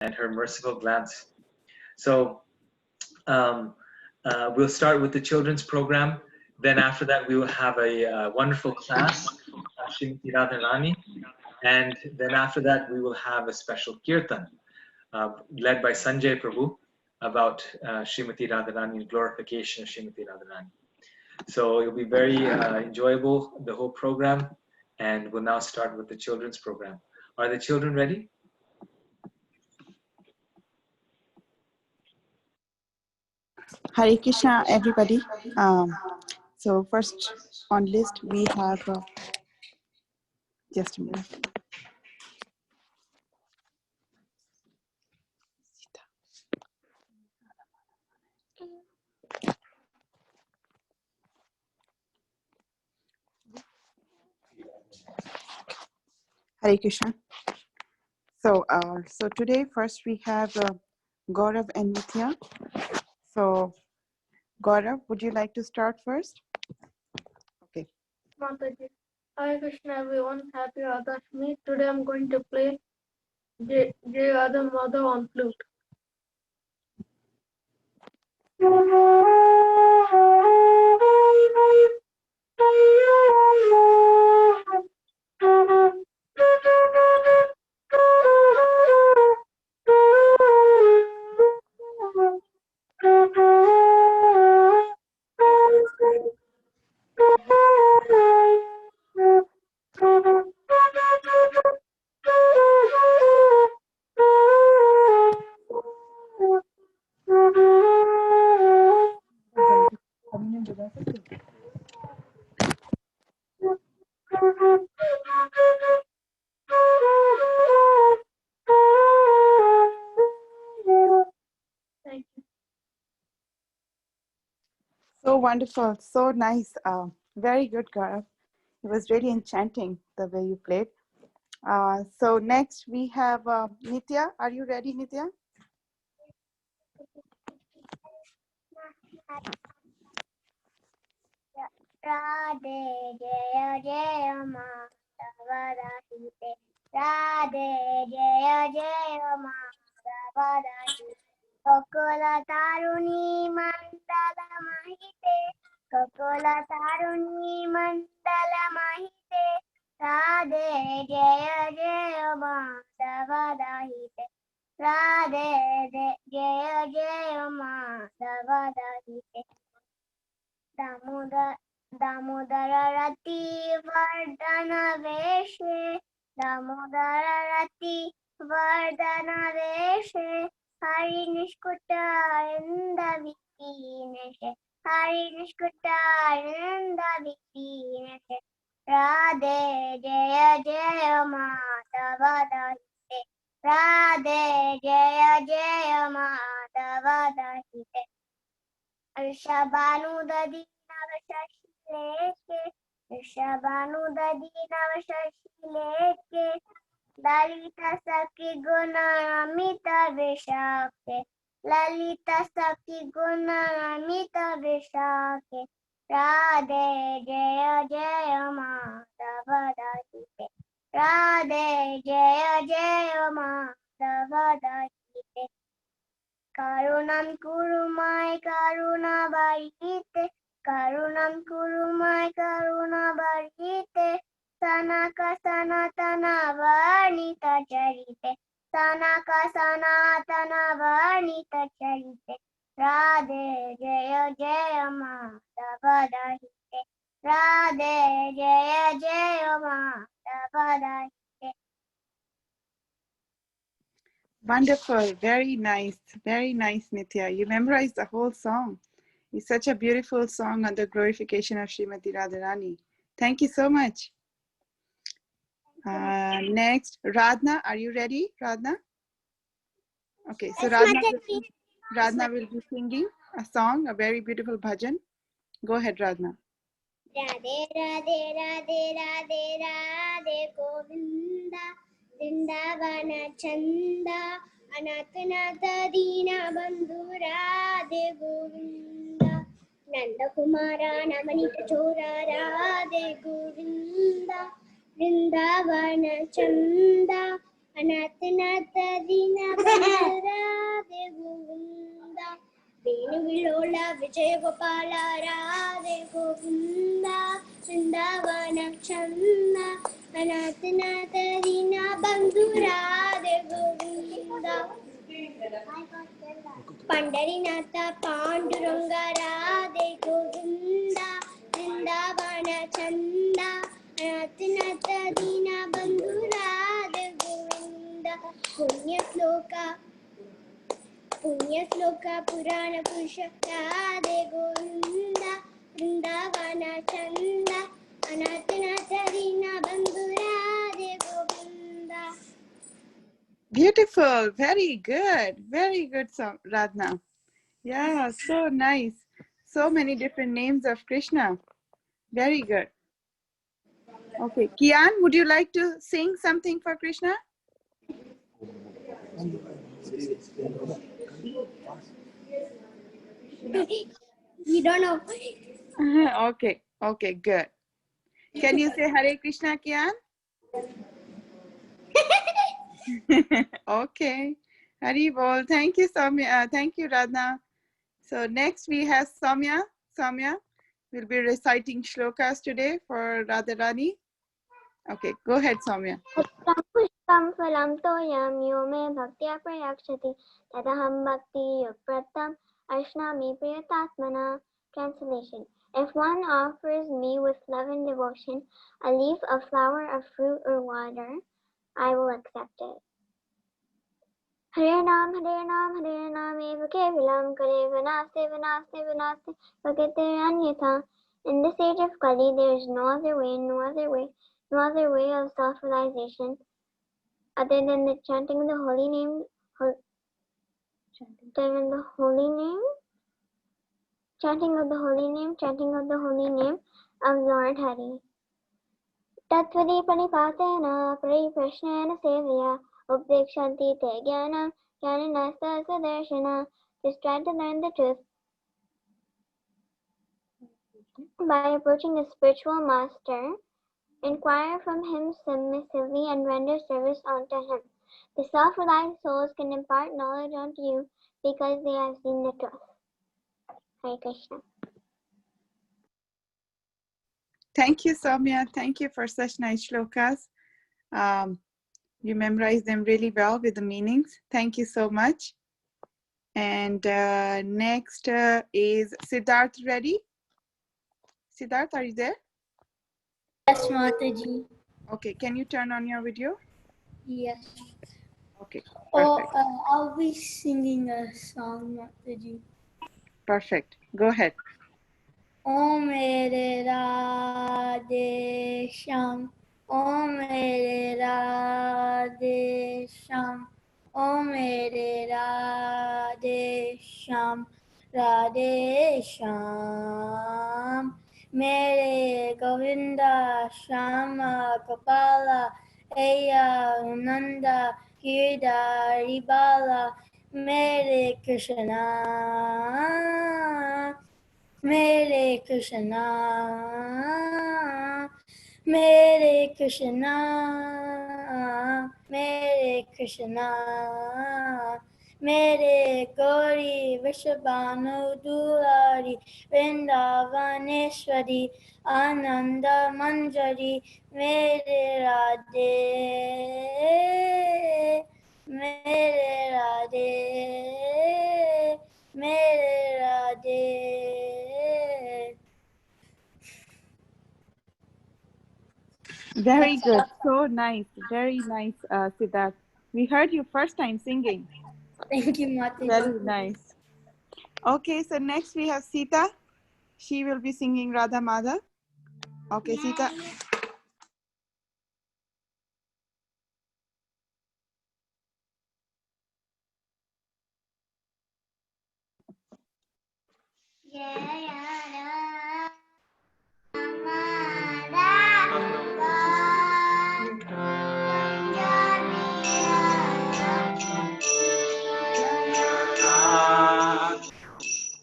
and her merciful glance. So we'll start with the children's program. Then after that, we will have a wonderful class, Srimati Radharani. And then after that, we will have a special kirtan led by Sanjay Prabhu about Srimati Radharani, glorification of Srimati Radharani. So it'll be very enjoyable, the whole program. And we'll now start with the children's program. Are the children ready? Hare Krishna, everybody. So first on list we have just a minute. Hare Krishna. So today first we have Gaurav and Nitya. So Gaurav, would you like to start first? Okay. Mataji. Hare Krishna everyone, happy Radhastami. Today I'm going to play Jai Radha Madhav on flute. Thank you. So wonderful, so nice. Very good, Gaurav. It was really enchanting the way you played. So next we have Nitya. Are you ready, Nitya? Radhe Jaya Jaya Madhava Rahite Radhe Jaya Jaya Madhava Rahite Kokula Taruni Mandala Mahite Kokula Taruni Mandala Mahite Radhe Jaya Jaya Madhava Rahite Radhe Jaya Jaya Madhava Rahite Damodara Rati Vardhana Veshe Damodara Rati Vardhana Veshe Hari Nishkuta Inda Vikineshe Hari Nishkuta Inda Vikineshe Radhe Jaya Jaya Madhava Rahite Radhe Jaya Jaya Madhava Rahite Rishabhanu Dadi Navashashileke Rishabhanu Dadi Navashashileke Lalita Sakhi Guna Amita Vishake Lalita Sakhi Guna Amita Vishake Radhe Jaya Jaya Madhava Rahite Radhe Jaya Jaya Madhava Rahite Karunam Kurumai Karuna Barite Karunam Kurumai Karuna Barite Sanaka Sanatana Varnita Charite Sanaka Sanatana Varnita Charite Radhe Jaya Jaya Madhava Rahite Radhe Jaya Jaya Madhava Rahite. Wonderful, very nice, Nitya. You memorized the whole song. It's such a beautiful song on the glorification of Srimati Radharani. Thank you so much. Next, Radhna, are you ready, Radhna? Okay, so Radhna will be singing a song, a very beautiful bhajan. Go ahead, Radhna. Radhe Radhe Radhe Radhe Radhe Govinda Vrindavana Chanda Anathanatha Dina Bandhu Radhe Govinda Nanda Kumara Namanita Chora Radhe Govinda Vrindavana Chanda अनाथ दीन बंधु राधे गोविंदा वेणुविलोला विजय गोपाल राधे गोविंदा वृंदावन चंद अनाथ दीन बंधु राधे गोविंदा पंढरीनाथ पांडुरंग राधे गोविंदा वृंदावन चंद अनाथ दीन बंधु राधे गोविंदा पुण्य श्लोक पुराण पुरुष राधे गोविंदा वृंदावन चंद अनाथ दीन बंधु Radhe Govinda. Beautiful. Very good. Very good, Radhna. Yeah, so nice. So many different names of Krishna. Very good. Okay. Kian, would you like to sing something for Krishna? We don't know. Okay. Okay, good. Can you say Hare Krishna, Kian? Okay. Hari Bol. Thank you, Soumya. Thank you, Radha. So next we have Soumya. Soumya will be reciting shlokas today for Radharani. Okay, go ahead, Soumya. पुष्पं फलं तोयं यो मे भक्त्या प्रयच्छति तदहं भक्तियुक्तं अश्नामि प्रियतात्मना. Translation: If one offers me with love and devotion a leaf, a flower, a fruit, or water, I will accept it. Hare Nam, eva kevalam, Kareva Naste, Bhagate Anyatha. In this age of Kali, there is no other way of self-realization other than the chanting of the holy name, of Lord Hari. Tatvadi Panipatena, Pariprashnena Sevya, Updekshanti Te Jnanam, Jnananasta Sadarshana. Just try to learn the truth by approaching the spiritual master. Inquire from him submissively and render service unto him. The self-reliant souls can impart knowledge unto you because they have seen the truth. Hare Krishna. Thank you, Soumya. Thank you for such nice shlokas. You memorized them really well with the meanings. Thank you so much. And next is Siddharth. Ready? Siddharth, are you there? Yes, Mataji. Okay, can you turn on your video? Yes. Okay, Oh, perfect. I'll be singing a song, Mataji. Perfect. Go ahead. Om Mere Radhe Shyam, Om Mere Radhe Shyam, Om Mere Radhe Shyam, Radhe Shyam. Mere Govinda Shama Gopala Eya Nanda Girdhari Bala. Mere Krishna, Mere Krishna, Mere Krishna, Mere Krishna, Mere Gauri Vishabhanu Dulari Vrindavaneshwari Ananda Manjari Mere Radhe, Mere Radhe, Mere Radhe. Very good. So nice. Very nice, Siddharth. We heard you first time singing. Thank you, Mataji. Very nice. Okay, so next we have Sita. She will be singing Radha Madhav. Okay, Sita.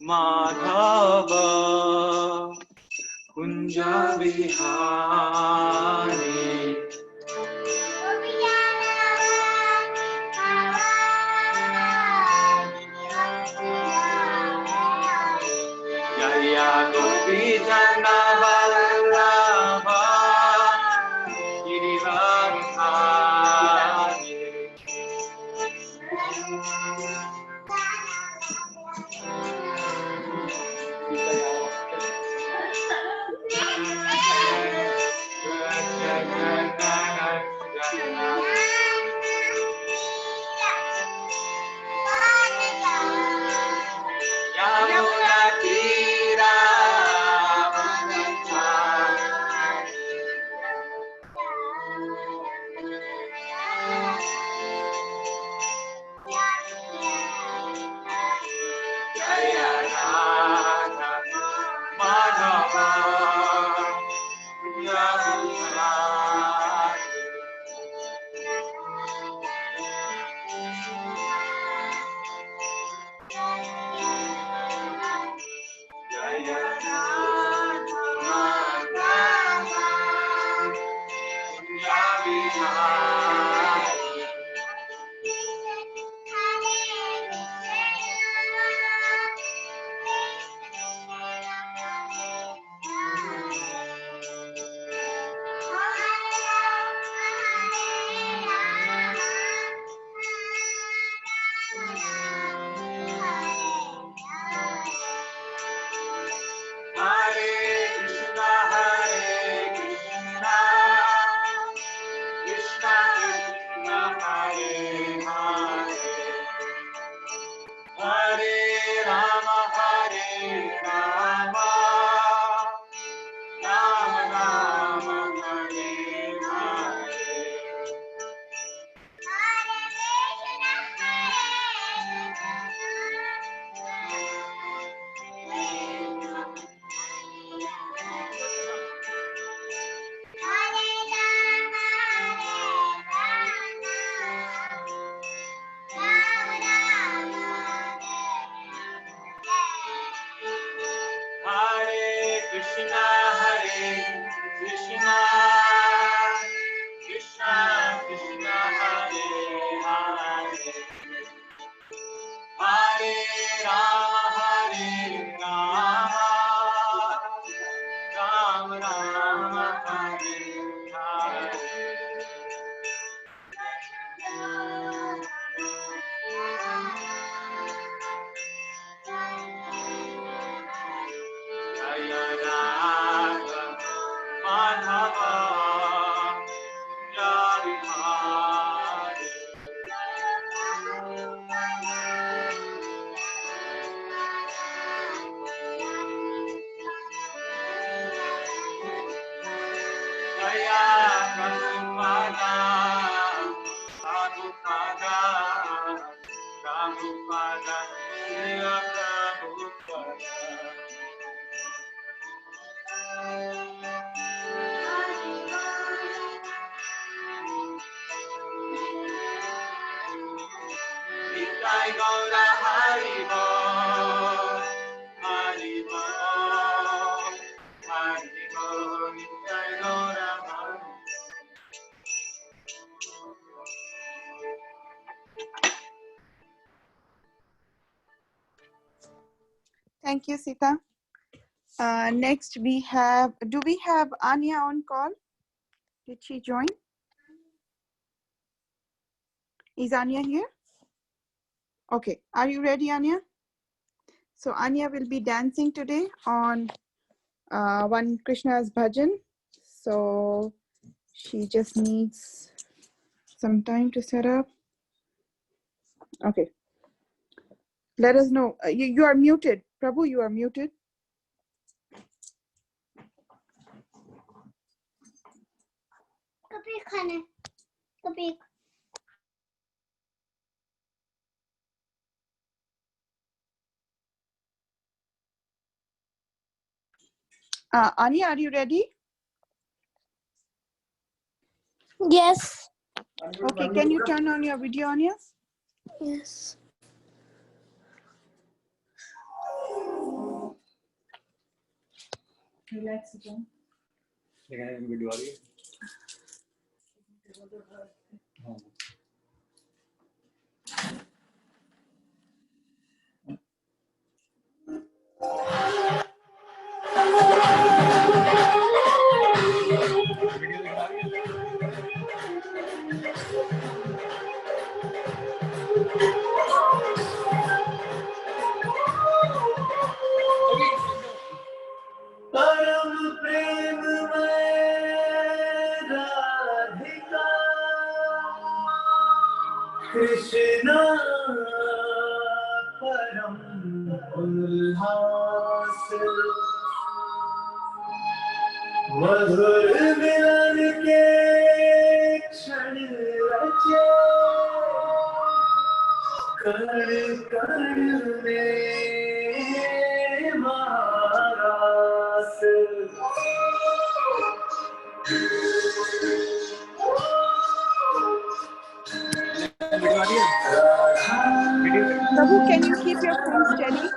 Madhava Kunja Vihari Vijana Vallabha Girivaradhari. Yamuna Tira Jaya Radha Madhava Yamuna. Jaya Radha Madhava Yamuna. Hare Krishna, Krishna Krishna, Hare Hare, Hare Rama, Rama Rama, Hare Hare. Hare Krishna, Krishna Krishna, Hare Hare, Hare Rama, Rama Rama, Hare Hare. Jaya Radha Madhava Radhari. Jaya Prabhupada, Prabhupada, Prabhupada, Jaya Prabhupada. Nitai Gaura Haribo, Haribo, Haribo, Nitai Gaura Haribo. Thank you, Sita. Next we have, do we have Anya on call? Did she join? Is Anya here? Okay, are you ready, Anya? So Anya will be dancing today on one Krishna's bhajan. So she just needs some time to set up. Okay. Let us know. You are muted. Prabhu, you are muted. Anya, are you ready? Yes. Okay, can you turn on your video, Anya? Yes. Relax again. Video आ रही है? मधुर मिलन के क्षण रचे कण कण में महारास Prabhu, can you keep your phone steady?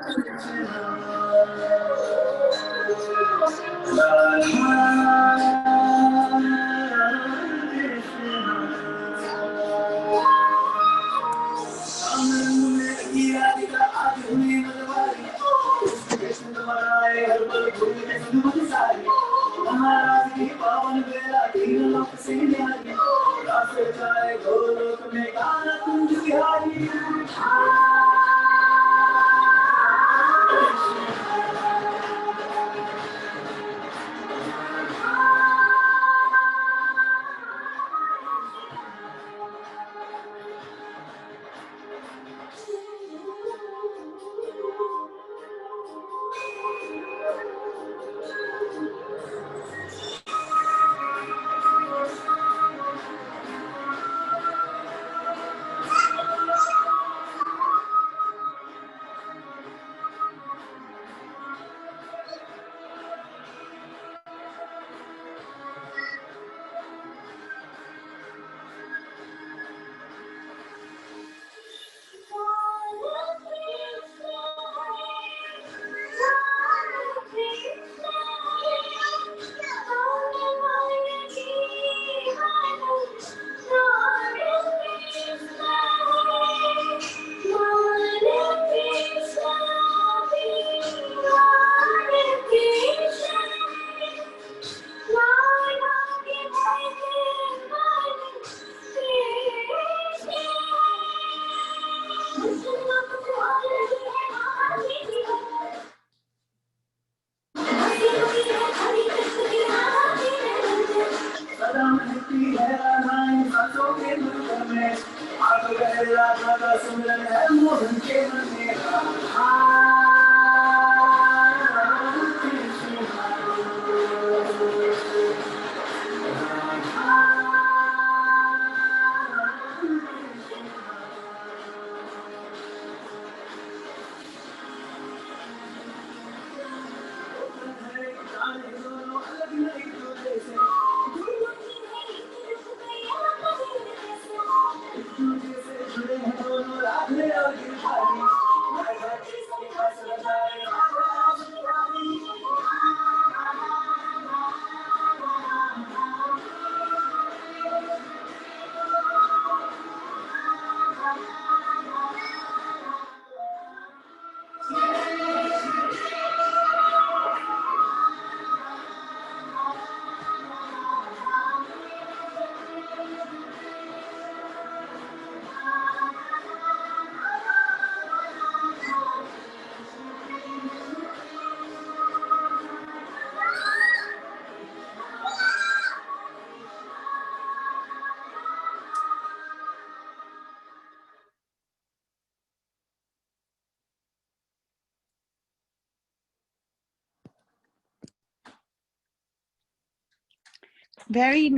Very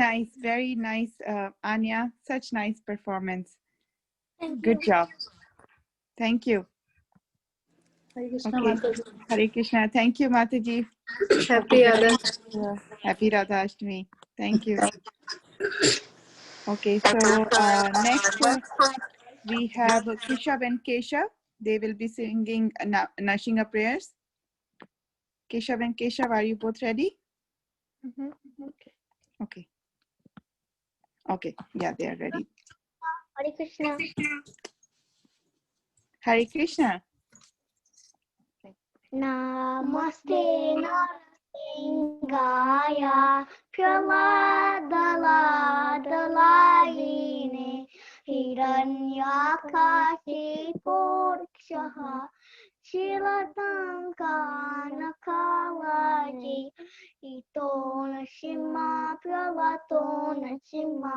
nice, Anya. Such nice performance. Good job. Thank you. Hare Krishna, Okay. Mataji. Hare Krishna. Thank you, Mataji. Happy Radha. Happy Radhastami. Thank you. Okay, so next we have Keshav and Keshav. They will be singing Nashinga prayers. Keshav and Keshav, are you both ready? Okay. Okay. Yeah, they are ready. Hare Krishna. Hare Krishna. Namaste Narasingaya Pramadaladalayine Hiranyakashipurshaha Shilatankanakalaji Ito Nashima Pravato Nashima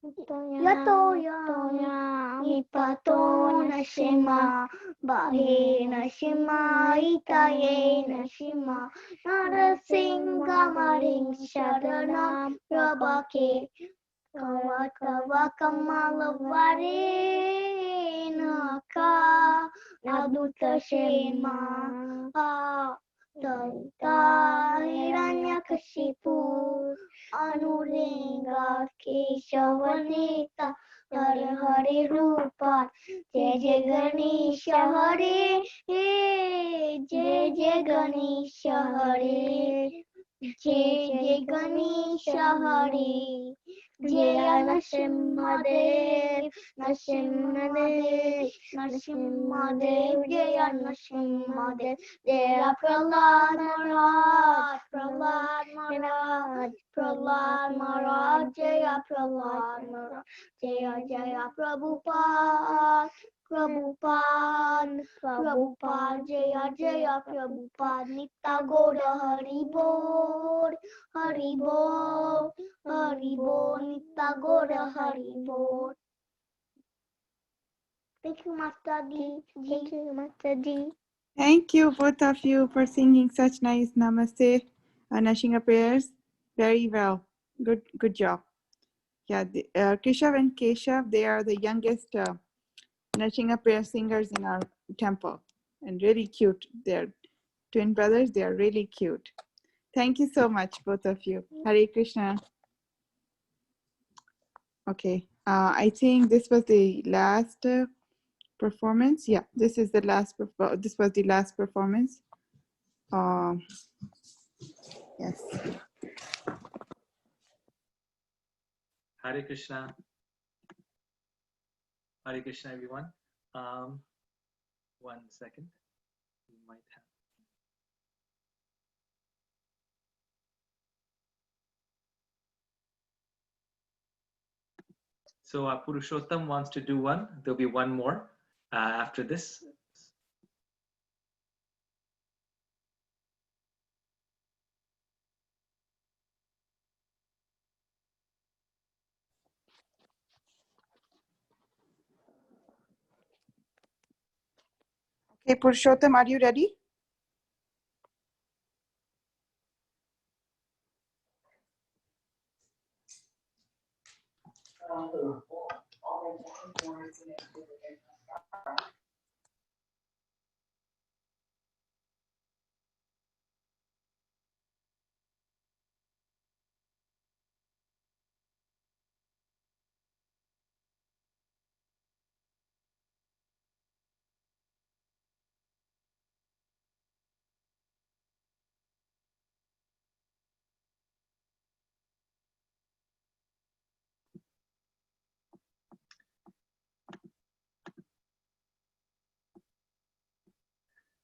Yatoya Mipato Nashima Bahe Nashima Itaye Nashima Narasimha Maring Sharanam Prabhake Kava Kamalavare Naka Naduta Shema Danta Hiranyakashipu Anulinga Keshavaneta Hare Hare Rupa Jai Jai Ganesha Hare Jai Jai Ganesha Hare Jai Jai Ganesha Hare Jaya Narasimhadev Narasimhadev Narasimhadev Jaya Narasimhadev Jaya Prahlad Maharaj Prahlad Maharaj Prahlad Maharaj Jaya Prahlad Maharaj Jaya Jaya Prabhupada Prabhupada Prabhupada Jaya Jaya Prabhupada Nitya Gaura Hari Bol Hari Bol Hari Bol Nitya Gaura Hari Bol. Thank you, Master Ji. Thank you, Master Ji. Thank you, both of you, for singing such nice Namaste Nashinga prayers. Very well. Good job. Yeah, Keshav and Keshav, they are the youngest Nashinga prayer singers in our temple, and really cute. They're twin brothers. They are really cute. Thank you so much, both of you. Hare Krishna. Okay, I think this was the last performance. Yeah, this is the last. This was the last performance. Yes. Hare Krishna. Hare Krishna, everyone. 1 second. We might have. So Purushottam wants to do one. There'll be one more after this. Okay, Purushottam, are you ready?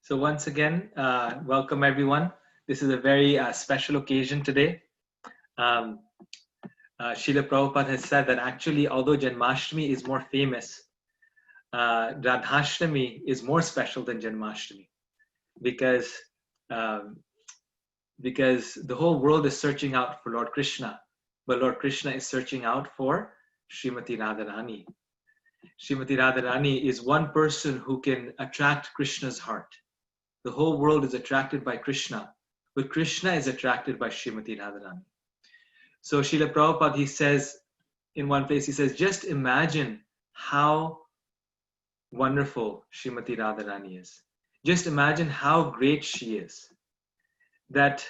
So once again, welcome everyone. This is a very special occasion today. Srila Prabhupada has said that actually, although Janmashtami is more famous, Radhastami is more special than Janmashtami because the whole world is searching out for Lord Krishna, but Lord Krishna is searching out for Srimati Radharani. Srimati Radharani is one person who can attract Krishna's heart. The whole world is attracted by Krishna, but Krishna is attracted by Srimati Radharani. So Srila Prabhupada, he says, in one place, he says, just imagine how wonderful Srimati Radharani is. Just imagine how great she is. That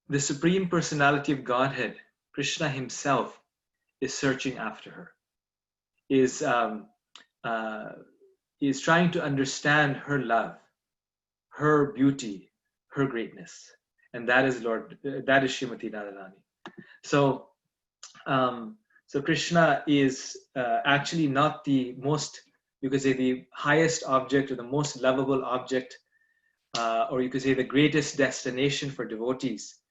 the Supreme Personality of Godhead, Krishna himself, is searching after her, is trying to understand her love, her beauty, her greatness. And that is Srimati Radharani. So Krishna is actually not the most, you could say, the highest object or the most lovable object, or you could say the greatest destination for devotees.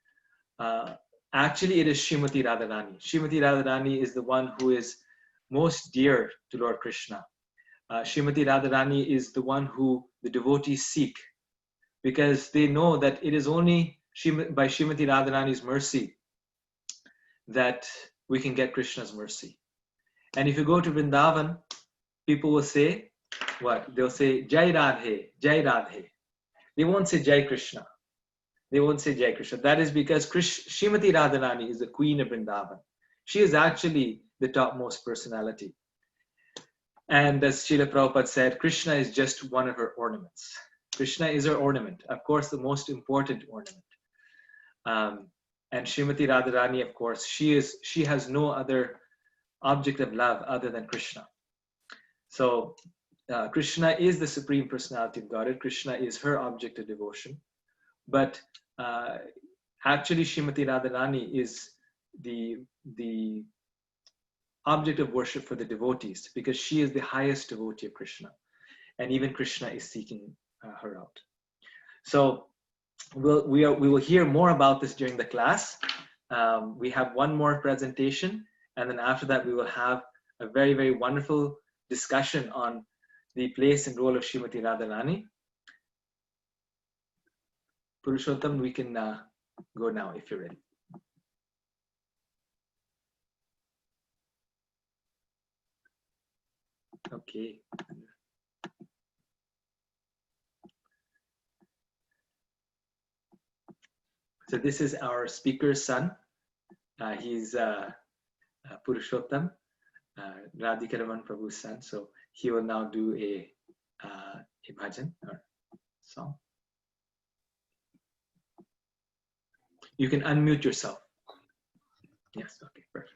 Actually, it is Srimati Radharani. Srimati Radharani is the one who is most dear to Lord Krishna. Srimati Radharani is the one who the devotees seek, because they know that it is only by Srimati Radharani's mercy that we can get Krishna's mercy. And if you go to Vrindavan, people will say, what? They'll say, Jai Radhe, Jai Radhe. They won't say Jai Krishna. They won't say Jai Krishna. That is because Srimati Radharani is the queen of Vrindavan. She is actually the topmost personality. And as Srila Prabhupada said, Krishna is just one of her ornaments. Krishna is her ornament, of course, the most important ornament. And Srimati Radharani, of course, she has no other object of love other than Krishna. So Krishna is the supreme personality of Godhead. Krishna is her object of devotion. But actually, Srimati Radharani is the object of worship for the devotees, because she is the highest devotee of Krishna. And even Krishna is seeking her out. So we will hear more about this during the class. We have one more presentation, and then after that we will have a very, very wonderful discussion on the place and role of Srimati Radharani. Purushottam, we can go now if you're ready. Okay. So this is our speaker's son. He's Purushottam, Radhikaraman Prabhu's son. So he will now do a bhajan or song. You can unmute yourself. Yes, okay, perfect.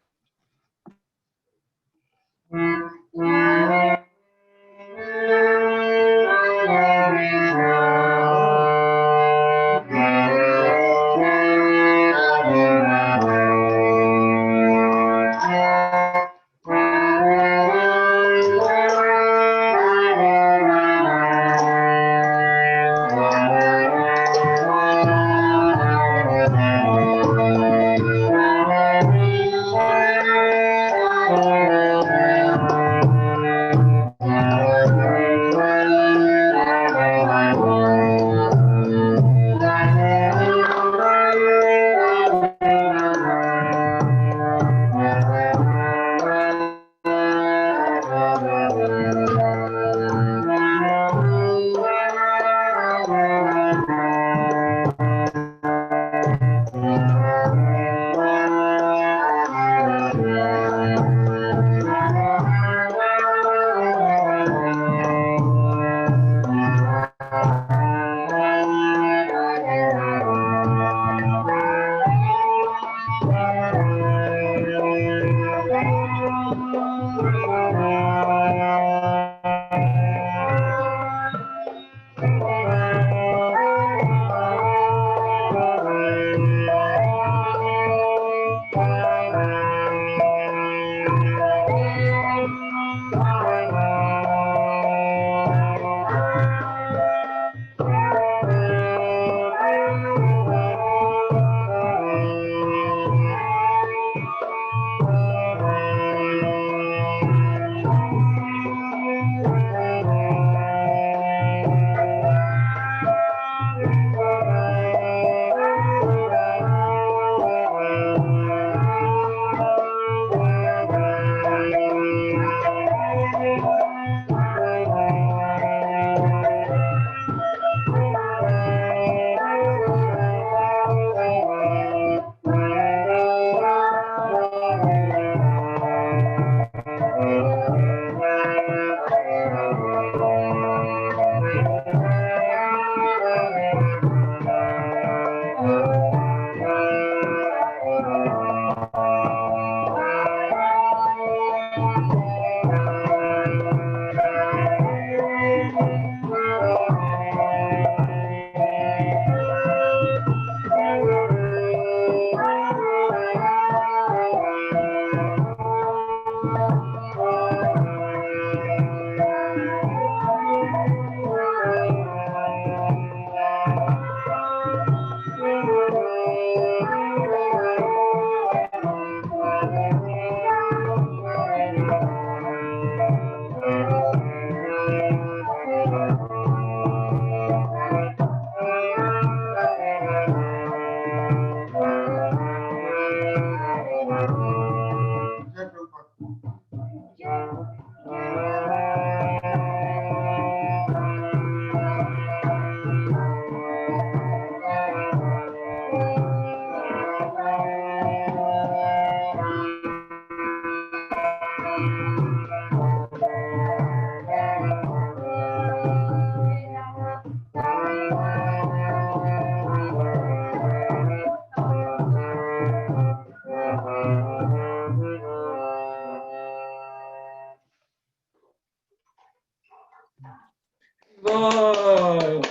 Whoa!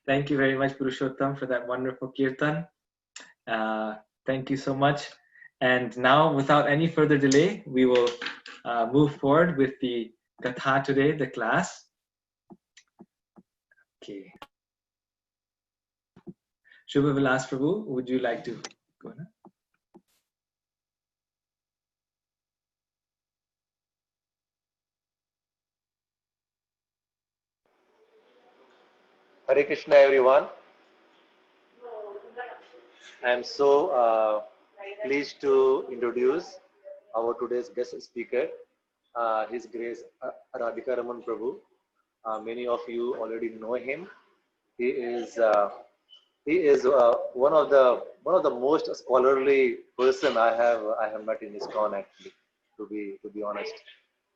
Thank you very much, Purushottam, for that wonderful kirtan. Thank you so much. And now, without any further delay, we will move forward with the Gatha today, the class. Okay. Shubha Vilas Prabhu, would you like to go now? Hare Krishna, everyone. I am so pleased to introduce our today's guest speaker, His Grace Radhika Raman Prabhu. Many of you already know him. He is one of the most scholarly person I have met in ISKCON, actually. To be honest,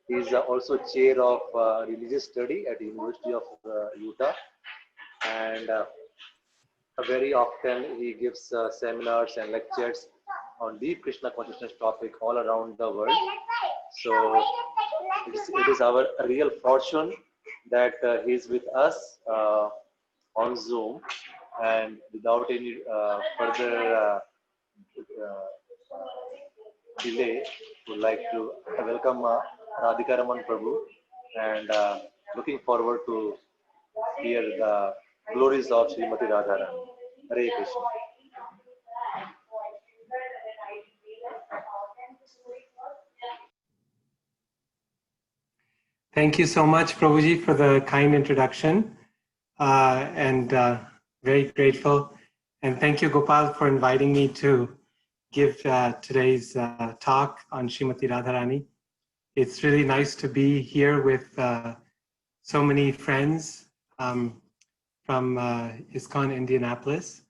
he is also chair of religious study at the University of Utah, and very often he gives seminars and lectures on deep Krishna consciousness topic all around the world. So it is our real fortune that he is with us on Zoom, and without any further delay, would like to welcome Radhika Raman Prabhu, and looking forward to hear the glories of Srimati Radharani. Hare Krishna. Thank you so much, Prabhuji, for the kind introduction, and very grateful. And thank you, Gopal, for inviting me to give today's talk on Srimati Radharani. It's really nice to be here with so many friends from ISKCON Indianapolis.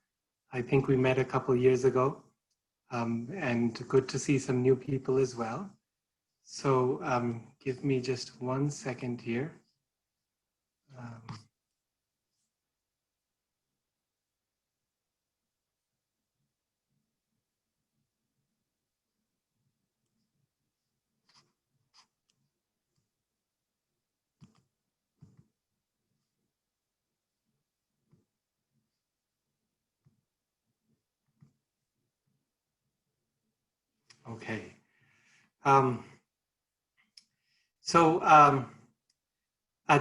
I think we met a couple years ago, and good to see some new people as well. So give me just 1 second here. Okay.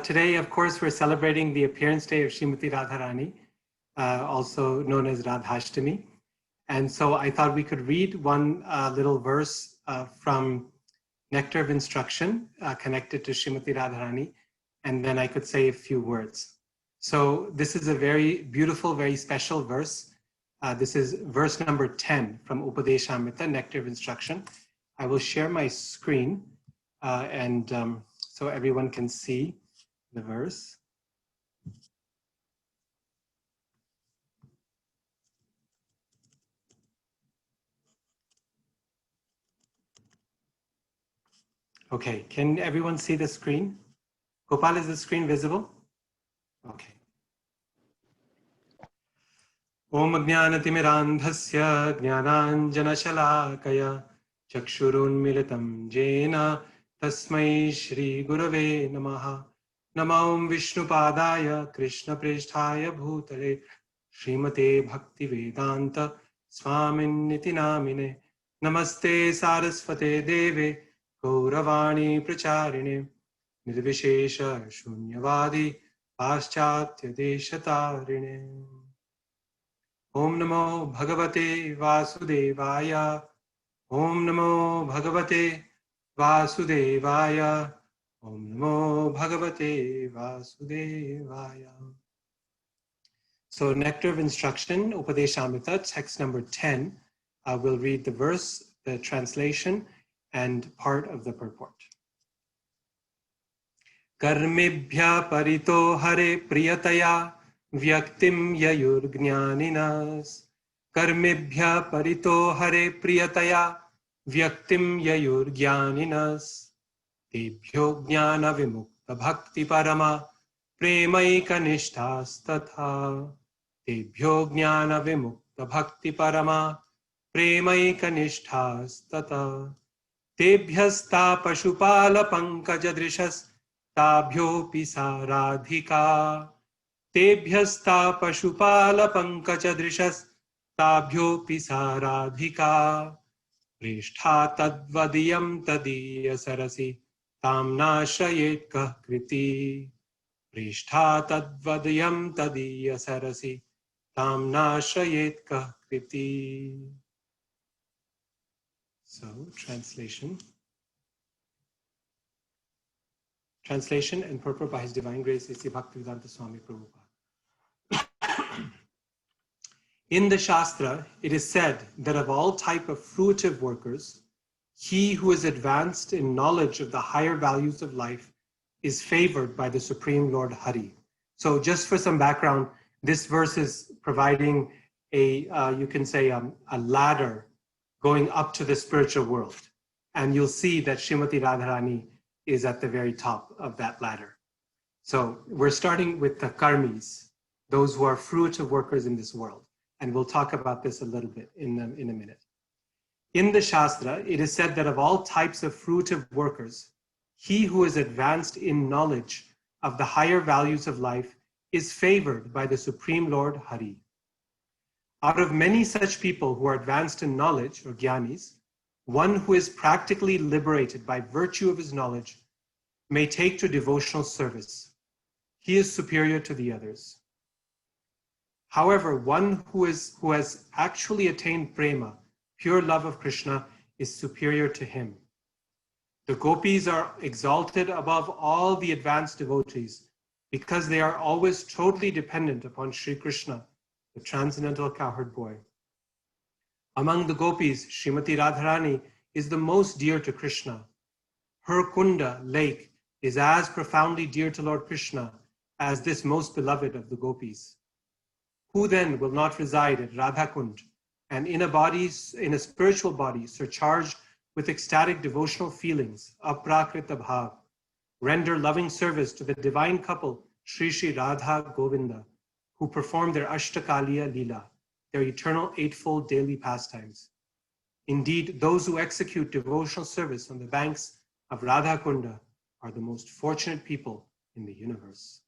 Today, of course, we're celebrating the appearance day of Srimati Radharani, also known as Radhastami. And so I thought we could read one little verse from Nectar of Instruction connected to Srimati Radharani, and then I could say a few words. So this is a very beautiful, very special verse. This is verse number 10 from Upadeshamrita, Nectar of Instruction. I will share my screen so everyone can see the verse. Okay, can everyone see the screen? Gopal, is the screen visible? Okay. Om Jnanatimirandhasya Jnananjanashalakaya Chakshurunmilitam Jena Tasmai Shri Gurave Namaha Namam Vishnupadaya Krishna Prishthaya Bhutale Srimate Bhakti Vedanta Swamin Niti Namine Namaste Saraswate Deve Gauravani Pracharine Nirvishesha Shunyavadi Paschatya Deshatarine. Om Namo Bhagavate Vasudevaya. Om Namo Bhagavate Vasudevaya. Om Namo Bhagavate Vasudevaya. So Nectar of Instruction, Upadeshamrita, text number 10. We'll read the verse, the translation, and part of the purport. Karmibhya parito hare priyataya Vyaktim yayurgnaninas. Karmibhya parito hare priyataya Vyaktim yayurgnaninas. Tebhyo jnana vimukta bhakti parama Premaika nishthas tatha. Tebhyo jnana vimukta bhakti parama Premaika nishthas tatha. Tebhyasta pashupala pankaja drishas tabhyopi sa radhika. Tebhyasta pashupala pankajadrishas tabhyopi sa radhika. Prishtha tadvadiyam tadiya sarasi tam nashrayet kah kriti. Prishtha tadvadiyam tadiya sarasi tam nashrayet kah kriti. So, translation. Translation and purport by His Divine Grace A.C. Bhaktivedanta Swami Prabhupada. In the Shastra, it is said that of all type of fruitive workers, he who is advanced in knowledge of the higher values of life is favored by the Supreme Lord Hari. So just for some background, this verse is providing a, you can say, a ladder going up to the spiritual world. And you'll see that Srimati Radharani is at the very top of that ladder. So we're starting with the karmis, those who are fruitive workers in this world. And we'll talk about this a little bit in a minute. In the Shastra, it is said that of all types of fruitive workers, he who is advanced in knowledge of the higher values of life is favored by the Supreme Lord Hari. Out of many such people who are advanced in knowledge, or jnanis, one who is practically liberated by virtue of his knowledge may take to devotional service. He is superior to the others. However, one who has actually attained prema, pure love of Krishna, is superior to him. The gopis are exalted above all the advanced devotees because they are always totally dependent upon Sri Krishna, the transcendental cowherd boy. Among the gopis, Srimati Radharani is the most dear to Krishna. Her kunda, lake, is as profoundly dear to Lord Krishna as this most beloved of the gopis. Who then will not reside at Radhakund and in a spiritual body surcharged with ecstatic devotional feelings, aprakrita bhav, render loving service to the divine couple Sri Sri Radha Govinda, who perform their Ashtakaliya Leela, their eternal eightfold daily pastimes. Indeed, those who execute devotional service on the banks of Radhakunda are the most fortunate people in the universe.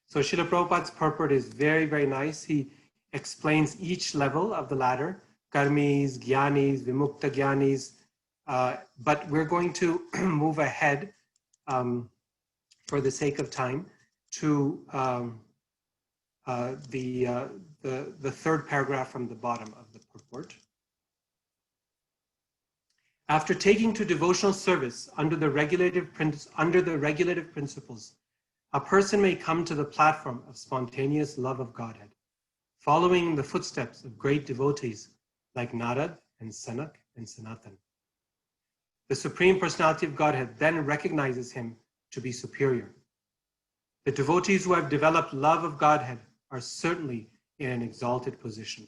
So Srila Prabhupada's purport is very, very nice. He explains each level of the ladder, karmis, jnanis, vimukta jnanis, but we're going to move ahead for the sake of time to the third paragraph from the bottom of the purport. After taking to devotional service under the regulative principles, a person may come to the platform of spontaneous love of Godhead, following the footsteps of great devotees like Narad and Sanak and Sanatan. The Supreme Personality of Godhead then recognizes him to be superior. The devotees who have developed love of Godhead are certainly in an exalted position.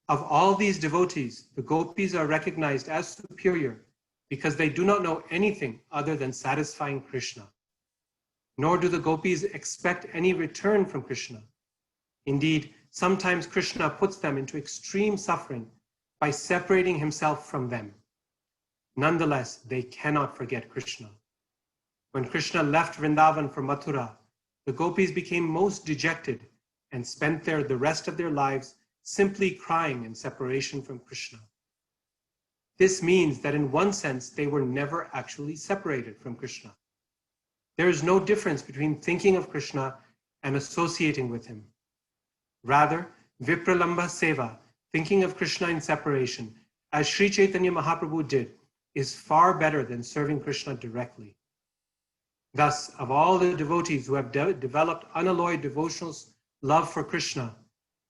Of all these devotees, the gopis are recognized as superior because they do not know anything other than satisfying Krishna. Nor do the gopis expect any return from Krishna. Indeed, sometimes Krishna puts them into extreme suffering by separating himself from them. Nonetheless, they cannot forget Krishna. When Krishna left Vrindavan for Mathura, the gopis became most dejected and spent the rest of their lives simply crying in separation from Krishna. This means that in one sense, they were never actually separated from Krishna. There is no difference between thinking of Krishna and associating with him. Rather, Vipralambha Seva, thinking of Krishna in separation, as Sri Chaitanya Mahaprabhu did, is far better than serving Krishna directly. Thus, of all the devotees who have developed unalloyed devotional love for Krishna,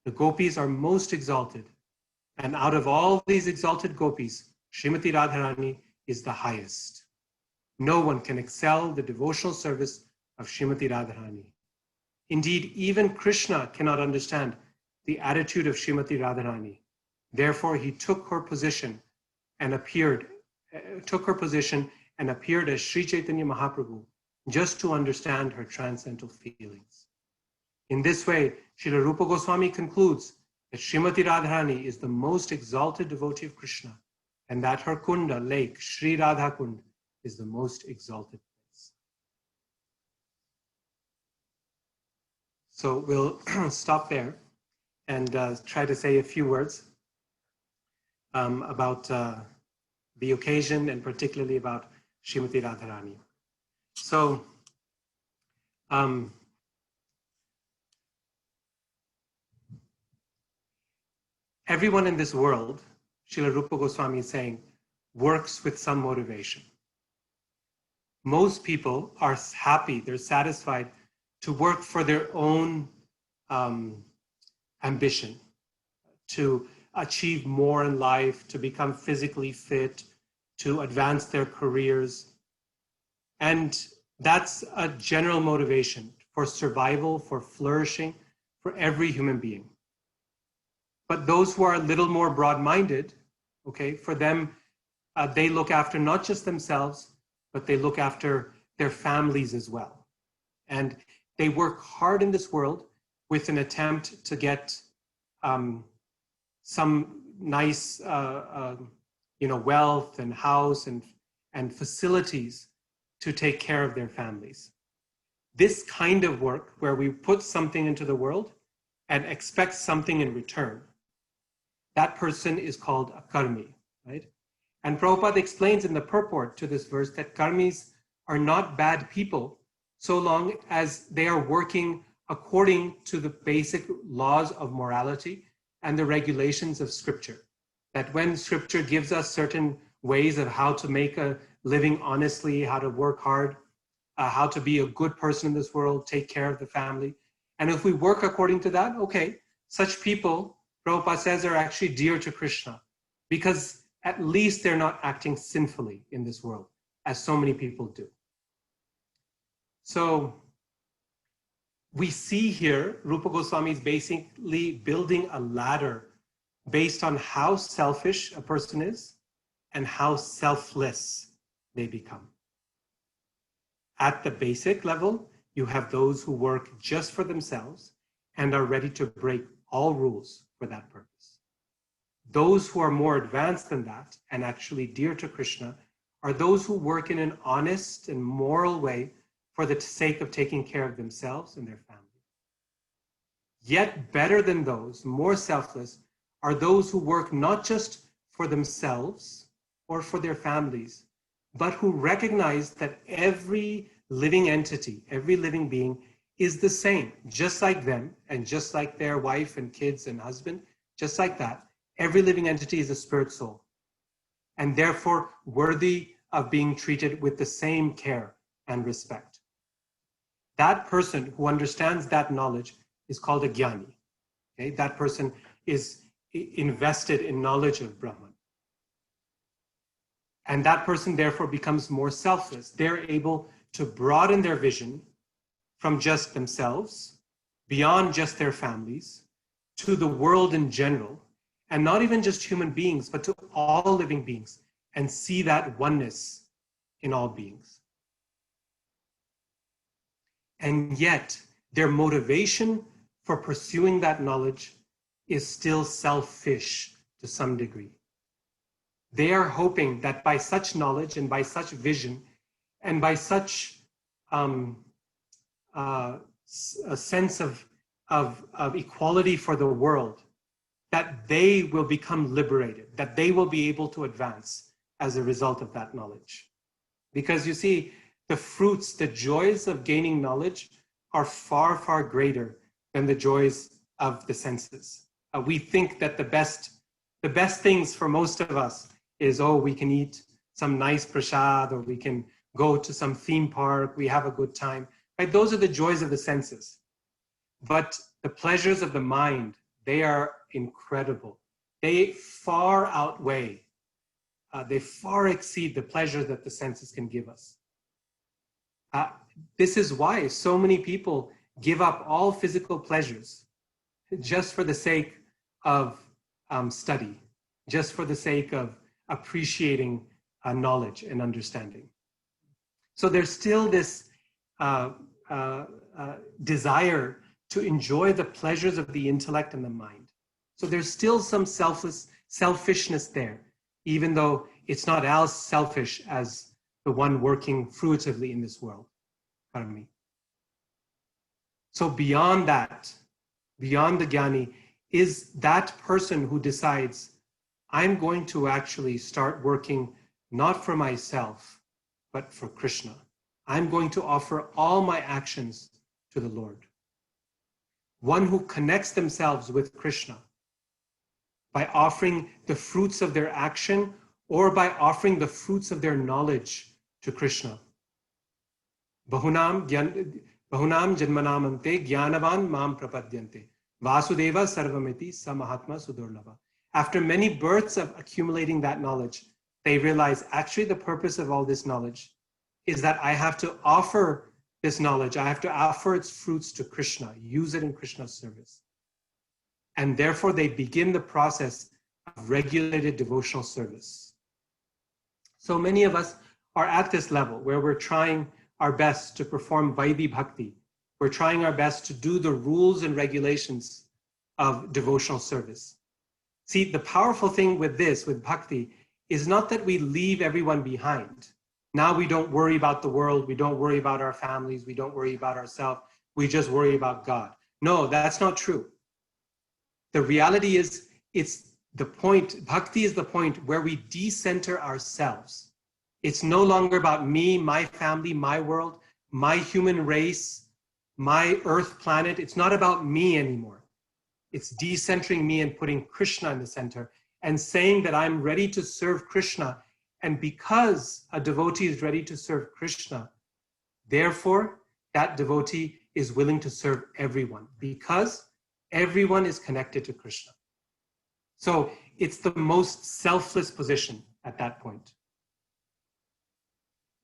the gopis are most exalted. And out of all these exalted gopis, Srimati Radharani is the highest. No one can excel the devotional service of Srimati Radharani. Indeed, even Krishna cannot understand the attitude of Srimati Radharani. Therefore, he took her position and appeared as Sri Chaitanya Mahaprabhu just to understand her transcendental feelings. In this way, Srila Rupa Goswami concludes that Srimati Radharani is the most exalted devotee of Krishna and that her kunda, lake, Sri Radha Kund, is the most exalted place. So we'll stop there and try to say a few words about the occasion and particularly about Srimati Radharani. So, everyone in this world, Srila Rupa Goswami is saying, works with some motivation. Most people are happy, they're satisfied to work for their own ambition, to achieve more in life, to become physically fit, to advance their careers. And that's a general motivation for survival, for flourishing, for every human being. But those who are a little more broad-minded, okay, for them, they look after not just themselves, but they look after their families as well. And they work hard in this world with an attempt to get some nice, wealth and house and facilities to take care of their families. This kind of work, where we put something into the world and expect something in return, that person is called a karmi, right? And Prabhupada explains in the purport to this verse that karmis are not bad people so long as they are working according to the basic laws of morality and the regulations of scripture. That when scripture gives us certain ways of how to make a living honestly, how to work hard, how to be a good person in this world, take care of the family. And if we work according to that, okay, such people, Prabhupada says, are actually dear to Krishna, because at least they're not acting sinfully in this world, as so many people do. So we see here, Rupa Goswami is basically building a ladder based on how selfish a person is and how selfless they become. At the basic level, you have those who work just for themselves and are ready to break all rules for that purpose. Those who are more advanced than that and actually dear to Krishna are those who work in an honest and moral way for the sake of taking care of themselves and their family. Yet better than those, more selfless, are those who work not just for themselves or for their families, but who recognize that every living entity, every living being is the same, just like them and just like their wife and kids and husband, just like that. Every living entity is a spirit soul and therefore worthy of being treated with the same care and respect. That person who understands that knowledge is called a jnani. Okay? That person is invested in knowledge of Brahman. And that person therefore becomes more selfless. They're able to broaden their vision from just themselves, beyond just their families, to the world in general, and not even just human beings, but to all living beings, and see that oneness in all beings. And yet, their motivation for pursuing that knowledge is still selfish to some degree. They are hoping that by such knowledge and by such vision and by such a sense of equality for the world, that they will become liberated, that they will be able to advance as a result of that knowledge. Because you see, the fruits, the joys of gaining knowledge are far, far greater than the joys of the senses. We think that the best things for most of us is, oh, we can eat some nice prasad, or we can go to some theme park, we have a good time. Right? Those are the joys of the senses. But the pleasures of the mind, they are incredible. They far outweigh, they far exceed the pleasures that the senses can give us. This is why so many people give up all physical pleasures just for the sake of study, just for the sake of appreciating knowledge and understanding. So there's still this desire to enjoy the pleasures of the intellect and the mind. So there's still some selfishness there, even though it's not as selfish as the one working fruitively in this world. Pardon me. So beyond that, beyond the Jnani, is that person who decides, I'm going to actually start working not for myself, but for Krishna. I'm going to offer all my actions to the Lord. One who connects themselves with Krishna by offering the fruits of their action or by offering the fruits of their knowledge to Krishna. Bahunam janmanamante jnanavan mam prapadyante. Vasudeva sarvamiti samahatma sudurlava. After many births of accumulating that knowledge, they realize actually the purpose of all this knowledge is that I have to offer this knowledge, I have to offer its fruits to Krishna, use it in Krishna's service. And therefore they begin the process of regulated devotional service. So many of us are at this level where we're trying our best to perform Vaidhi Bhakti. We're trying our best to do the rules and regulations of devotional service. See, the powerful thing with this, with Bhakti, is not that we leave everyone behind. Now we don't worry about the world, we don't worry about our families, we don't worry about ourselves, we just worry about God. No, that's not true. The reality is, it's the point, Bhakti is the point where we decenter ourselves. It's no longer about me, my family, my world, my human race, my earth planet. It's not about me anymore. It's decentering me and putting Krishna in the center and saying that I'm ready to serve Krishna. And because a devotee is ready to serve Krishna, therefore that devotee is willing to serve everyone because everyone is connected to Krishna. So it's the most selfless position at that point.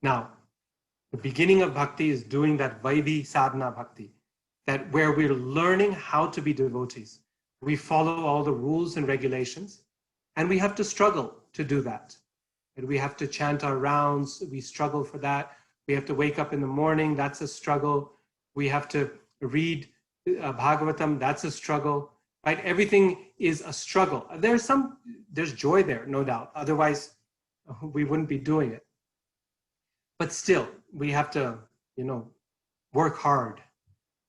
Now, the beginning of bhakti is doing that Vaidhi sadhana bhakti, that where we're learning how to be devotees. We follow all the rules and regulations, and we have to struggle to do that. And we have to chant our rounds, we struggle for that. We have to wake up in the morning, that's a struggle. We have to read Bhagavatam, that's a struggle, right? Everything is a struggle. There's joy there, no doubt. Otherwise, we wouldn't be doing it. But still, we have to, work hard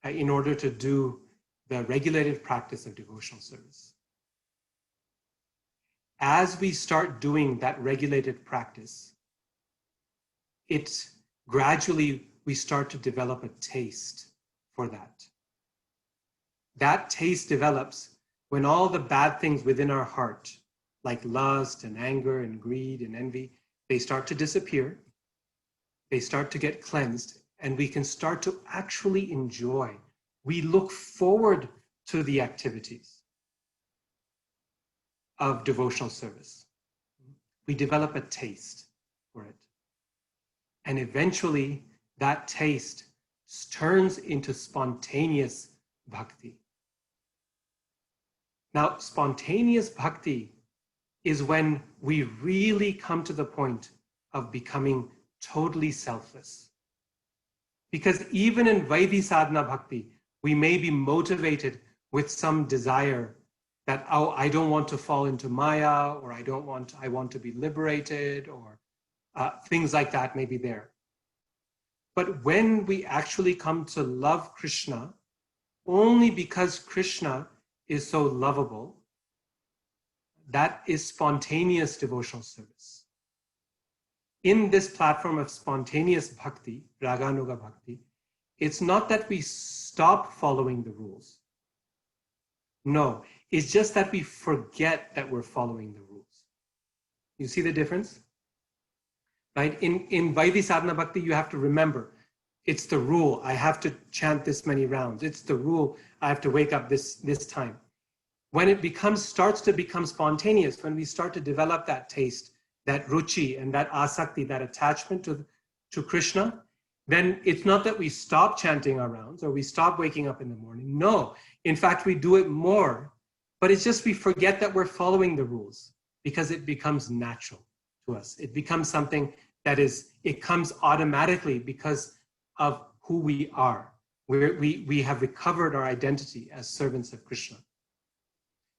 in order to do the regulated practice of devotional service. As we start doing that regulated practice, gradually we start to develop a taste for that. That taste develops when all the bad things within our heart, like lust and anger and greed and envy, they start to disappear. They start to get cleansed, and we can start to actually enjoy. We look forward to the activities of devotional service. We develop a taste for it. And eventually, that taste turns into spontaneous bhakti. Now, spontaneous bhakti is when we really come to the point of becoming totally selfless. Because even in Vaidhi sadhana bhakti, we may be motivated with some desire that, I don't want to fall into Maya, or I want to be liberated, or things like that may be there. But when we actually come to love Krishna, only because Krishna is so lovable, that is spontaneous devotional service. In this platform of spontaneous bhakti, raganuga bhakti, it's not that we stop following the rules. No, it's just that we forget that we're following the rules. You see the difference? Right? In Vaidhi sadhana bhakti, you have to remember, it's the rule. I have to chant this many rounds. It's the rule. I have to wake up this time. When it starts to become spontaneous, when we start to develop that taste, that ruchi and that asakti, that attachment to Krishna, then it's not that we stop chanting our rounds or we stop waking up in the morning. No, in fact, we do it more, but it's just we forget that we're following the rules because it becomes natural to us. It becomes something it comes automatically because of who we are. We have recovered our identity as servants of Krishna.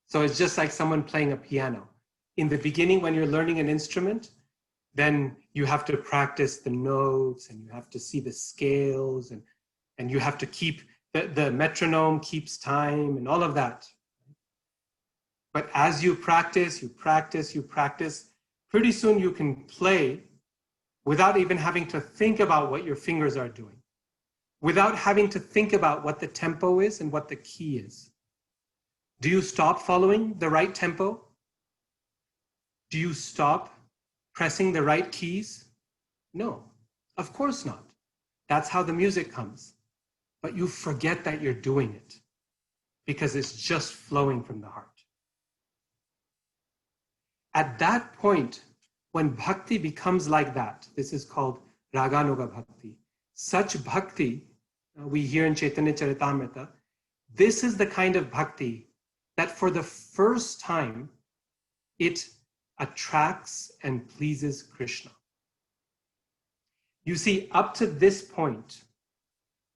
So it's just like someone playing a piano. In the beginning, when you're learning an instrument, then you have to practice the notes and you have to see the scales and you have to keep the metronome keeps time and all of that. But as you practice, pretty soon you can play without even having to think about what your fingers are doing, without having to think about what the tempo is and what the key is. Do you stop following the right tempo? Do you stop pressing the right keys? No, of course not. That's how the music comes. But you forget that you're doing it because it's just flowing from the heart. At that point, when bhakti becomes like that, this is called Raganuga Bhakti. Such bhakti, we hear in Chaitanya Charitamrita, this is the kind of bhakti that for the first time, it attracts and pleases Krishna. You see, up to this point,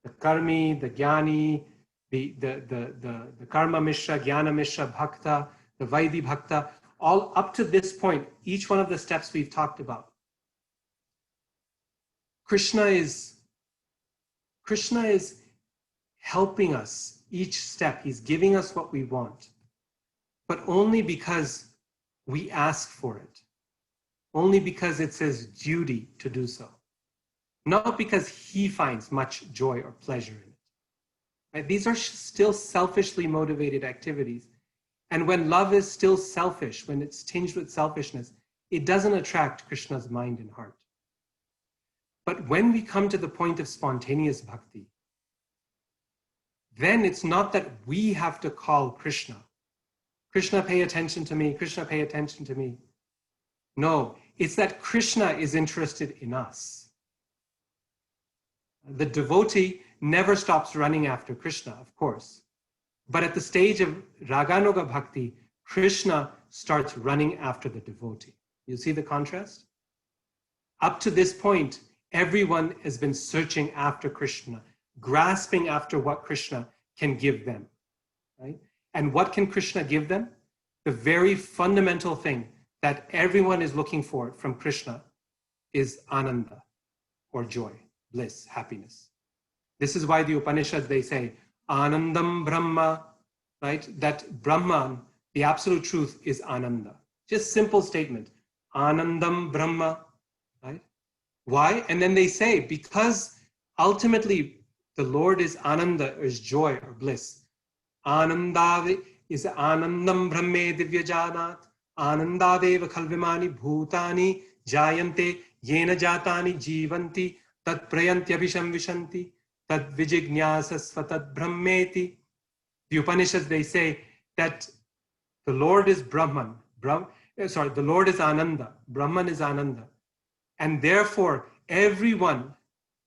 the karmi, the jnani, the karma mishra, jnana mishra, bhakta, the vaidhi bhakta, all up to this point, each one of the steps we've talked about. Krishna is helping us each step. He's giving us what we want, but only because we ask for it, only because it's his duty to do so, not because he finds much joy or pleasure in it. Right? These are still selfishly motivated activities. And when love is still selfish, when it's tinged with selfishness, it doesn't attract Krishna's mind and heart. But when we come to the point of spontaneous bhakti, then it's not that we have to call Krishna. Krishna, pay attention to me. Krishna, pay attention to me. No, it's that Krishna is interested in us. The devotee never stops running after Krishna, of course. But at the stage of Raganuga Bhakti, Krishna starts running after the devotee. You see the contrast? Up to this point, everyone has been searching after Krishna, grasping after what Krishna can give them, right? And what can Krishna give them? The very fundamental thing that everyone is looking for from Krishna is ananda, or joy, bliss, happiness. This is why the Upanishads, they say, Anandam Brahma, right? That Brahman, the absolute truth, is Ananda. Just simple statement. Anandam Brahma, right? Why? And then they say, because ultimately the Lord is Ananda, or is joy or bliss. Ananda is Anandam Brahme Divyajanat. Anandadeva Khalvimani Bhutani Jayante Yena Jatani Jivanti Tat Prayantyabhisham Vishanti. Tad vijignyasasvatad brahmeti. The Upanishads, they say that the Lord is Brahman. The Lord is Ananda. Brahman is Ananda. And therefore, everyone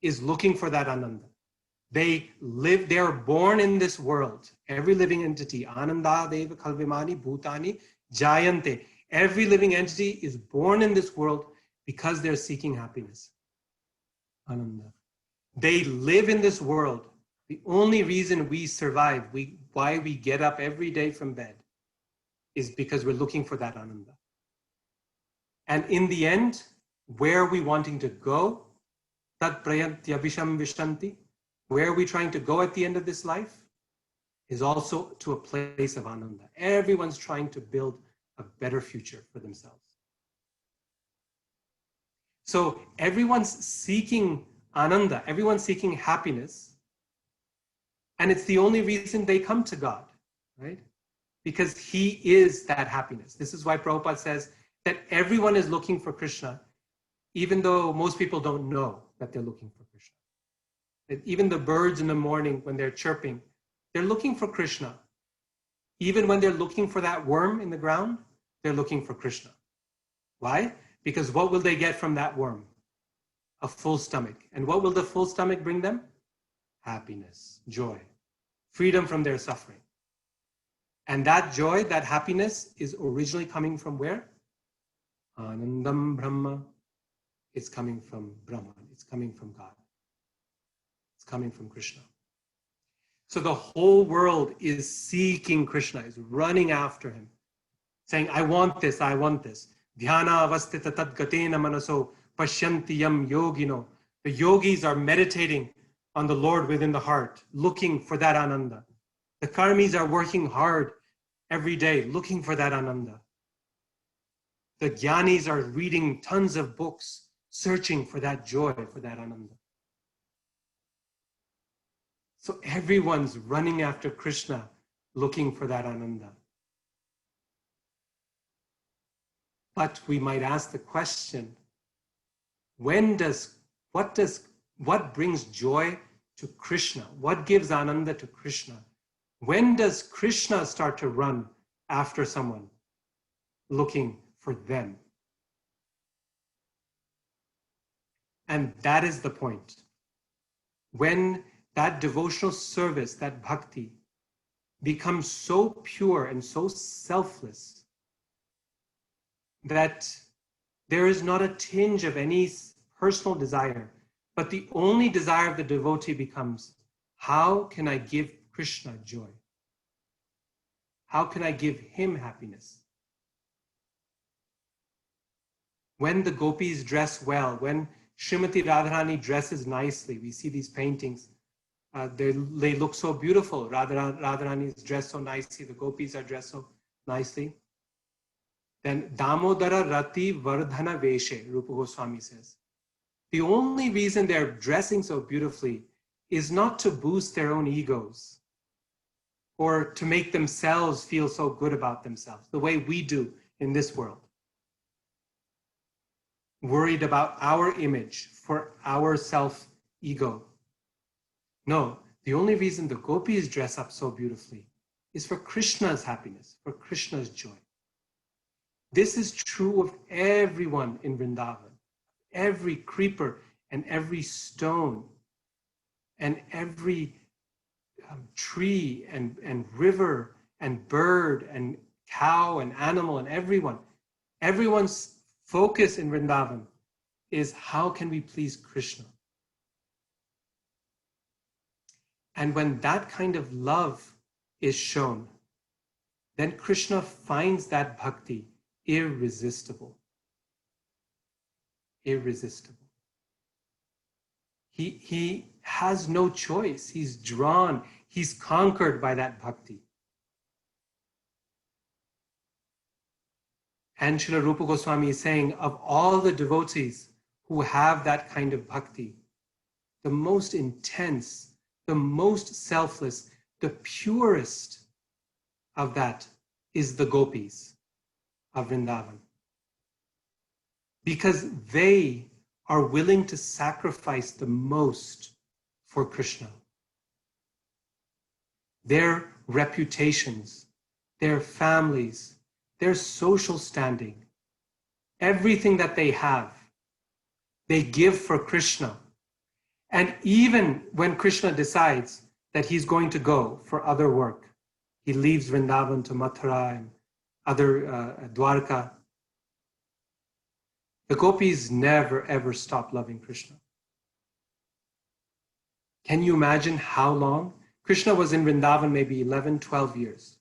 is looking for that Ananda. They are born in this world. Every living entity, Ananda Deva Kalvimani Bhutani Jayante. Every living entity is born in this world because they're seeking happiness. Ananda. They live in this world. The only reason we survive, why we get up every day from bed, is because we're looking for that Ananda. And in the end, where are we wanting to go? Tat prayantyabhisham vishanti. Where are we trying to go at the end of this life? Is also to a place of Ananda. Everyone's trying to build a better future for themselves. So everyone's seeking Ananda, everyone's seeking happiness, and it's the only reason they come to God, right? Because he is that happiness. This is why Prabhupada says that everyone is looking for Krishna, even though most people don't know that they're looking for Krishna. That even the birds in the morning when they're chirping, they're looking for Krishna. Even when they're looking for that worm in the ground, they're looking for Krishna. Why? Because what will they get from that worm? A full stomach. And what will the full stomach bring them? Happiness, joy, freedom from their suffering. And that joy, that happiness is originally coming from where? Anandam Brahma. It's coming from Brahman. It's coming from God. It's coming from Krishna. So the whole world is seeking Krishna, is running after him, saying, I want this, I want this. Dhyana avastita tadgatena manaso. Pashyantiyam yogino. The yogis are meditating on the Lord within the heart, looking for that Ananda. The karmis are working hard every day, looking for that Ananda. The jnanis are reading tons of books, searching for that joy, for that Ananda. So everyone's running after Krishna, looking for that Ananda. But we might ask the question, what brings joy to Krishna? What gives Ananda to Krishna? When does Krishna start to run after someone, looking for them? And that is the point. When that devotional service, that bhakti, becomes so pure and so selfless that there is not a tinge of any personal desire, but the only desire of the devotee becomes, how can I give Krishna joy? How can I give him happiness? When the gopis dress well, when Srimati Radharani dresses nicely, we see these paintings, they look so beautiful. Radharani is dressed so nicely, the gopis are dressed so nicely. Then Damodara Rati Vardhana Veshe, Rupa Goswami says. The only reason they're dressing so beautifully is not to boost their own egos or to make themselves feel so good about themselves, the way we do in this world. Worried about our image for our self-ego. No, the only reason the gopis dress up so beautifully is for Krishna's happiness, for Krishna's joy. This is true of everyone in Vrindavan, every creeper and every stone and every tree and river and bird and cow and animal and everyone. Everyone's focus in Vrindavan is how can we please Krishna? And when that kind of love is shown, then Krishna finds that bhakti irresistible. Irresistible. He has no choice. He's drawn, he's conquered by that bhakti. And Srila Rupa Goswami is saying, of all the devotees who have that kind of bhakti, the most intense, the most selfless, the purest of that is the gopis of Vrindavan. Because they are willing to sacrifice the most for Krishna. Their reputations, their families, their social standing, everything that they have, they give for Krishna. And even when Krishna decides that he's going to go for other work, he leaves Vrindavan to Mathura and other Dwarka, the gopis never ever stop loving Krishna. Can you imagine how long? Krishna was in Vrindavan maybe 11, 12 years.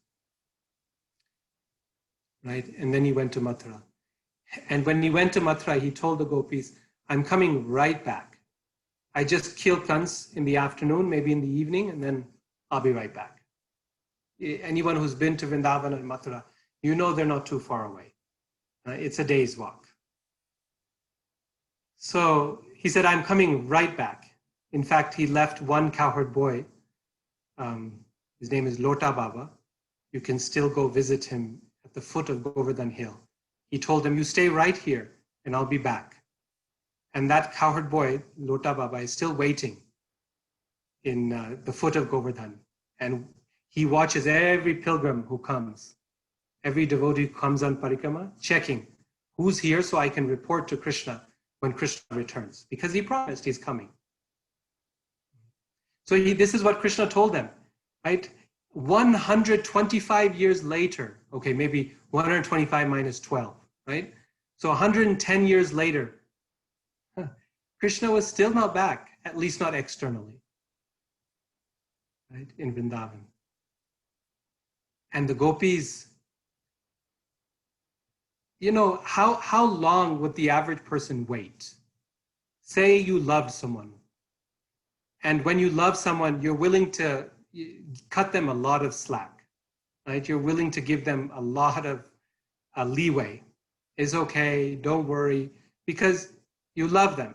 Right? And then he went to Mathura. And when he went to Mathura, he told the gopis, I'm coming right back. I just kill Kans in the afternoon, maybe in the evening, and then I'll be right back. Anyone who's been to Vrindavan and Mathura, you know they're not too far away. It's a day's walk. So he said, I'm coming right back. In fact, he left one cowherd boy. His name is Lota Baba. You can still go visit him at the foot of Govardhan Hill. He told him, you stay right here and I'll be back. And that cowherd boy, Lota Baba, is still waiting in the foot of Govardhan. And he watches every pilgrim who comes, every devotee who comes on parikrama, checking who's here so I can report to Krishna when Krishna returns, because he promised he's coming. So this is what Krishna told them, right? 125 years later, okay, maybe 125 minus 12, right? So 110 years later, Krishna was still not back, at least not externally, right, in Vrindavan. And the gopis, you know, how long would the average person wait? Say you loved someone And when you love someone, you're willing to cut them a lot of slack, right? You're willing to give them a lot of leeway. It's okay, don't worry, because you love them.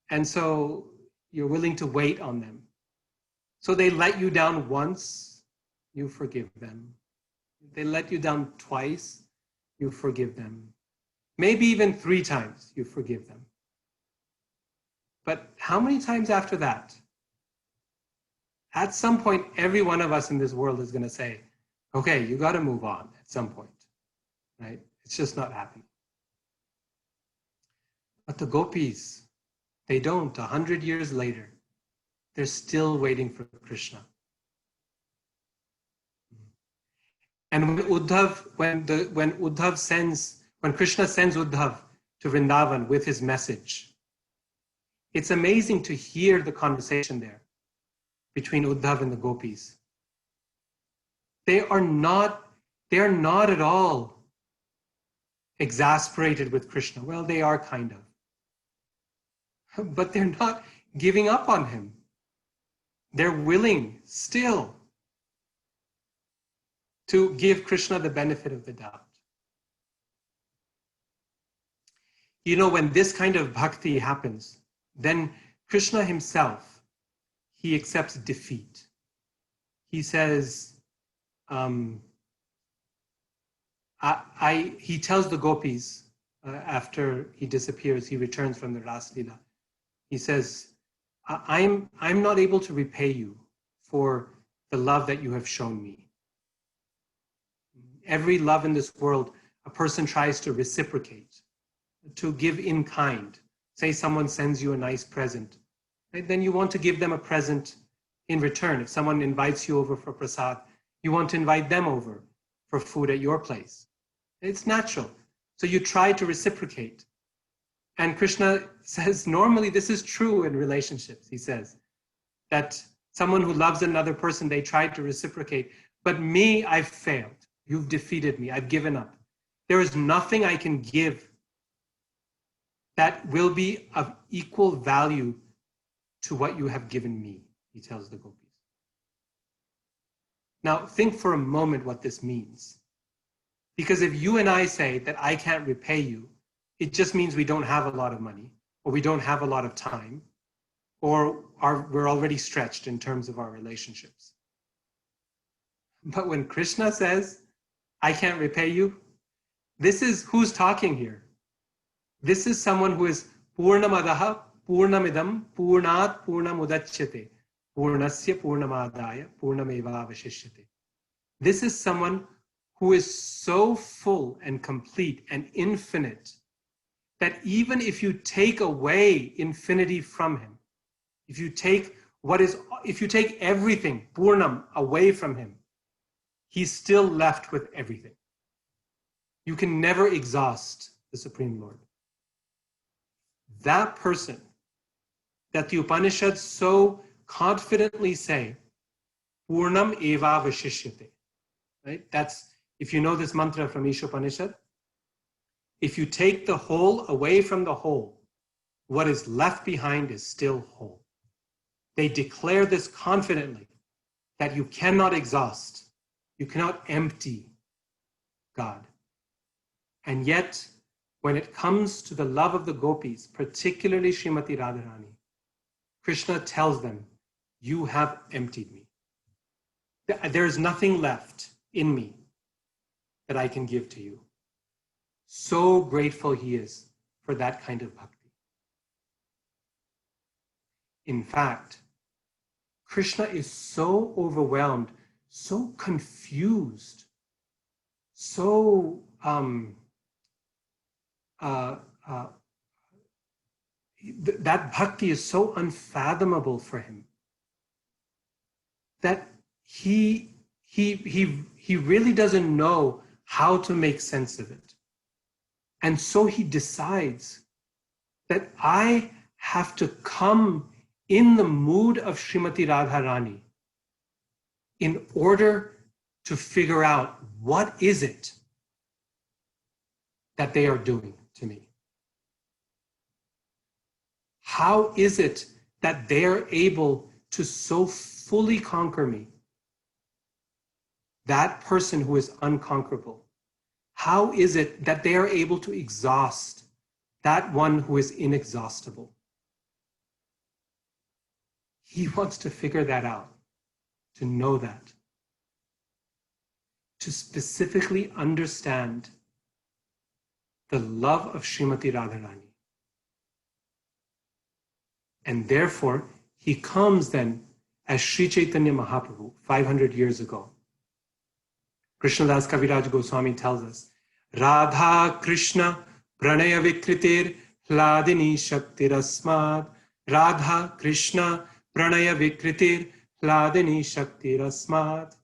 And so you're willing to wait on them. So they let you down once, you forgive them. They let you down twice, you forgive them. Maybe even 3 times, you forgive them. But how many times after that? At some point, every one of us in this world is going to say, okay, you got to move on at some point, right? It's just not happening. But the gopis, they don't. 100 years later, they're still waiting for Krishna. And when Krishna sends Uddhav to Vrindavan with his message, it's amazing to hear the conversation there between Uddhav and the gopis. They are not at all exasperated with Krishna. Well, they are kind of. But they're not giving up on him. They're willing still to give Krishna the benefit of the doubt. You know, when this kind of bhakti happens, then Krishna himself, he accepts defeat. He says, he tells the gopis after he disappears, he returns from the Ras Leela. He says, I'm not able to repay you for the love that you have shown me. Every love in this world, a person tries to reciprocate, to give in kind. Say someone sends you a nice present, right? Then you want to give them a present in return. If someone invites you over for prasad, you want to invite them over for food at your place. It's natural. So you try to reciprocate. And Krishna says, normally this is true in relationships. He says that someone who loves another person, they try to reciprocate. But me, I've failed. You've defeated me. I've given up. There is nothing I can give that will be of equal value to what you have given me, he tells the gopis. Now, think for a moment what this means. Because if you and I say that I can't repay you, it just means we don't have a lot of money, or we don't have a lot of time, or we're already stretched in terms of our relationships. But when Krishna says, I can't repay you, this is who's talking here. This is someone who is Purnamadaha Purnamidam Purnat Purnamudachyate Purnasya Purnamadaya Purnameva Avashishyate. This is someone who is so full and complete and infinite that even if you take away infinity from him, if you take everything, Purnam, away from him, he's still left with everything. You can never exhaust the Supreme Lord. That person that the Upanishads so confidently say, Purnam eva vashishyate. Right? That's, if you know this mantra from Isha Upanishad, if you take the whole away from the whole, what is left behind is still whole. They declare this confidently, that you cannot exhaust, you cannot empty God. And yet, when it comes to the love of the gopis, particularly Srimati Radharani, Krishna tells them, you have emptied me. There is nothing left in me that I can give to you. So grateful he is for that kind of bhakti. In fact, Krishna is so overwhelmed, so confused, so that bhakti is so unfathomable for him that he really doesn't know how to make sense of it. And so he decides that I have to come in the mood of Srimati Radharani in order to figure out what is it that they are doing to me. How is it that they are able to so fully conquer me? That person who is unconquerable. How is it that they are able to exhaust that one who is inexhaustible? He wants to figure that out, to know that, to specifically understand the love of Srimati Radharani. And therefore, he comes then as Sri Chaitanya Mahaprabhu 500 years ago. Krishnadas Kaviraj Goswami tells us, Radha Krishna Pranaya Vikritir Hladini Shaktirasmad. Radha Krishna Pranaya Vikritir Hladini Shaktirasmad.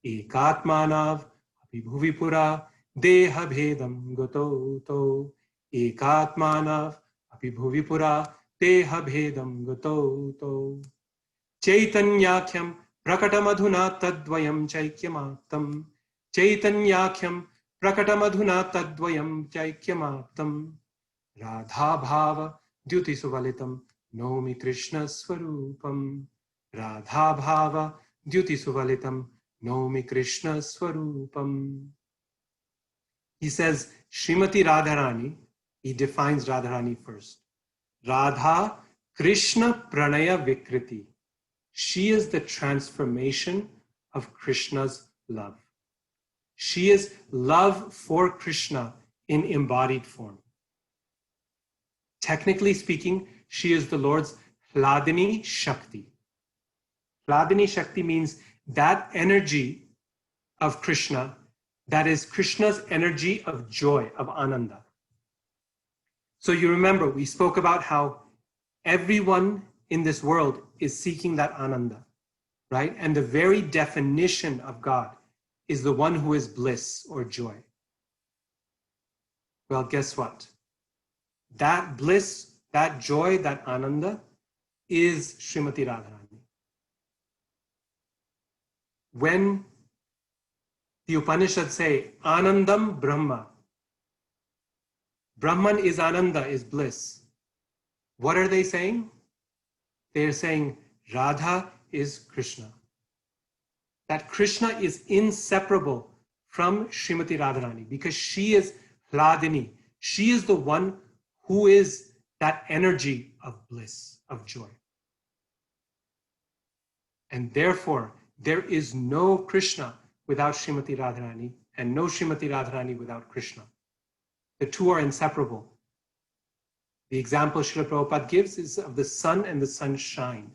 Ekatmanav Abhibhuvipura Deha Bhedam Gato To. Ekatmanav Abhibhuvipura Deha Bhedam Gato To. Chaitanyakyam Prakatamadhuna Tadvayam Chaikyamaptam. Chaitanyakyam Prakatamadhuna Tadvayam Chaikyamaptam. Radha Bhava Dyuti Suvalitam Nomi Krishna Swarupam. Radha Bhava Dyuti Suvalitam Nomi Krishna Swarupam. He says, Srimati Radharani, he defines Radharani first. Radha Krishna Pranaya Vikriti. She is the transformation of Krishna's love. She is love for Krishna in embodied form. Technically speaking, she is the Lord's Hladini Shakti. Hladini Shakti means that energy of Krishna that is Krishna's energy of joy, of Ananda. So you remember, we spoke about how everyone in this world is seeking that Ananda, right? And the very definition of God is the one who is bliss or joy. Well, guess what? That bliss, that joy, that Ananda is Srimati Radharani. When the Upanishads say, Anandam Brahma, Brahman is Ananda, is bliss. What are they saying? They're saying Radha is Krishna. That Krishna is inseparable from Srimati Radharani because she is Hladini. She is the one who is that energy of bliss, of joy. And therefore, there is no Krishna without Srimati Radharani and no Srimati Radharani without Krishna. The two are inseparable. The example Srila Prabhupada gives is of the sun and the sunshine.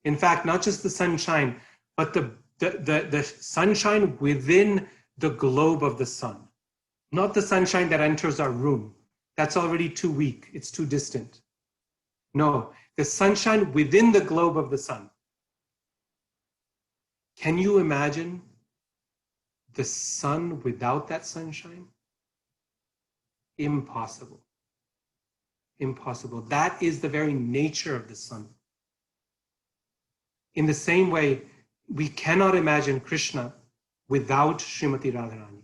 In fact, not just the sunshine, but the sunshine within the globe of the sun. Not the sunshine that enters our room. That's already too weak. It's too distant. No, the sunshine within the globe of the sun. Can you imagine the sun without that sunshine? Impossible. Impossible. That is the very nature of the sun. In the same way, we cannot imagine Krishna without Srimati Radharani.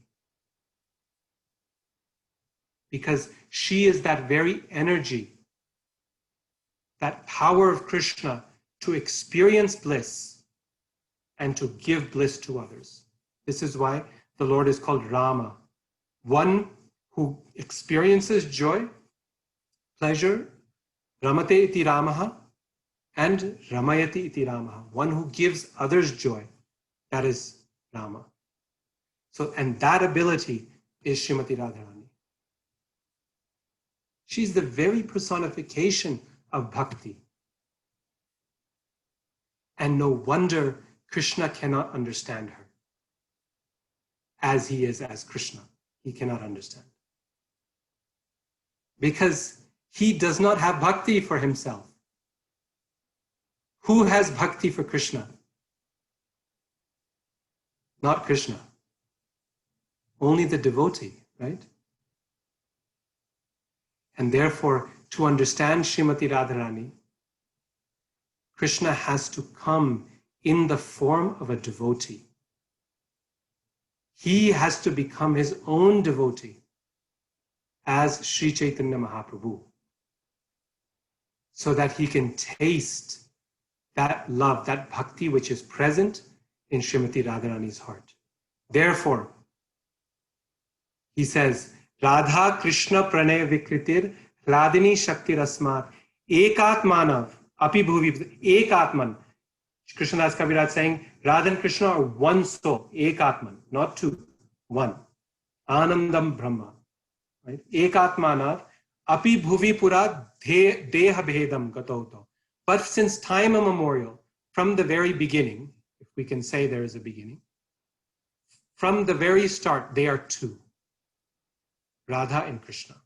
Because she is that very energy, that power of Krishna to experience bliss and to give bliss to others. This is why the Lord is called Rama, one who experiences joy, pleasure, Ramate iti Ramaha, and Ramayati iti Ramaha, one who gives others joy. That is Rama. So, and that ability is Srimati Radharani. She's the very personification of bhakti. And no wonder Krishna cannot understand her. As he is as Krishna, he cannot understand. Because he does not have bhakti for himself. Who has bhakti for Krishna? Not Krishna. Only the devotee, right? And therefore, to understand Srimati Radharani, Krishna has to come in the form of a devotee. He has to become his own devotee as Sri Chaitanya Mahaprabhu. so that he can taste that love, that bhakti which is present in Srimati Radharani's heart. Therefore, he says, Radha Krishna Pranay Vikritir Radhini Shakti Rasmat Ekatmanav Api Bhuvi Ekatman. Krishnadas Kaviraj saying, Radha and Krishna are one soul, Ekatman, not two, one. Anandam Brahma. Right? Ekatmanav Api Bhuvi Pura Deha Bhedam Gatoto. But since time immemorial, from the very beginning, if we can say there is a beginning, from the very start, they are two. Radha and Krishna.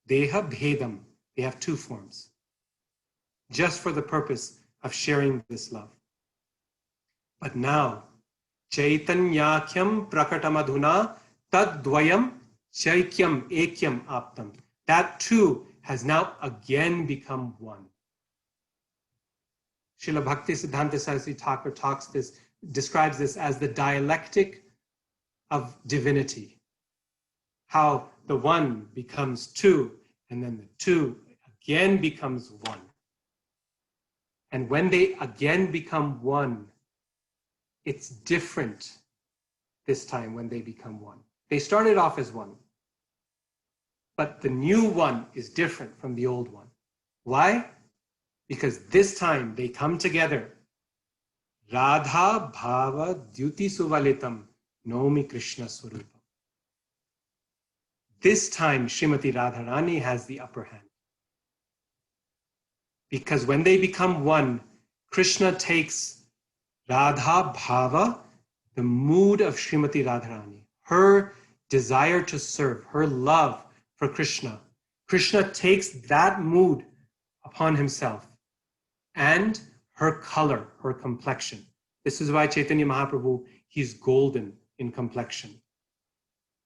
Deha Bhedam. They have two forms. Just for the purpose of sharing this love. But now, Chaitanyakyam Prakatamadhuna Tadvayam Chaikyam Ekyam Aptam. That too has now again become one. Srila Bhakti Siddhanta Saraswati Thakur describes this as the dialectic of divinity. How the one becomes two, and then the two again becomes one. And when they again become one, it's different this time when they become one. They started off as one, but the new one is different from the old one. Why? Because this time they come together. Radha Bhava Dyuti Suvalitam Nomi Krishna Swarupam. This time Srimati Radharani has the upper hand. Because when they become one, Krishna takes Radha Bhava, the mood of Srimati Radharani, her desire to serve, her love for Krishna. Krishna takes that mood upon himself and her color, her complexion. This is why Chaitanya Mahaprabhu, he's golden in complexion.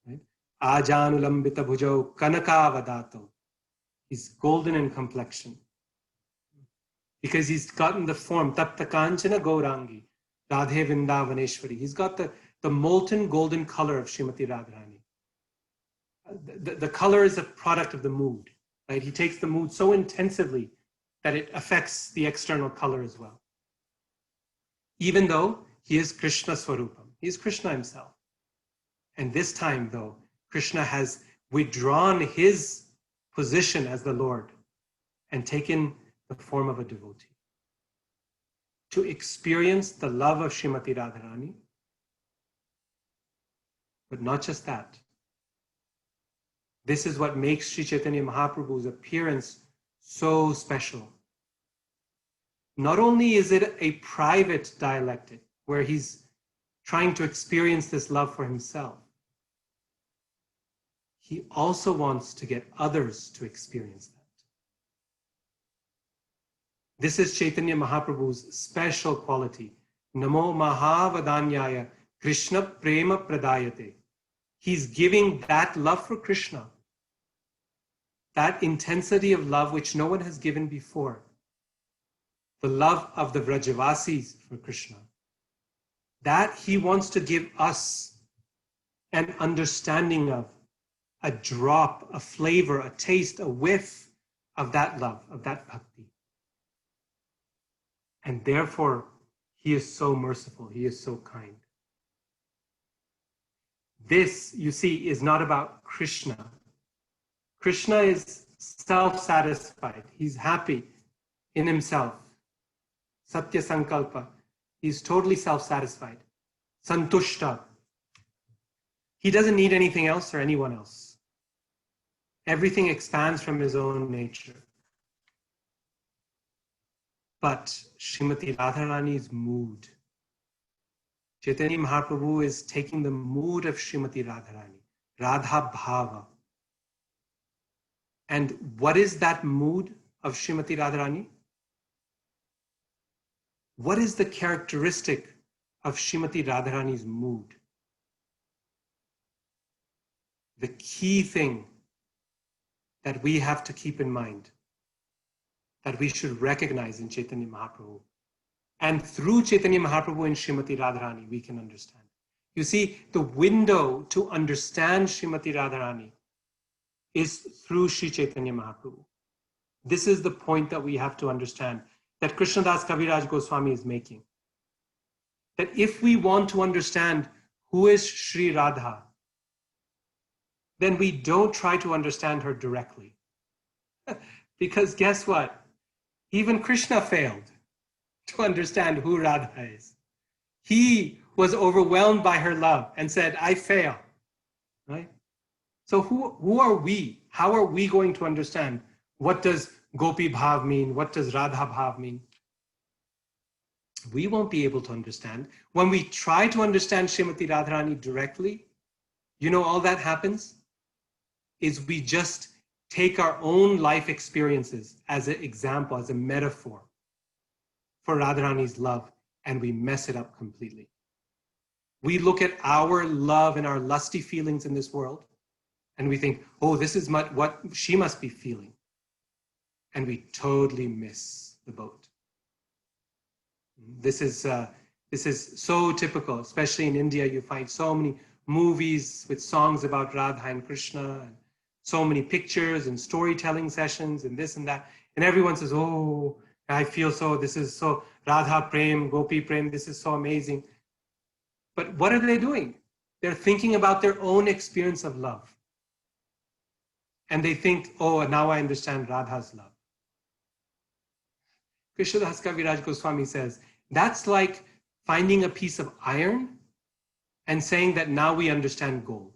Right? Ajanulambita bhujau kanakavadato. He's golden in complexion. Because he's gotten the form, Tapta Kanchana Gaurangi, Radhe Vindavaneshwari. He's got the molten golden color of Srimati Radharani. The color is a product of the mood, right? He takes the mood so intensively that it affects the external color as well. Even though he is Krishna Swarupam, he is Krishna himself. And this time, though, Krishna has withdrawn his position as the Lord and taken the form of a devotee to experience the love of Srimati Radharani. But not just that. This is what makes Sri Chaitanya Mahaprabhu's appearance so special. Not only is it a private dialectic where he's trying to experience this love for himself, he also wants to get others to experience that. This is Chaitanya Mahaprabhu's special quality. Namo Mahavadanyaya Krishna Prema Pradayate. He's giving that love for Krishna, that intensity of love which no one has given before. The love of the Vrajavasis for Krishna. That he wants to give us an understanding of, a drop, a flavor, a taste, a whiff of that love, of that bhakti. And therefore, he is so merciful, he is so kind. This, you see, is not about Krishna. Krishna is self-satisfied. He's happy in himself. Satya Sankalpa. He's totally self-satisfied. Santushta. He doesn't need anything else or anyone else. Everything expands from his own nature. But Srimati Radharani's mood. Chaitanya Mahaprabhu is taking the mood of Srimati Radharani, Radha Bhava. And what is that mood of Srimati Radharani? What is the characteristic of Srimati Radharani's mood? The key thing that we have to keep in mind, that we should recognize in Chaitanya Mahaprabhu. And through Chaitanya Mahaprabhu and Srimati Radharani, we can understand. You see, the window to understand Srimati Radharani is through Sri Chaitanya Mahaprabhu. This is the point that we have to understand, that Krishnadas Kaviraj Goswami is making. That if we want to understand who is Sri Radha, then we don't try to understand her directly. Because guess what? Even Krishna failed to understand who Radha is. He was overwhelmed by her love and said, I fail, right? So who are we? How are we going to understand? What does Gopi Bhav mean? What does Radha Bhav mean? We won't be able to understand. When we try to understand Srimati Radharani directly, you know, all that happens is we just take our own life experiences as an example, as a metaphor for Radharani's love, and we mess it up completely. We look at our love and our lusty feelings in this world, and we think, oh, this is what she must be feeling. And we totally miss the boat. This is so typical, especially in India. You find so many movies with songs about Radha and Krishna, and so many pictures and storytelling sessions and this and that. And everyone says, oh, I feel so, this is so Radha Prem, Gopi Prem, this is so amazing. But what are they doing? They're thinking about their own experience of love. And they think, oh, now I understand Radha's love. Krishnadas Kaviraj Goswami says, that's like finding a piece of iron and saying that now we understand gold.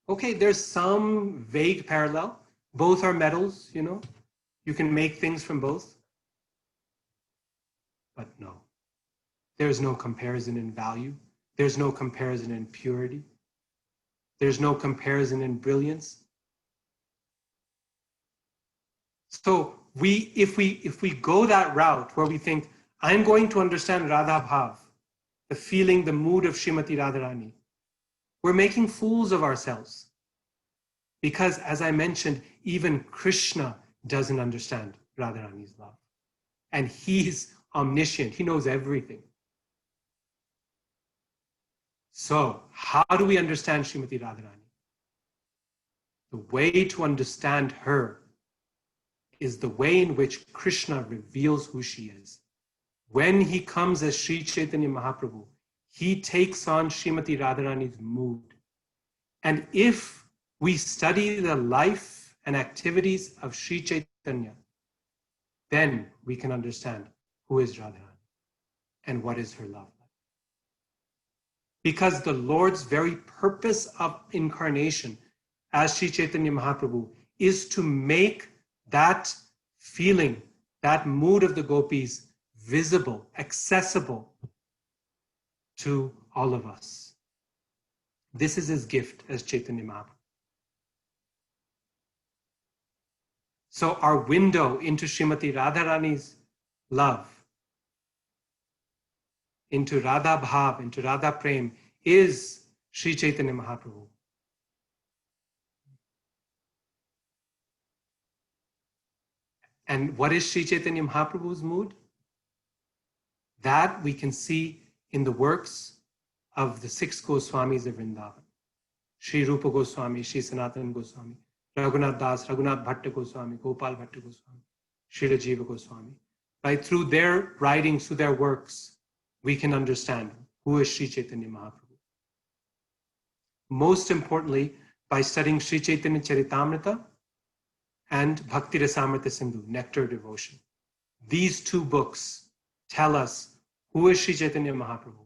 Okay, there's some vague parallel. Both are metals, you know. You can make things from both. But no, there's no comparison in value. There's no comparison in purity. There's no comparison in brilliance. So if we go that route where we think, I'm going to understand Radha Bhav, the feeling, the mood of Srimati Radharani, we're making fools of ourselves. Because as I mentioned, even Krishna doesn't understand Radharani's love. And he's omniscient, he knows everything. So how do we understand Srimati Radharani? The way to understand her is the way in which Krishna reveals who she is. When he comes as Sri Chaitanya Mahaprabhu, he takes on Srimati Radharani's mood. And if we study the life and activities of Sri Chaitanya, then we can understand who is Radharani and what is her love like. Because the Lord's very purpose of incarnation as Sri Chaitanya Mahaprabhu is to make that feeling, that mood of the gopis visible, accessible to all of us. This is his gift as Chaitanya Mahaprabhu. So our window into Srimati Radharani's love, into Radha Bhav, into Radha Prem, is Sri Chaitanya Mahaprabhu. And what is Sri Chaitanya Mahaprabhu's mood? That we can see in the works of the 6 Goswamis of Vrindavan. Sri Rupa Goswami, Sri Sanatana Goswami, Raghunath Das, Raghunath Bhatta Goswami, Gopal Bhatta Goswami, Sri Rajiva Goswami. Right? Through their writings, through their works, we can understand who is Sri Chaitanya Mahaprabhu. Most importantly, by studying Sri Chaitanya Charitamrita and Bhakti Rasamrita Sindhu, Nectar Devotion. These 2 books tell us who is Sri Chaitanya Mahaprabhu.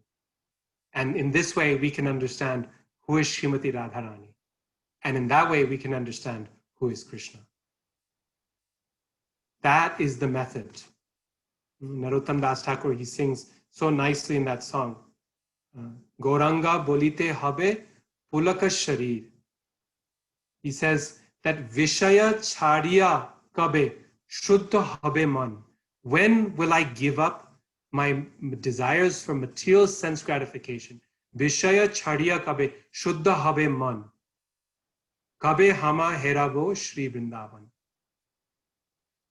And in this way, we can understand who is Srimati Radharani. And in that way, we can understand who is Krishna. That is the method. Narottam Das Thakur, he sings so nicely in that song. Gauranga bolite habe pulaka sharir. He says that Vishaya chariya kabe shuddha habe man. When will I give up my desires for material sense gratification? Vishaya chariya kabe shuddha habe man. Kabe hama herabo Shri Vrindavan.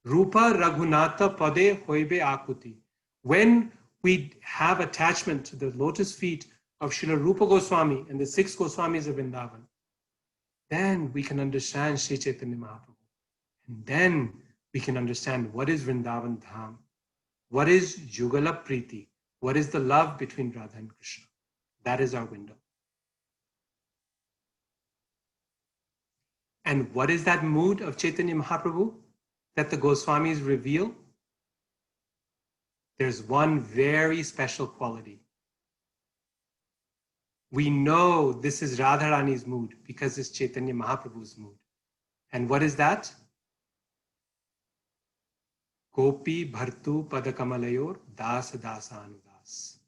Rupa Raghunatha pade hoibe akuti. When we have attachment to the lotus feet of Srila Rupa Goswami and the 6 Goswamis of Vrindavan, then we can understand Sri Chaitanya Mahaprabhu. And then we can understand what is Vrindavan Dham, what is Yugala Priti, what is the love between Radha and Krishna. That is our window. And what is that mood of Chaitanya Mahaprabhu that the Goswamis reveal? There's one very special quality. We know this is Radharani's mood because it's Chaitanya Mahaprabhu's mood. And what is that? Gopi Bhartu Padakamalayur Das Dasa Anudas.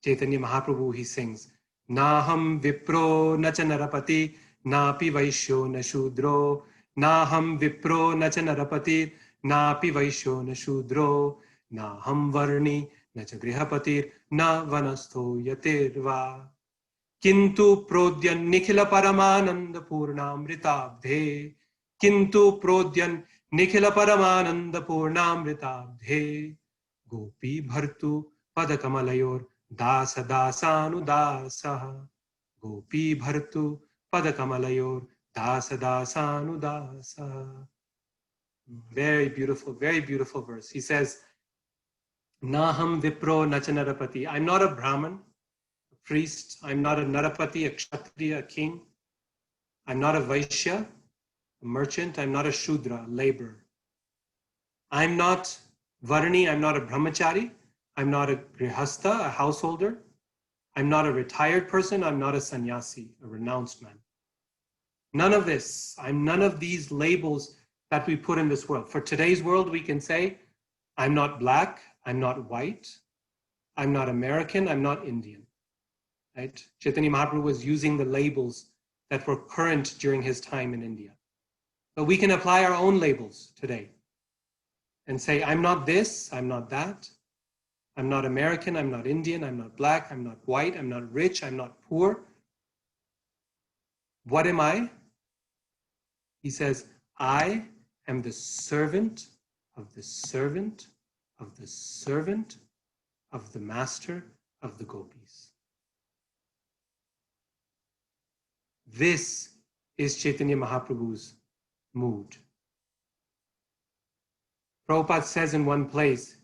Chaitanya Mahaprabhu, he sings, Naham Vipro Nacha Narapati Napi Vaishyo Nashudro Naham Vipro Nacha Narapati Napi Vaishyo Nashudro Naham Varni Nacha Grihapatir Na Vanastho Yatirva Kintu Prodyan Nikhila Paramananda Purnamritabdhe Kintu Prodyan Nikhila Paramananda Purnamritabdhe Gopi Bhartu Padakamalayur Dasa Dasanu Dasaha Gopi Bhartu Padakamalayur Dasa Dasanu Dasaha. Very beautiful verse. He says, Naham Vipro Nachanarapati. I'm not a Brahman, a priest. I'm not a Narapati, a Kshatriya, a king. I'm not a Vaishya, a merchant. I'm not a Shudra, a laborer. I'm not Varni. I'm not a Brahmachari. I'm not a Grihastha, a householder. I'm not a retired person. I'm not a sannyasi, a renounced man. None of this. I'm none of these labels that we put in this world. For today's world, we can say, I'm not black. I'm not white. I'm not American. I'm not Indian. Right? Chaitanya Mahaprabhu was using the labels that were current during his time in India. But we can apply our own labels today and say, I'm not this. I'm not that. I'm not American, I'm not Indian, I'm not black, I'm not white, I'm not rich, I'm not poor. What am I? He says, I am the servant of the servant of the servant of the master of the gopis. This is Chaitanya Mahaprabhu's mood. Prabhupada says in one place,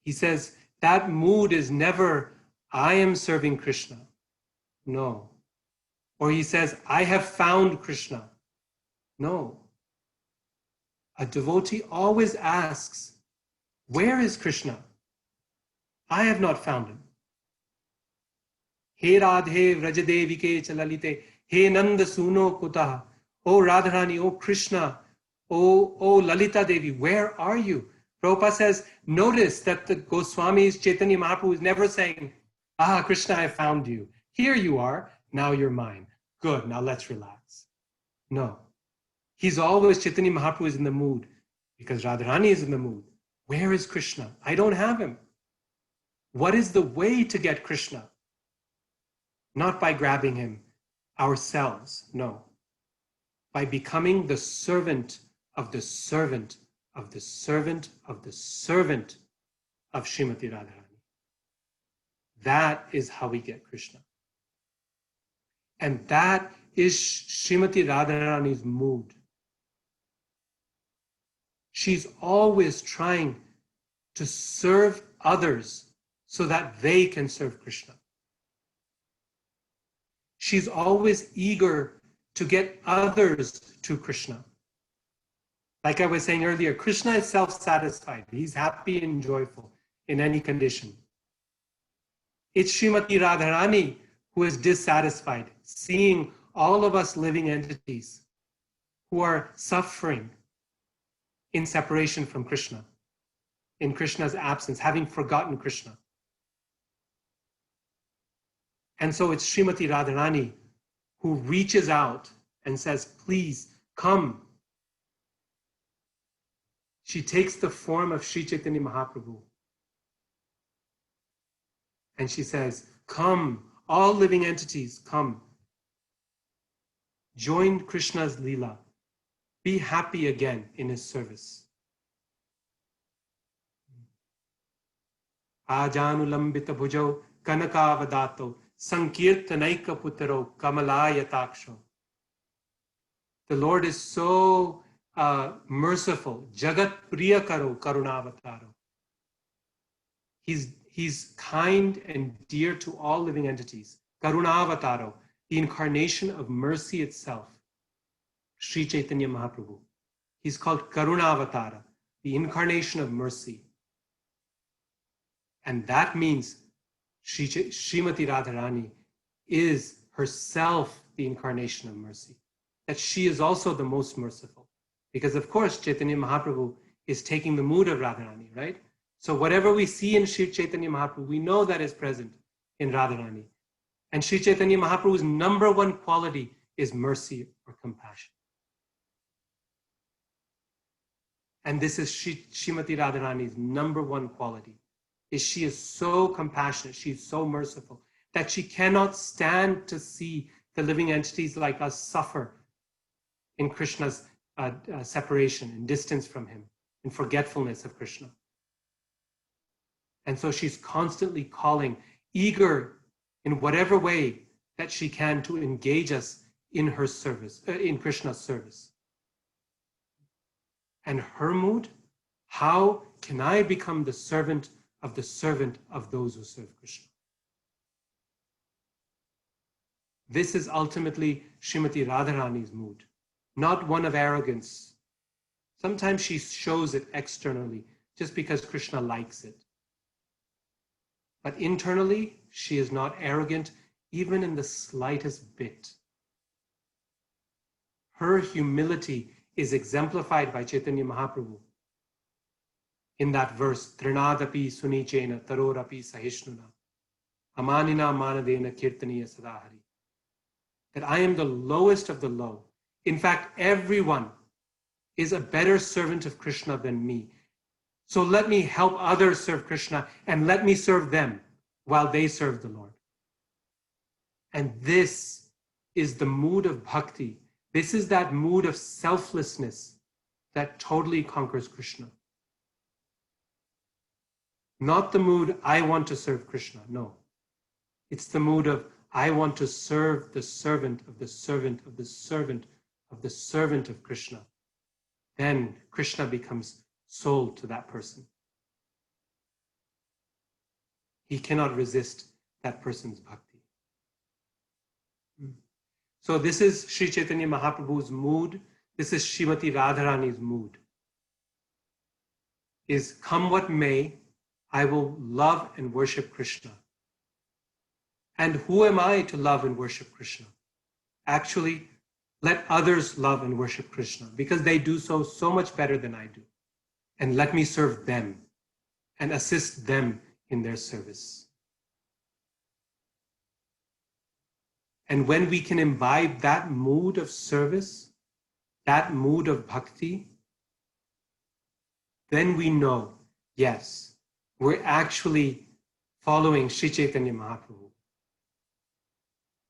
he says, that mood is never, I am serving Krishna. No. Or he says, I have found Krishna. No. A devotee always asks, where is Krishna? I have not found him. He Radhe Vrajadevike Chalalite, He Nanda Suno Kutaha, O Radharani, O Krishna, O Lalita Devi, where are you? Prabhupada says, notice that the Goswamis, Chaitanya Mahaprabhu is never saying, Krishna, I found you. Here you are, now you're mine. Good, now let's relax. No. He's always, Chaitanya Mahaprabhu is in the mood because Radharani is in the mood. Where is Krishna? I don't have him. What is the way to get Krishna? Not by grabbing him ourselves, no. By becoming the servant of the servant of the servant of the servant of Srimati Radharani. That is how we get Krishna. And that is Srimati Radharani's mood. She's always trying to serve others so that they can serve Krishna. She's always eager to get others to Krishna. Like I was saying earlier, Krishna is self-satisfied. He's happy and joyful in any condition. It's Srimati Radharani who is dissatisfied, seeing all of us living entities who are suffering in separation from Krishna, in Krishna's absence, having forgotten Krishna. And so it's Srimati Radharani who reaches out and says, please come. She takes the form of Sri Chaitanya Mahaprabhu. And she says, come, all living entities, come. Join Krishna's Leela. Be happy again in his service. Ajanulambita bhujau kanakavadato sankirtanaika putaro kamalaya taksho. The Lord is so merciful. Jagat Priya Karo Karunavataro. He's kind and dear to all living entities. Karunavataro, the incarnation of mercy itself. Sri Chaitanya Mahaprabhu. He's called Karunavatara, the incarnation of mercy. And that means Srimati Radharani is herself the incarnation of mercy. That she is also the most merciful. Because of course, Chaitanya Mahaprabhu is taking the mood of Radharani, right? So whatever we see in Sri Chaitanya Mahaprabhu, we know that is present in Radharani. And Sri Chaitanya Mahaprabhu's number one quality is mercy or compassion. And this is Srimati Radharani's number one quality, is she is so compassionate, she's so merciful, that she cannot stand to see the living entities like us suffer in Krishna's separation and distance from him, and forgetfulness of Krishna. And so she's constantly calling, eager in whatever way that she can to engage us in her service, in Krishna's service. And her mood, how can I become the servant of those who serve Krishna? This is ultimately Srimati Radharani's mood, not one of arrogance. Sometimes she shows it externally just because Krishna likes it. But internally, she is not arrogant even in the slightest bit. Her humility is exemplified by Chaitanya Mahaprabhu in that verse, Trinadapi Sunichena Tarorapi Sahishnuna Amanina Manadena Kirtaniya Sadahari. That I am the lowest of the low. In fact, everyone is a better servant of Krishna than me. So let me help others serve Krishna and let me serve them while they serve the Lord. And this is the mood of bhakti. This is that mood of selflessness that totally conquers Krishna. Not the mood, I want to serve Krishna. No. It's the mood of, I want to serve the servant of the servant of the servant of the servant of Krishna. Then Krishna becomes sold to that person. He cannot resist that person's bhakti. So this is Sri Chaitanya Mahaprabhu's mood. This is Srimati Radharani's mood. Is come what may, I will love and worship Krishna. And who am I to love and worship Krishna? Actually, let others love and worship Krishna because they do so much better than I do. And let me serve them and assist them in their service. And when we can imbibe that mood of service, that mood of bhakti, then we know, yes, we're actually following Sri Chaitanya Mahaprabhu.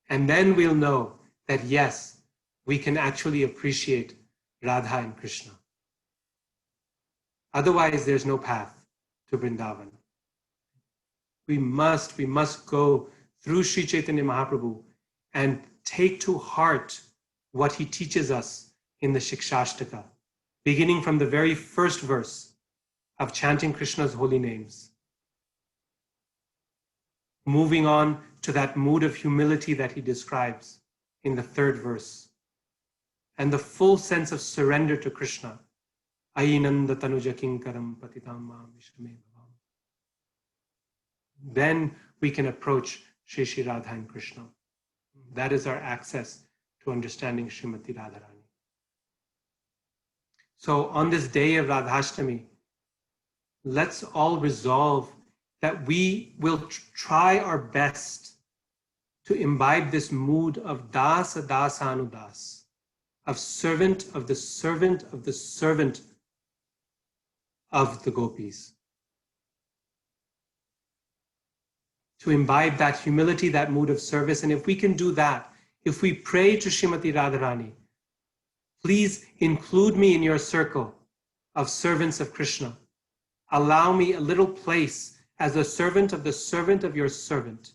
And then we'll know that, yes, we can actually appreciate Radha and Krishna. Otherwise, there's no path to Vrindavan. We must go through Sri Chaitanya Mahaprabhu and take to heart what he teaches us in the Shikshashtaka, beginning from the very first verse of chanting Krishna's holy names, moving on to that mood of humility that he describes in the third verse, and the full sense of surrender to Krishna. Ainanda tanuja kinkaram patitam mam vishame bhavam. Then we can approach Shri Shri Radha and Krishna. That is our access to understanding Srimati Radharani. So on this day of Radhashtami, let's all resolve that we will try our best to imbibe this mood of dasa dasanudas, of servant of the servant of the servant of the gopis. To imbibe that humility, that mood of service. And if we can do that, if we pray to Srimati Radharani, please include me in your circle of servants of Krishna. Allow me a little place as a servant of your servant.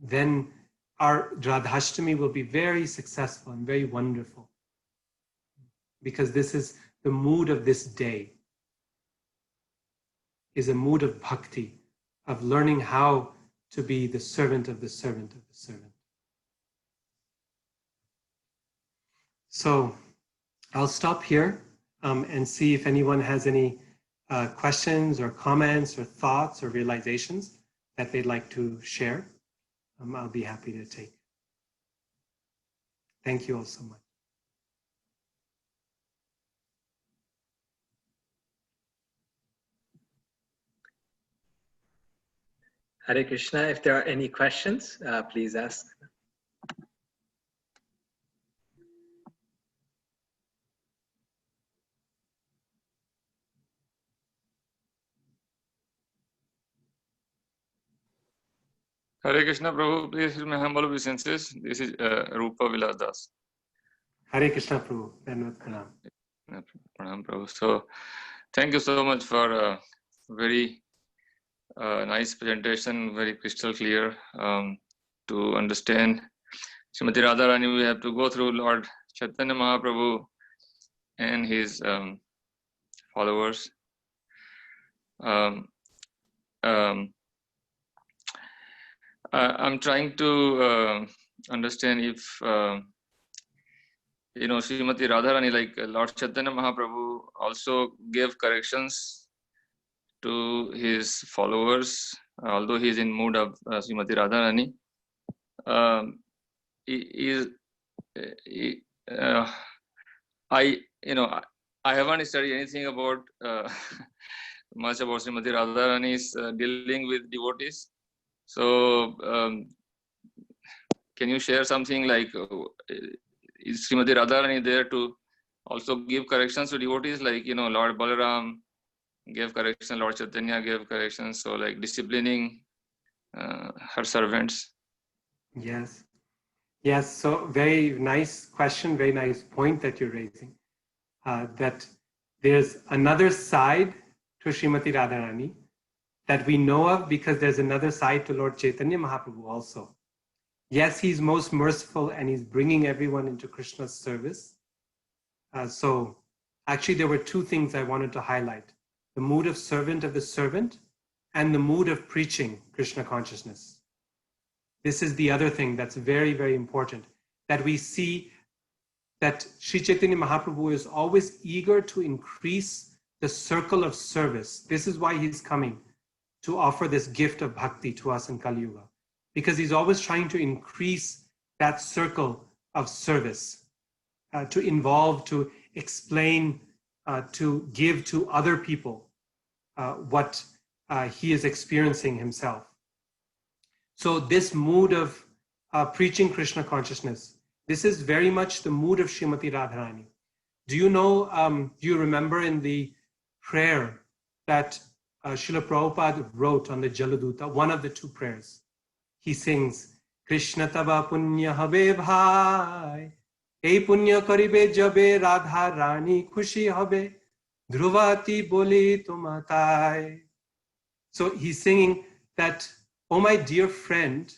Then our Radhashtami will be very successful and very wonderful. because this is the mood of this day, is a mood of bhakti, of learning how to be the servant of the servant of the servant. So I'll stop here and see if anyone has any questions or comments or thoughts or realizations that they'd like to share. I'll be happy to take. Thank you all so much. Hare Krishna. If there are any questions, please ask. Hare Krishna, Prabhu. Please feel my humble obeisances. This is Rupa Vilas Das. Hare Krishna, Prabhu. Dhanavad Pranam. Pranam, Prabhu. So, thank you so much for a very nice presentation, very crystal clear. To understand Srimati Radharani, we have to go through Lord Chaitanya Mahaprabhu and his followers. I'm trying to understand if Srimati Radharani, like Lord Chaitanya Mahaprabhu, also gave corrections to his followers, although he's in mood of Srimati Radharani. I haven't studied anything about much about Srimati Radharani's dealing with devotees. So, can you share something like, is Srimati Radharani there to also give corrections to devotees? Like, Lord Balaram gave corrections, Lord Chaitanya gave corrections. So, like disciplining her servants. Yes. Yes. So, very nice question, very nice point that you're raising. That there's another side to Srimati Radharani that we know of, because there's another side to Lord Chaitanya Mahaprabhu also. Yes, he's most merciful and he's bringing everyone into Krishna's service. So actually there were two things I wanted to highlight: the mood of servant of the servant and the mood of preaching Krishna consciousness. This is the other thing that's very, very important, that we see that Sri Chaitanya Mahaprabhu is always eager to increase the circle of service. This is why he's coming to offer this gift of bhakti to us in Kali Yuga, because he's always trying to increase that circle of service, to involve, to explain, to give to other people what he is experiencing himself. So this mood of preaching Krishna consciousness, this is very much the mood of Srimati Radharani. Do you know, do you remember in the prayer that Srila Prabhupada wrote on the Jaladuta, one of the two prayers? He sings, Krishna tava punya habe bhai, ei punya karibe jabe Radha Rani khushi habe, dhruvati boli tumatai. So he's singing that, oh my dear friend,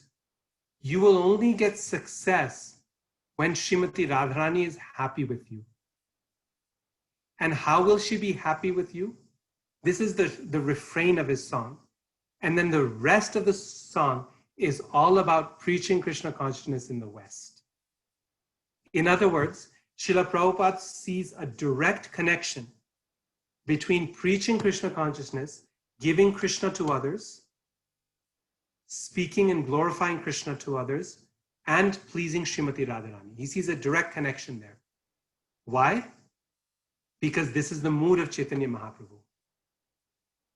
you will only get success when Srimati Radharani is happy with you. And how will she be happy with you? This is the refrain of his song. And then the rest of the song is all about preaching Krishna consciousness in the West. In other words, Srila Prabhupada sees a direct connection between preaching Krishna consciousness, giving Krishna to others, speaking and glorifying Krishna to others, and pleasing Srimati Radharani. He sees a direct connection there. Why? Because this is the mood of Chaitanya Mahaprabhu.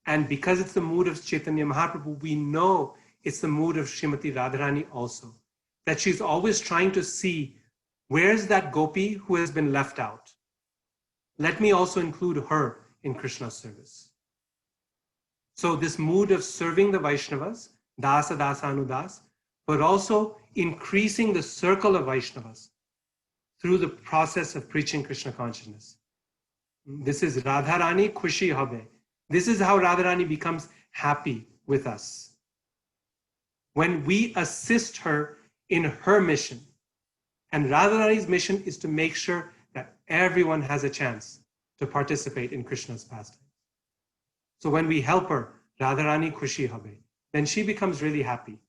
And because it's the mood of Chaitanya Mahaprabhu, we know it's the mood of Srimati Radharani also. That she's always trying to see, where's that gopi who has been left out? Let me also include her in Krishna's service. So this mood of serving the Vaishnavas, Dasa Dasa Anudas, but also increasing the circle of Vaishnavas through the process of preaching Krishna consciousness. This is Radharani Khushi Habe. This is how Radharani becomes happy with us. When we assist her in her mission, and Radharani's mission is to make sure that everyone has a chance to participate in Krishna's pastime. So when we help her, Radharani Khushi Habe, then she becomes really happy,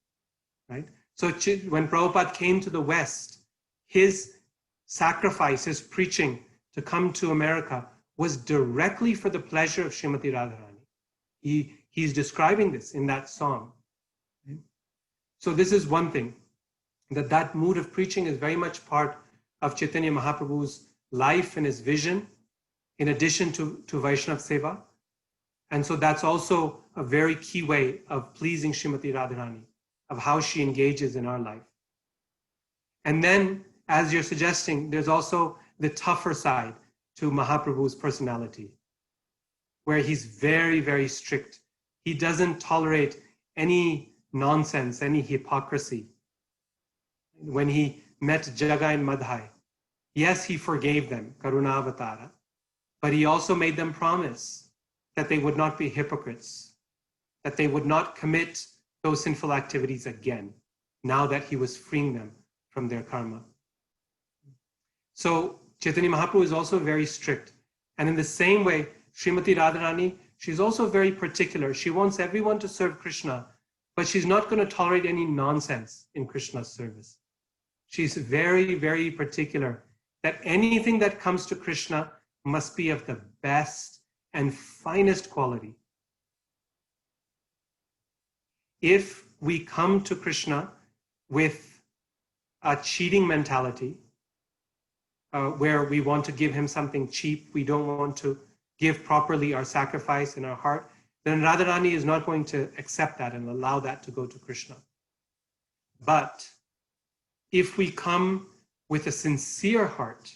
right? So when Prabhupada came to the West, his sacrifice, his preaching to come to America was directly for the pleasure of Srimati Radharani. He's describing this in that song. Right? So this is one thing, that mood of preaching is very much part of Chaitanya Mahaprabhu's life and his vision, in addition to Vaishnav Seva. And so that's also a very key way of pleasing Srimati Radharani, of how she engages in our life. And then, as you're suggesting, there's also the tougher side to Mahaprabhu's personality, where he's very, very strict. He doesn't tolerate any nonsense, any hypocrisy. When he met Jagai and Madhai, yes, he forgave them, Karuna Avatara, but he also made them promise that they would not be hypocrites, that they would not commit those sinful activities again, now that he was freeing them from their karma. So Chaitanya Mahaprabhu is also very strict. And in the same way, Srimati Radharani, she's also very particular. She wants everyone to serve Krishna, but she's not going to tolerate any nonsense in Krishna's service. She's very, very particular that anything that comes to Krishna must be of the best and finest quality. If we come to Krishna with a cheating mentality, where we want to give him something cheap, we don't want to give properly our sacrifice in our heart, then Radharani is not going to accept that and allow that to go to Krishna. But if we come with a sincere heart,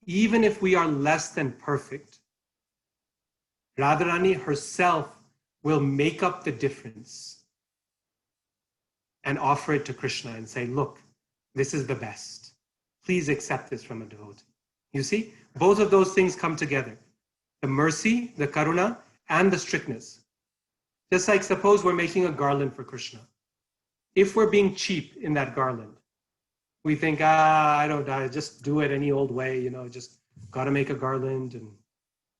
even if we are less than perfect, Radharani herself will make up the difference and offer it to Krishna and say, look, this is the best. Please accept this from a devotee. You see, both of those things come together. The mercy, the karuna, and the strictness. Just like suppose we're making a garland for Krishna. If we're being cheap in that garland, we think, I just do it any old way, just got to make a garland and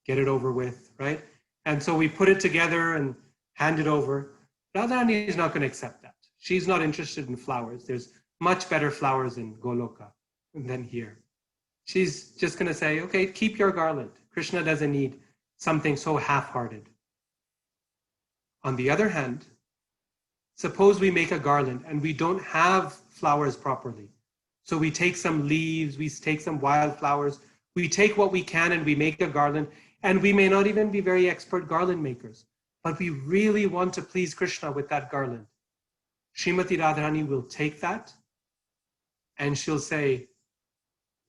get it over with, right? And so we put it together and hand it over. Radharani is not going to accept that. She's not interested in flowers. There's much better flowers in Goloka than here. She's just going to say, okay, keep your garland. Krishna doesn't need something so half-hearted. On the other hand, suppose we make a garland and we don't have flowers properly. So we take some leaves, we take some wildflowers, we take what we can and we make a garland, and we may not even be very expert garland makers, but we really want to please Krishna with that garland. Srimati Radharani will take that and she'll say,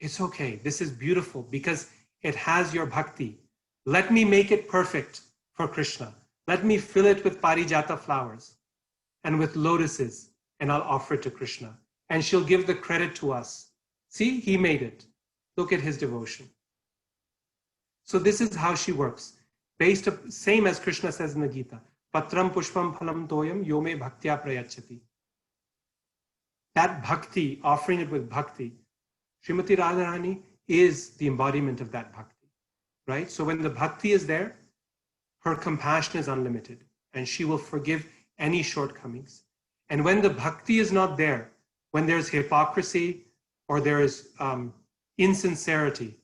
it's okay, this is beautiful because it has your bhakti. Let me make it perfect for Krishna. Let me fill it with parijata flowers and with lotuses, and I'll offer it to Krishna. And she'll give the credit to us. See, he made it. Look at his devotion. So this is how she works. Same as Krishna says in the Gita, Patram pushpam phalam toyam yome bhaktya prayachati. That bhakti, offering it with bhakti, Srimati Radharani is the embodiment of that bhakti, right? So when the bhakti is there, her compassion is unlimited and she will forgive any shortcomings. And when the bhakti is not there, when there's hypocrisy or there is insincerity,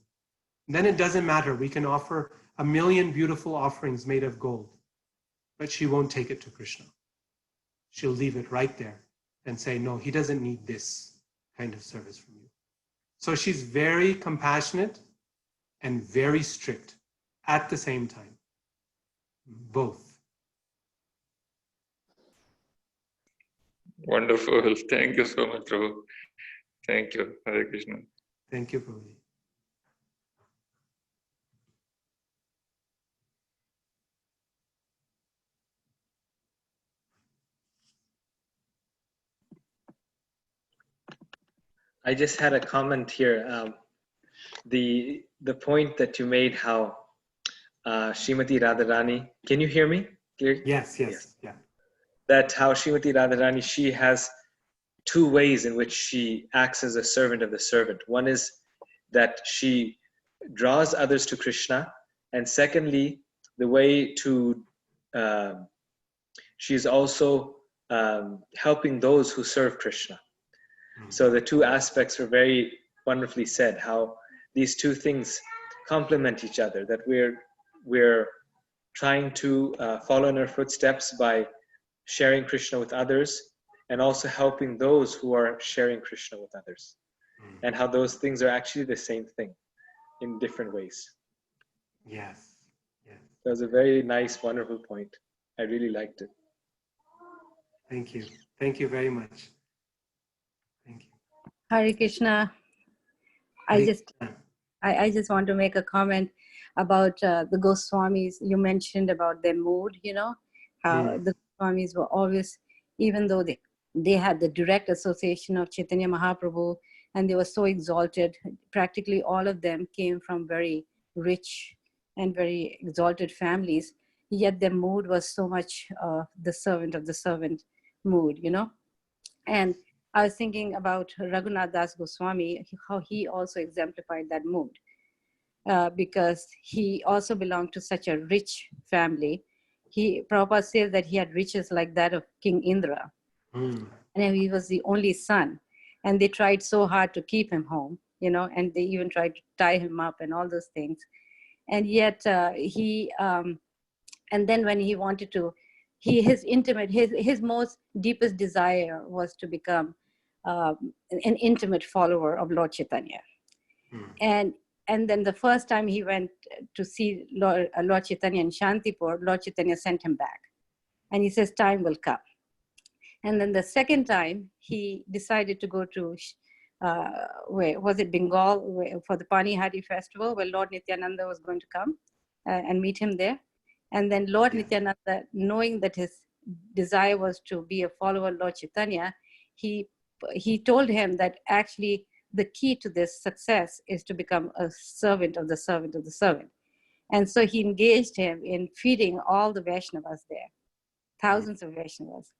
then it doesn't matter. We can offer 1,000,000 beautiful offerings made of gold, but she won't take it to Krishna. She'll leave it right there and say, no, he doesn't need this kind of service from you. So she's very compassionate and very strict at the same time. Both. Wonderful. Thank you so much, Prabhu. Thank you. Hare Krishna. Thank you, Prabhuji. I just had a comment here. The point that you made, how Srimati Radharani, can you hear me? Yes. Yeah. That how Srimati Radharani, she has two ways in which she acts as a servant of the servant. One is that she draws others to Krishna, and secondly, the way to she's also helping those who serve Krishna. So the two aspects were very wonderfully said, how these two things complement each other, that we're trying to follow in her footsteps by sharing Krishna with others, and also helping those who are sharing Krishna with others, and how those things are actually the same thing in different ways. Yes. Yes. That was a very nice, wonderful point. I really liked it. Thank you. Thank you very much. Thank you. Hare Krishna. I just want to make a comment about the Goswamis. You mentioned about their mood, you know, how the Goswamis were always, even though they had the direct association of Chaitanya Mahaprabhu, and they were so exalted, practically all of them came from very rich and very exalted families, yet their mood was so much the servant of the servant mood, you know. And I was thinking about Raghunath Das Goswami, how he also exemplified that mood, because he also belonged to such a rich family. Prabhupada says that he had riches like that of King Indra, and he was the only son. And they tried so hard to keep him home, you know, and they even tried to tie him up and all those things. And yet and then when he wanted to, his most deepest desire was to become an intimate follower of Lord Chaitanya. And then the first time he went to see Lord Chaitanya in Shantipur, Lord Chaitanya sent him back. And he says, time will come. And then the second time, he decided to go to, where was it, Bengal, for the Panihari festival, where Lord Nityananda was going to come and meet him there. And then Lord Nityananda, knowing that his desire was to be a follower of Lord Chaitanya, he told him that actually the key to this success is to become a servant of the servant of the servant. And so he engaged him in feeding all the Vaishnavas there, thousands of Vaishnavas.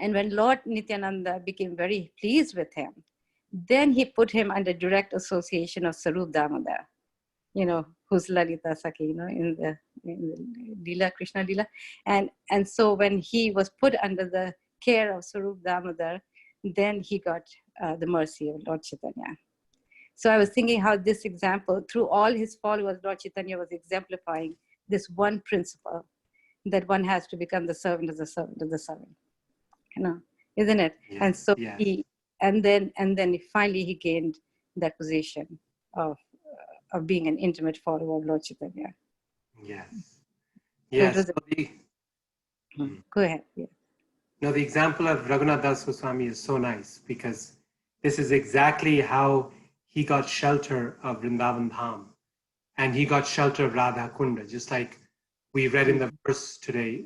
And when Lord Nityananda became very pleased with him, then he put him under direct association of Sarup Damodar, you know, who's Lalita Sakhi, you know, in the Leela, Krishna Leela. And so when he was put under the care of Sarup Damodar, then he got the mercy of Lord Chaitanya. So I was thinking how this example, through all his followers, Lord Chaitanya was exemplifying this one principle, that one has to become the servant of the servant of the servant. You know, isn't it? Yes, and so yes. then finally he gained that position of being an intimate follower of Lord Chaitanya. Yes. So it Yes. was go ahead. Yeah. No, the example of Raghunath Das Goswami is so nice, because this is exactly how he got shelter of Vrindavan Dham, and he got shelter of Radha Kunda, just like we read in the verse today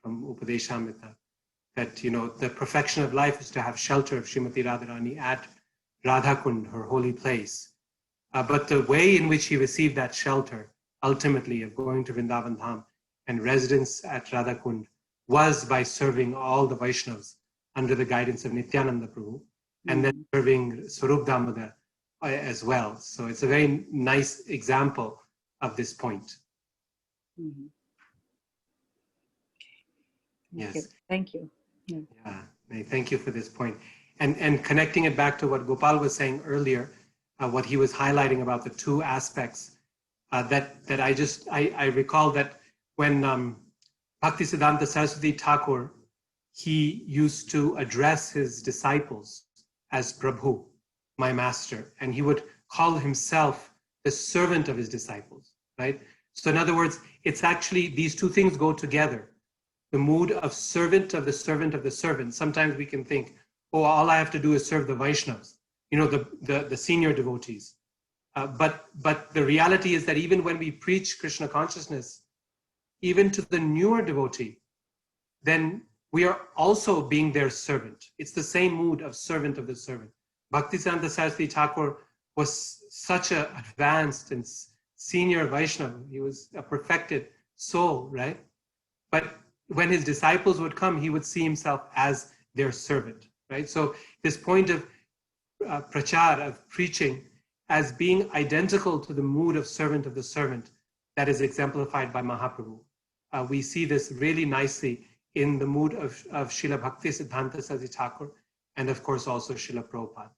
from Upadeshamrita, that, you know, the perfection of life is to have shelter of Srimati Radharani at Radhakund, her holy place. But the way in which he received that shelter, ultimately, of going to Vrindavan Dham and residence at Radhakund, was by serving all the Vaishnavas under the guidance of Nityananda Prabhu, and then serving Swarup Damodar as well. So it's a very nice example of this point. Yes. Thank you. Yeah, thank you for this point. And connecting it back to what Gopal was saying earlier, what he was highlighting about the two aspects, that I recall that when Bhaktisiddhanta Saraswati Thakur, he used to address his disciples as Prabhu, my master, and he would call himself the servant of his disciples, right? So in other words, it's actually, these two things go together. The mood of servant of the servant of the servant. Sometimes we can think, oh, all I have to do is serve the Vaishnavas, you know, the senior devotees. But the reality is that even when we preach Krishna consciousness, even to the newer devotee, then we are also being their servant. It's the same mood of servant of the servant. Bhaktisiddhanta Saraswati Thakur was such an advanced and senior Vaishnava. He was a perfected soul, right? But when his disciples would come, he would see himself as their servant, right? So this point of prachar, of preaching, as being identical to the mood of the servant that is exemplified by Mahaprabhu. We see this really nicely in the mood of Srila Bhaktisiddhanta Saraswati Thakur, and of course also Srila Prabhupada.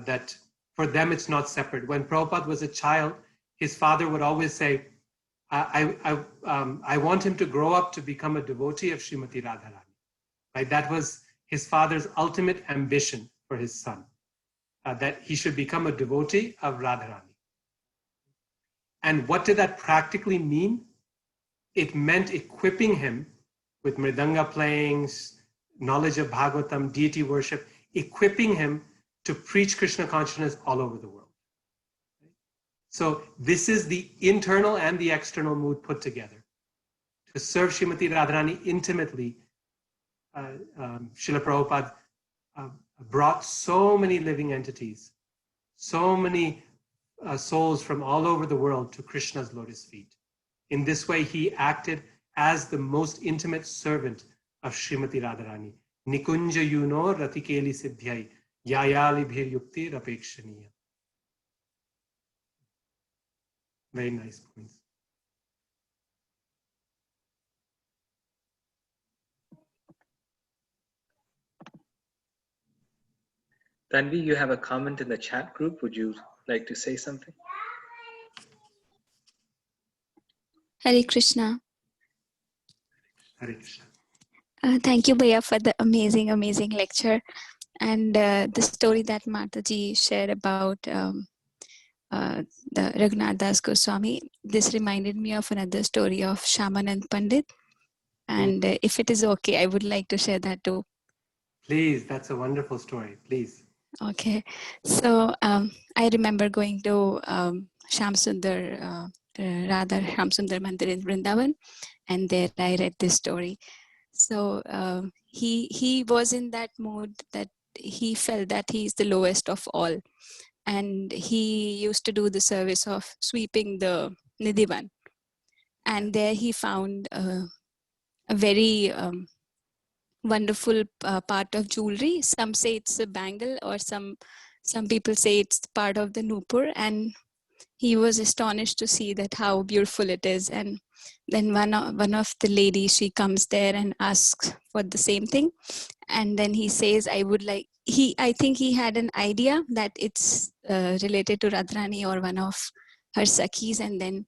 That for them it's not separate. When Prabhupada was a child, his father would always say, I want him to grow up to become a devotee of Srimati Radharani. Right? That was his father's ultimate ambition for his son, that he should become a devotee of Radharani. And what did that practically mean? It meant equipping him with mridanga playings, knowledge of Bhagavatam, deity worship, equipping him to preach Krishna consciousness all over the world. So this is the internal and the external mood put together. To serve Srimati Radharani intimately, Srila Prabhupada brought so many living entities, so many souls from all over the world to Krishna's lotus feet. In this way, he acted as the most intimate servant of Srimati Radharani. Nikunja yuno ratikeli siddhyai yayali bhir yukti rapekshaniya. Very nice points. Tanvi, you have a comment in the chat group. Would you like to say something? Hare Krishna. Hare Krishna. Thank you, Bhaiya, for the amazing lecture. And the story that Mataji shared about the Raghunath Das Goswami, this reminded me of another story of Shyamanand Pandit. And if it is okay, I would like to share that too. Please, that's a wonderful story. Please. Okay. So I remember going to Shyam Sundar, rather Shyam Sundar Mandir in Vrindavan, and there I read this story. So he was in that mood that he felt that he is the lowest of all. And he used to do the service of sweeping the Nidhivan. And there he found a very wonderful part of jewelry. Some say it's a bangle, or some people say it's part of the nupur. And he was astonished to see that how beautiful it is. And then one of the ladies, she comes there and asks for the same thing. And then he says, I think he had an idea that it's related to Radharani or one of her Sakhis. And then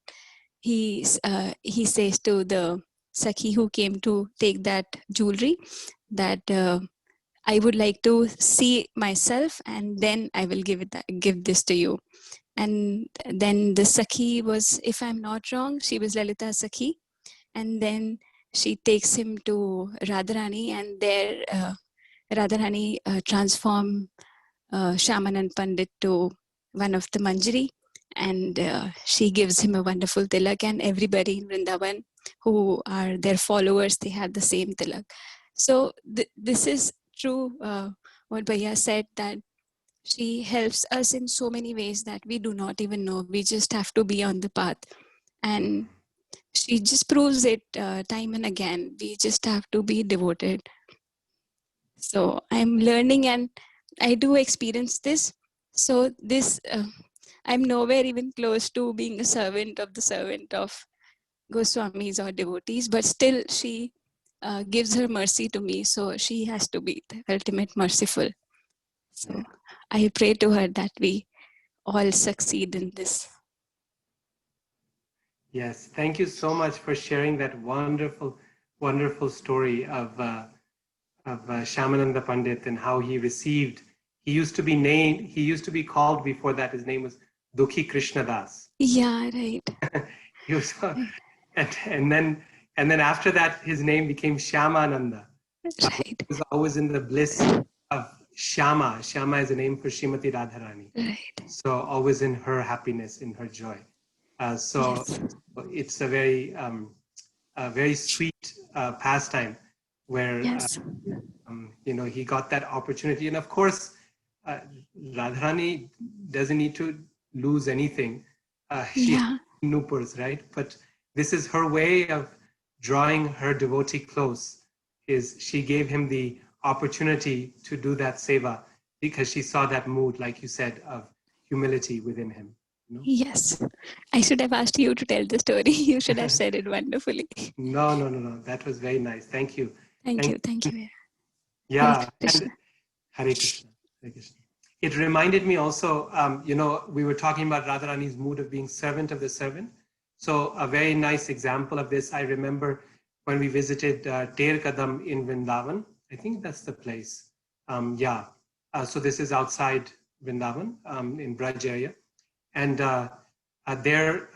he says to the Sakhi who came to take that jewelry that I would like to see myself, and then I will give this to you. And then the Sakhi was, if I'm not wrong, she was Lalita Sakhi. And then she takes him to Radharani, and there Radharani transformed Shyamanand Pandit to one of the Manjari, and she gives him a wonderful tilak, and everybody in Vrindavan who are their followers, they have the same tilak. So this is true what Bhaiya said, that she helps us in so many ways that we do not even know. We just have to be on the path. And she just proves it time and again. We just have to be devoted. So I'm learning, and I do experience this. So this, I'm nowhere even close to being a servant of Goswamis or devotees, but still she gives her mercy to me. So she has to be the ultimate merciful. So I pray to her that we all succeed in this. Yes, thank you so much for sharing that wonderful, wonderful story of Shyamananda Pandit and how he received. He used to be called before that. His name was Dukhi Krishnadas. Yeah, right. He was, and then after that, his name became Shyamananda. Right. He was always in the bliss of Shyama. Shyama is a name for Srimati Radharani. Right. So always in her happiness, in her joy. So yes. It's a very sweet pastime where yes. He got that opportunity. And of course, Radharani doesn't need to lose anything. She's Nupurs, right? But this is her way of drawing her devotee close, is she gave him the opportunity to do that seva because she saw that mood, like you said, of humility within him. You know? Yes, I should have asked you to tell the story. You should have said it wonderfully. No. That was very nice. Thank you. Thank you. Yeah, Hare Krishna. and Hare Krishna. Hare Krishna. It reminded me also, we were talking about Radharani's mood of being servant of the servant. So a very nice example of this, I remember when we visited Ter Kadam in Vrindavan. I think that's the place. So this is outside Vrindavan in Braj area. And there,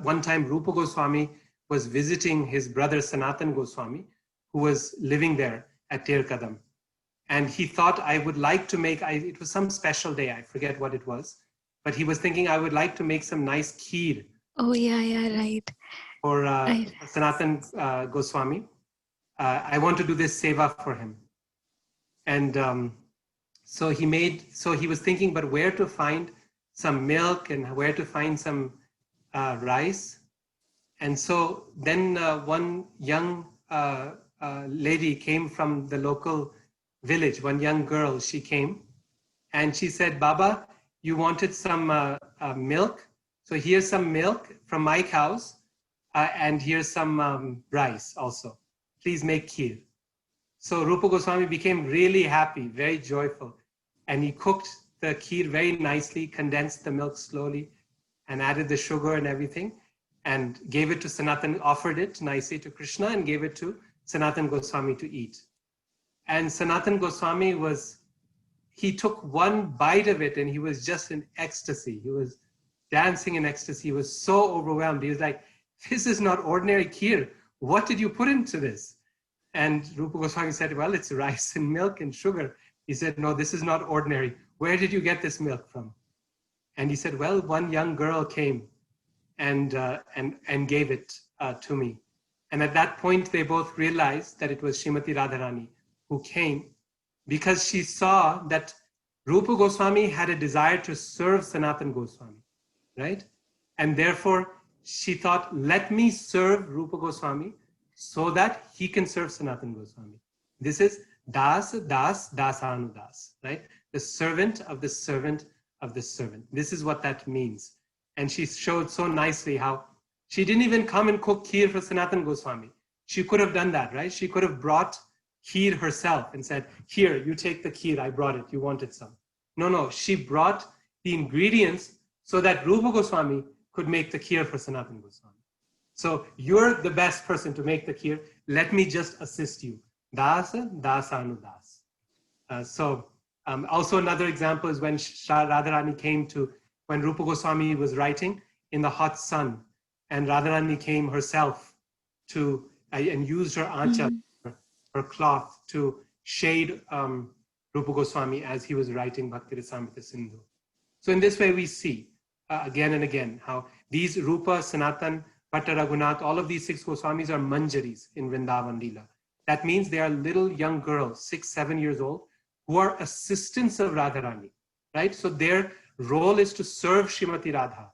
one time Rupa Goswami was visiting his brother Sanatan Goswami, who was living there at Ter Kadam. And he thought, I would like to make, it was some special day, I forget what it was, but he was thinking, I would like to make some nice kheer. Oh, yeah, right. For Sanatan Goswami. I want to do this seva for him. And so he was thinking, but where to find some milk and where to find some rice. And so then one young lady came from the local village, one young girl, she came and she said, Baba, you wanted some milk. So here's some milk from my cows and here's some rice also. Please make kheer. So Rupa Goswami became really happy, very joyful. And he cooked the kheer very nicely, condensed the milk slowly and added the sugar and everything and gave it to Sanatan, offered it nicely to Krishna and gave it to Sanatan Goswami to eat. And Sanatan Goswami he took one bite of it and he was just in ecstasy. He was dancing in ecstasy. He was so overwhelmed. He was like, this is not ordinary kheer. What did you put into this? And Rupa Goswami said, well, it's rice and milk and sugar. He said, no, this is not ordinary. Where did you get this milk from? And he said, well, one young girl came and gave it to me. And at that point, they both realized that it was Srimati Radharani who came because she saw that Rupa Goswami had a desire to serve Sanatan Goswami, right? And therefore, she thought, let me serve Rupa Goswami so that he can serve Sanatan Goswami. This is Das, Dasanudas, right? The servant of the servant of the servant. This is what that means. And she showed so nicely how she didn't even come and cook kheer for Sanatan Goswami. She could have done that, right? She could have brought kheer herself and said, here, you take the kheer, I brought it, you wanted some. No, she brought the ingredients so that Rupa Goswami could make the kheer for Sanatan Goswami. So you're the best person to make the kheer. Let me just assist you. Dasa, Dasanudas. Also another example is when Radharani came when Rupa Goswami was writing in the hot sun, and Radharani came herself and used her ancha, her cloth, to shade Rupa Goswami as he was writing Bhakti Rasamrita Sindhu. So in this way we see again and again how these Rupa, Sanatan, Bhatta Raghunath, all of these 6 Goswamis are manjaris in Vrindavan Leela. That means they are little young girls, 6, 7 years old, who are assistants of Radharani, right? So their role is to serve Srimati Radha.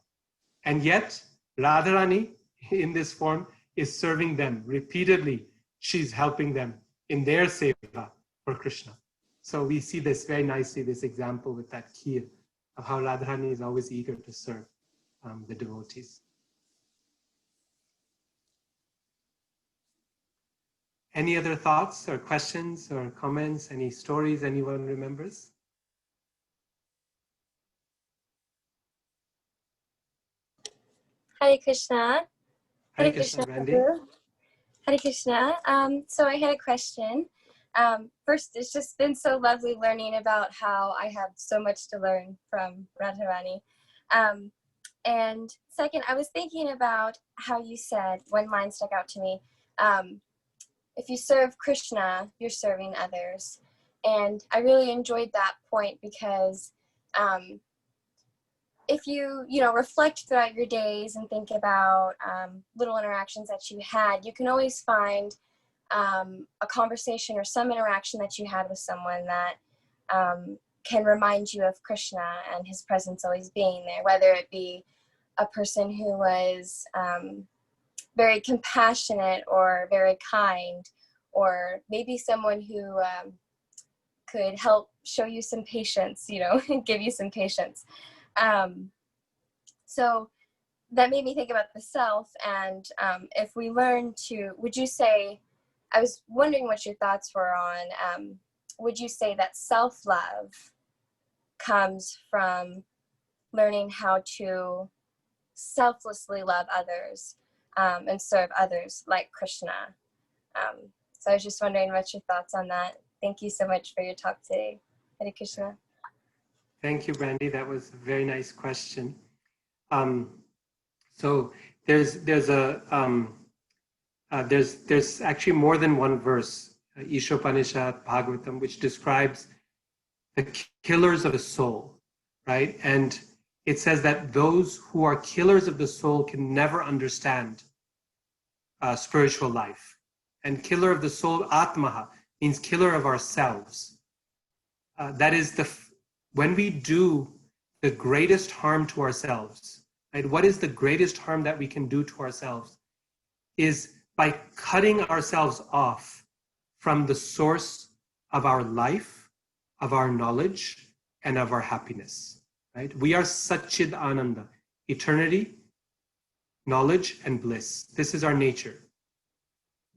And yet Radharani in this form is serving them repeatedly. She's helping them in their seva for Krishna. So we see this very nicely, this example with that kheer of how Radharani is always eager to serve the devotees. Any other thoughts or questions or comments? Any stories anyone remembers? Hare Krishna. Hare Krishna, Randy. Hare Krishna. So I had a question. First, it's just been so lovely learning about how I have so much to learn from Radharani. And second, I was thinking about how you said, one line stuck out to me, if you serve Krishna, you're serving others. And I really enjoyed that point because if you reflect throughout your days and think about little interactions that you had, you can always find a conversation or some interaction that you had with someone that can remind you of Krishna and his presence always being there, whether it be a person who was very compassionate or very kind, or maybe someone who could help show you some patience, give you some patience. So that made me think about the self, and if we learn to, would you say, I was wondering what your thoughts were on, would you say that self-love comes from learning how to selflessly love others and serve others like Krishna? So I was just wondering what your thoughts on that. Thank you so much for your talk today. Hare Krishna. Thank you, Brandy. That was a very nice question. So there's actually more than one verse, Ishopanishad, Bhagavatam, which describes the killers of the soul, right? And it says that those who are killers of the soul can never understand spiritual life. And killer of the soul, Atmaha, means killer of ourselves. That is when we do the greatest harm to ourselves, right? What is the greatest harm that we can do to ourselves? Is by cutting ourselves off from the source of our life, of our knowledge, and of our happiness, right? We are Satchid Ananda, eternity, knowledge, and bliss. This is our nature.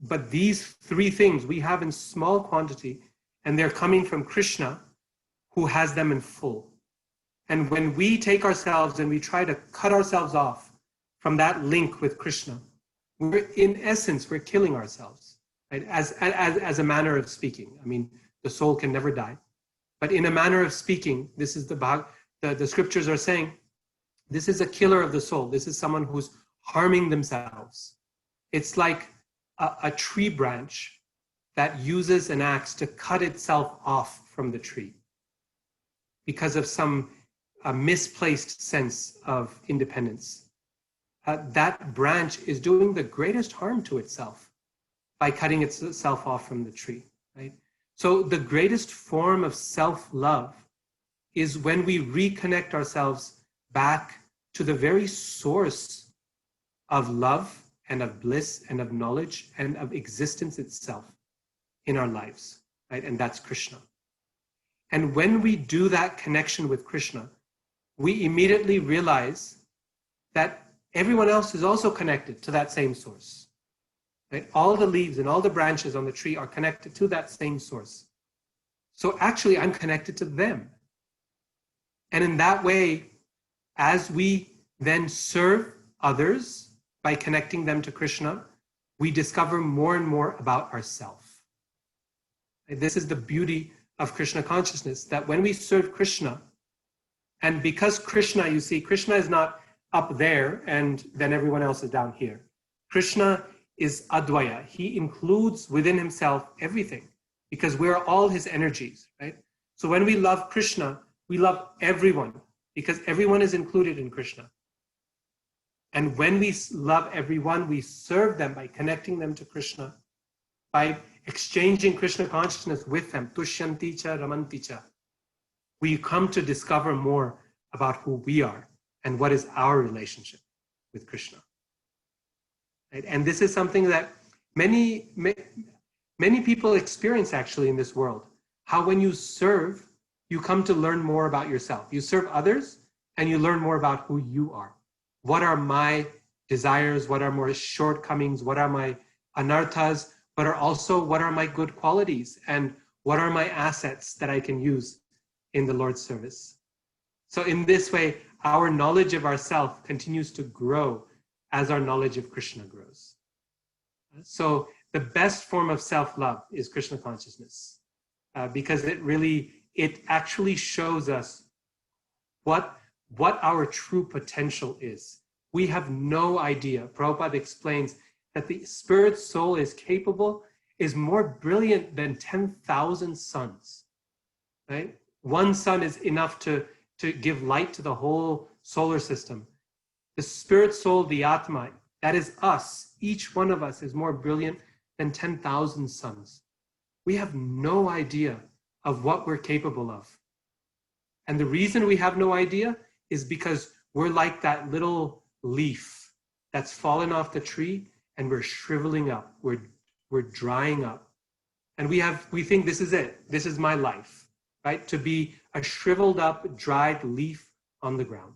But these three things we have in small quantity, and they're coming from Krishna, who has them in full. And when we take ourselves and we try to cut ourselves off from that link with Krishna, in essence, we're killing ourselves, right? As a manner of speaking. I mean, the soul can never die. But in a manner of speaking, this is the scriptures are saying, this is a killer of the soul. This is someone who's harming themselves. It's like a tree branch that uses an axe to cut itself off from the tree because of a misplaced sense of independence. That branch is doing the greatest harm to itself by cutting itself off from the tree, right? So the greatest form of self-love is when we reconnect ourselves back to the very source of love and of bliss and of knowledge and of existence itself in our lives, right? And that's Krishna. And when we do that connection with Krishna, we immediately realize that everyone else is also connected to that same source, right? All the leaves and all the branches on the tree are connected to that same source. So actually, I'm connected to them. And in that way, as we then serve others by connecting them to Krishna, we discover more and more about ourselves. This is the beauty of Krishna consciousness, that when we serve Krishna, and because Krishna, you see, Krishna is not up there and then everyone else is down here. Krishna is Advaya. He includes within himself everything because we're all his energies, right? So when we love Krishna, we love everyone because everyone is included in Krishna. And when we love everyone, we serve them by connecting them to Krishna, by exchanging Krishna consciousness with them, tushyanti cha ramanti cha. We come to discover more about who we are and what is our relationship with Krishna. Right? And this is something that many people experience actually in this world. How when you serve, you come to learn more about yourself. You serve others and you learn more about who you are. What are my desires? What are my shortcomings? What are my anarthas? But are also what are my good qualities and what are my assets that I can use in the Lord's service. So in this way, our knowledge of ourself continues to grow as our knowledge of Krishna grows. So the best form of self-love is Krishna consciousness because it actually shows us what our true potential is. We have no idea. Prabhupada explains that the spirit soul is more brilliant than 10,000 suns, right? One sun is enough to give light to the whole solar system. The spirit soul, the Atma, that is us. Each one of us is more brilliant than 10,000 suns. We have no idea of what we're capable of. And the reason we have no idea is because we're like that little leaf that's fallen off the tree and we're shriveling up, we're drying up. And we think this is it, this is my life. right? To be a shriveled up, dried leaf on the ground.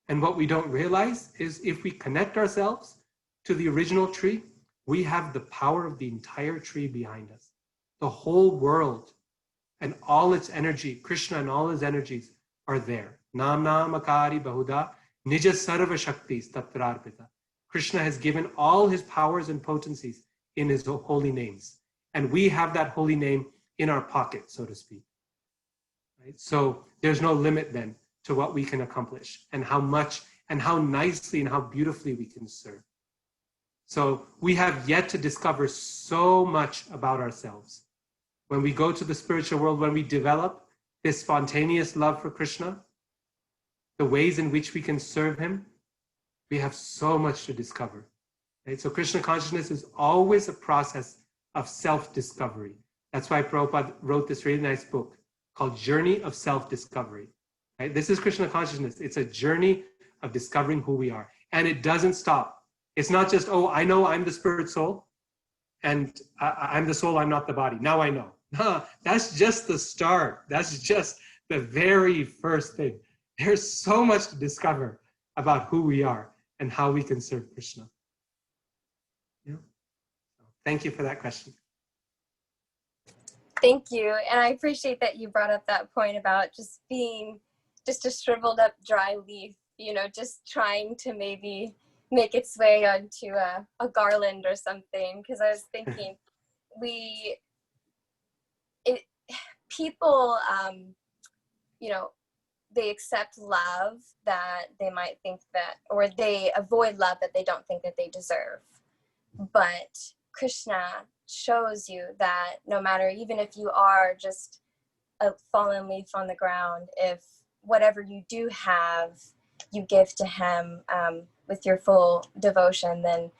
And what we don't realize is if we connect ourselves to the original tree, we have the power of the entire tree behind us. The whole world and all its energy, Krishna and all his energies are there. Nam Nam Akari Bahuda Nija Sarva Shaktis Tatrarpita. Krishna has given all his powers and potencies in his holy names. And we have that holy name in our pocket, so to speak. Right? So there's no limit then to what we can accomplish and how much and how nicely and how beautifully we can serve. So we have yet to discover so much about ourselves. When we go to the spiritual world, when we develop this spontaneous love for Krishna, the ways in which we can serve him, we have so much to discover. Right? So Krishna consciousness is always a process of self-discovery. That's why Prabhupada wrote this really nice book called Journey of Self-Discovery. Right? This is Krishna consciousness. It's a journey of discovering who we are. And it doesn't stop. It's not just, oh, I know I'm the spirit soul, and I'm the soul, I'm not the body. Now I know. No, that's just the start. That's just the very first thing. There's so much to discover about who we are and how we can serve Krishna. Yeah. Thank you for that question. Thank you. And I appreciate that you brought up that point about just being just a shriveled up dry leaf, you know, just trying to maybe make its way onto a garland or something. Because I was thinking, people, you know, they accept love that they might think that, or they avoid love that they don't think that they deserve. But Krishna shows you that no matter, even if you are just a fallen leaf on the ground, if whatever you do have, you give to him with your full devotion, then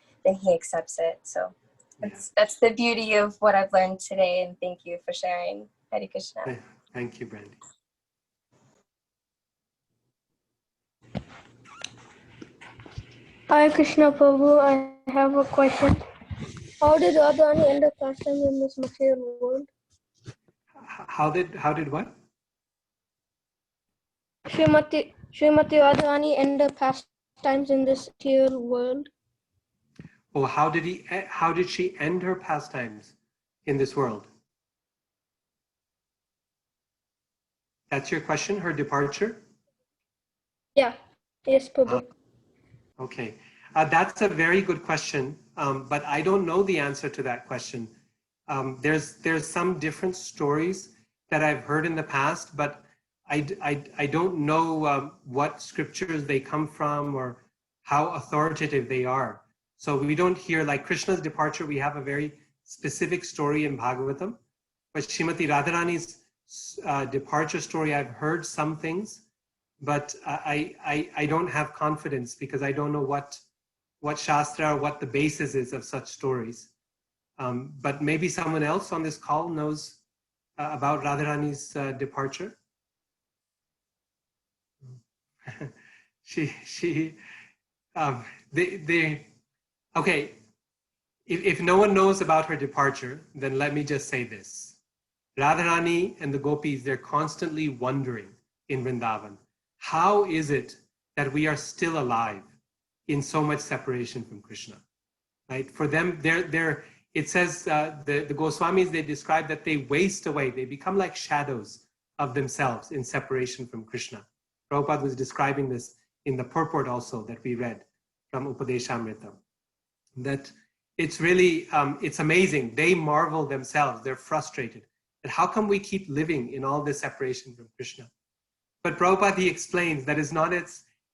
he accepts it. So that's the beauty of what I've learned today, and thank you for sharing. Hare Krishna. Thank you, Brandy. Hi Krishna Prabhu, I have a question. How did Radharani end up pastime in this material world? How did what? Srimati Radharani end up pastimes in this material world? Oh, how did she end her pastimes in this world? That's your question, her departure? Yeah, yes, Prabhu. Okay, that's a very good question, but I don't know the answer to that question. There's some different stories that I've heard in the past, but I don't know what scriptures they come from or how authoritative they are. So we don't hear, like Krishna's departure, we have a very specific story in Bhagavatam, but Srimati Radharani's departure story, I've heard some things, but I don't have confidence because I don't know what Shastra or what the basis is of such stories. But maybe someone else on this call knows about Radharani's departure. Okay, if no one knows about her departure, then let me just say this. Radharani and the gopis, they're constantly wondering in Vrindavan, how is it that we are still alive in so much separation from Krishna? Right? For them, it says the Goswamis, they describe that they waste away. They become like shadows of themselves in separation from Krishna. Prabhupada was describing this in the purport also that we read from Upadeshamrita. That it's really, it's amazing. They marvel themselves. They're frustrated. That how come we keep living in all this separation from Krishna? But Prabhupada, he explains that it's not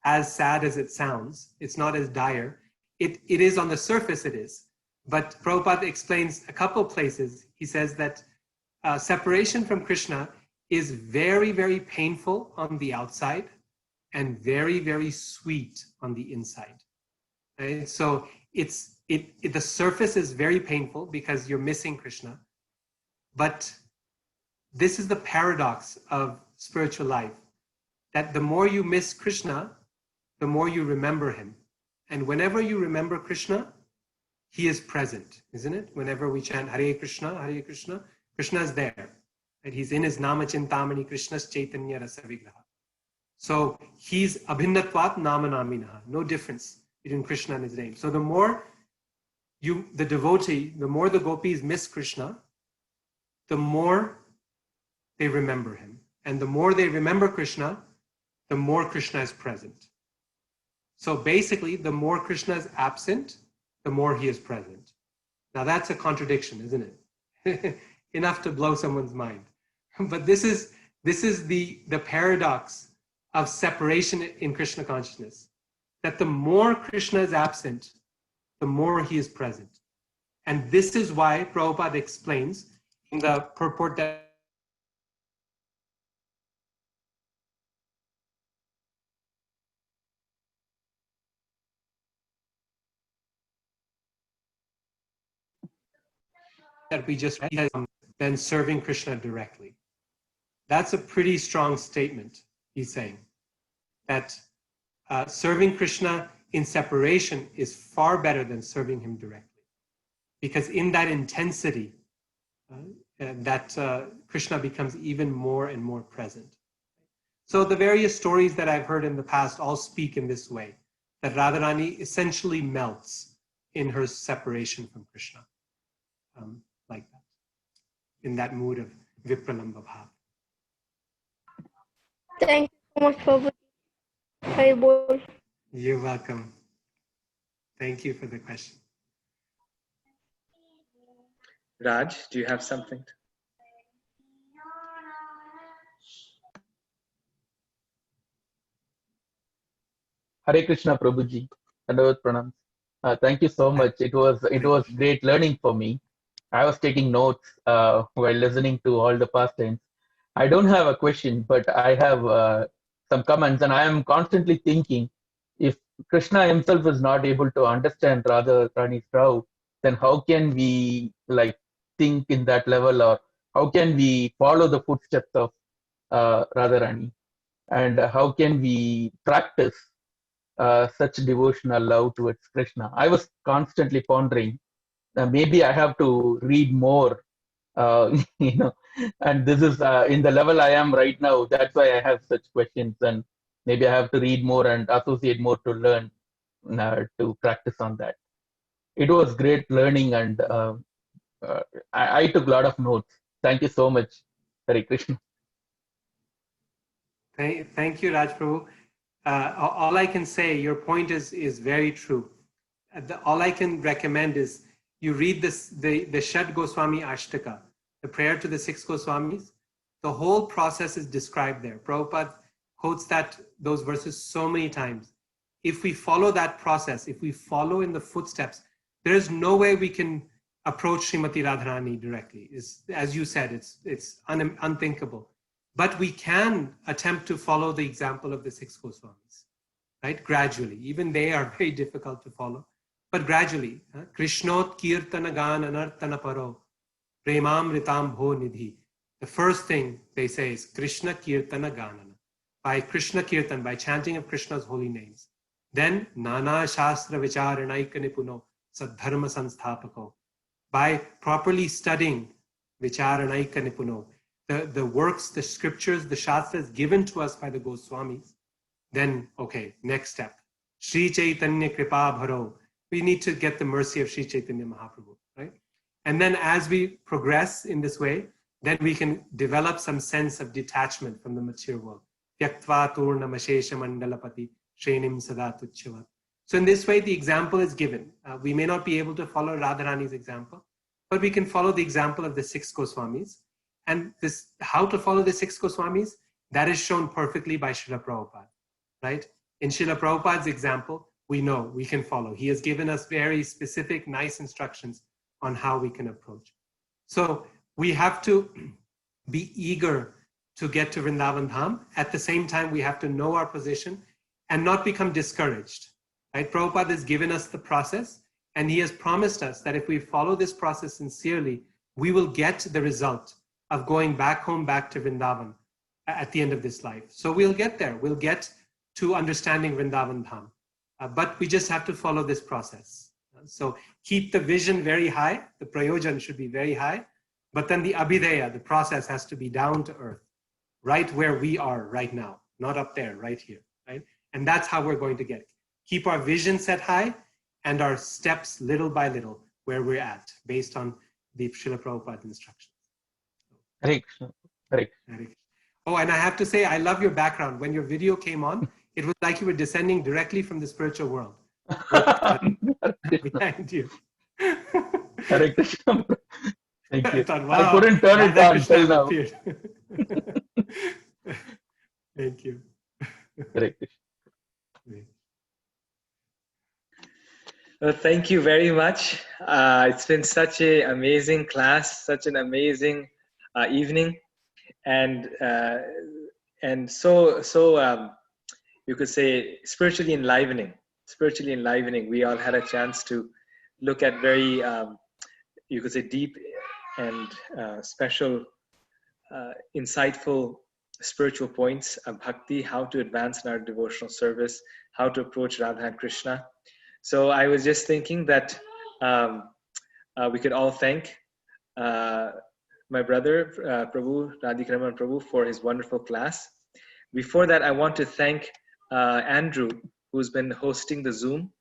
as sad as it sounds. It's not as dire. It is on the surface, it is. But Prabhupada explains a couple of places. He says that separation from Krishna is very, very painful on the outside and very, very sweet on the inside. Right? So the surface is very painful because you're missing Krishna. But this is the paradox of spiritual life, that the more you miss Krishna, the more you remember him. And whenever you remember Krishna, he is present, isn't it? Whenever we chant Hare Krishna, Krishna is there. Right? He's in his Nama Chintamani, Krishna's Chaitanya Rasa Vigraha. So he's Abhinnatvat Nama Naminaha, no difference between Krishna and his name. So the more the devotee, the more the gopis miss Krishna, the more they remember him. And the more they remember Krishna, the more Krishna is present. So basically, the more Krishna is absent, the more he is present. Now that's a contradiction, isn't it? Enough to blow someone's mind. But this is the paradox of separation in Krishna consciousness. That the more Krishna is absent, the more he is present. And this is why Prabhupada explains in the purport that we just read, than serving Krishna directly. That's a pretty strong statement, he's saying. That serving Krishna in separation is far better than serving him directly. Because in that intensity, Krishna becomes even more and more present. So the various stories that I've heard in the past all speak in this way, that Radharani essentially melts in her separation from Krishna, like that, in that mood of Vipralamba Bhav. Thank you so much, Prabhuji. Hari Bol. You're welcome. Thank you for the question. Raj, do you have something? Hare Krishna, Prabhuji. Hello, Pranam. Thank you so much. It was great learning for me. I was taking notes while listening to all the pastimes. I don't have a question, but I have some comments, and I am constantly thinking, if Krishna himself is not able to understand Radharani's Rao, then how can we think in that level, or how can we follow the footsteps of Radharani, and how can we practice such devotional love towards Krishna? I was constantly pondering. Maybe I have to read more, and this is in the level I am right now. That's why I have such questions, and maybe I have to read more and associate more to learn, to practice on that. It was great learning, and I took a lot of notes. Thank you so much, Hare Krishna. Thank you, Raj Prabhu. All I can say, your point is very true. All I can recommend is you read the Shad Goswami Ashtaka, the prayer to the 6 Goswamis. The whole process is described there. Prabhupada quotes those verses so many times. If we follow that process, if we follow in the footsteps, there is no way we can approach Srimati Radharani directly. As you said, it's unthinkable. But we can attempt to follow the example of the 6 Goswamis, right? Gradually. Even they are very difficult to follow. But gradually, Krishnot Kirtana Gan Anartana Paro, Premam Ritam Bho Nidhi. The first thing they say is Krishna Kirtana Ganana. By Krishna Kirtan, by chanting of Krishna's holy names. Then Nana Shastra Vicharanaika Nipuno Sadharma Sanstapako. By properly studying Vicharanaika Nipuno, the works, the scriptures, the shastras given to us by the Goswamis, then, okay, next step. Sri Chaitanya Kripa Bharo. We need to get the mercy of Sri Chaitanya Mahaprabhu, right? And then as we progress in this way, then we can develop some sense of detachment from the material world. Tyaktva Turna Mashesha Mandalapati Shrenim Sada Tuchyavat. So in this way, the example is given. We may not be able to follow Radharani's example, but we can follow the example of the 6 Goswamis. And how to follow the 6 Goswamis, that is shown perfectly by Srila Prabhupada, right? In Srila Prabhupada's example, we know we can follow. He has given us very specific, nice instructions on how we can approach. So we have to be eager to get to Vrindavan Dham. At the same time, we have to know our position and not become discouraged, right? Prabhupada has given us the process, and he has promised us that if we follow this process sincerely, we will get the result of going back home, back to Vrindavan at the end of this life. So we'll get there. We'll get to understanding Vrindavan Dham. But we just have to follow this process. So keep the vision very high. The prayojan should be very high, But then the abhideya, the process, has to be down to earth, right where we are right now, not up there, right here, right? And that's how we're going to get it. Keep our vision set high and our steps little by little where we're at, based on the Srila Prabhupada's instructions. Hare Krishna. Hare Krishna. Oh, and I have to say, I love your background. When your video came on, it was like you were descending directly from the spiritual world. Behind you. Hare Krishna. Thank you. I thought, wow, I couldn't turn it Radha on Krishna till now. appeared. Thank you. Hare Krishna. Well, thank you very much. It's been such an amazing class, such an amazing evening, and so you could say spiritually enlivening. Spiritually enlivening. We all had a chance to look at very you could say deep and special, insightful spiritual points of bhakti, how to advance in our devotional service, how to approach Radha and Krishna. So I was just thinking that we could all thank my brother, Prabhu, Radhikaraman Prabhu, for his wonderful class. Before that, I want to thank Andrew, who's been hosting the Zoom.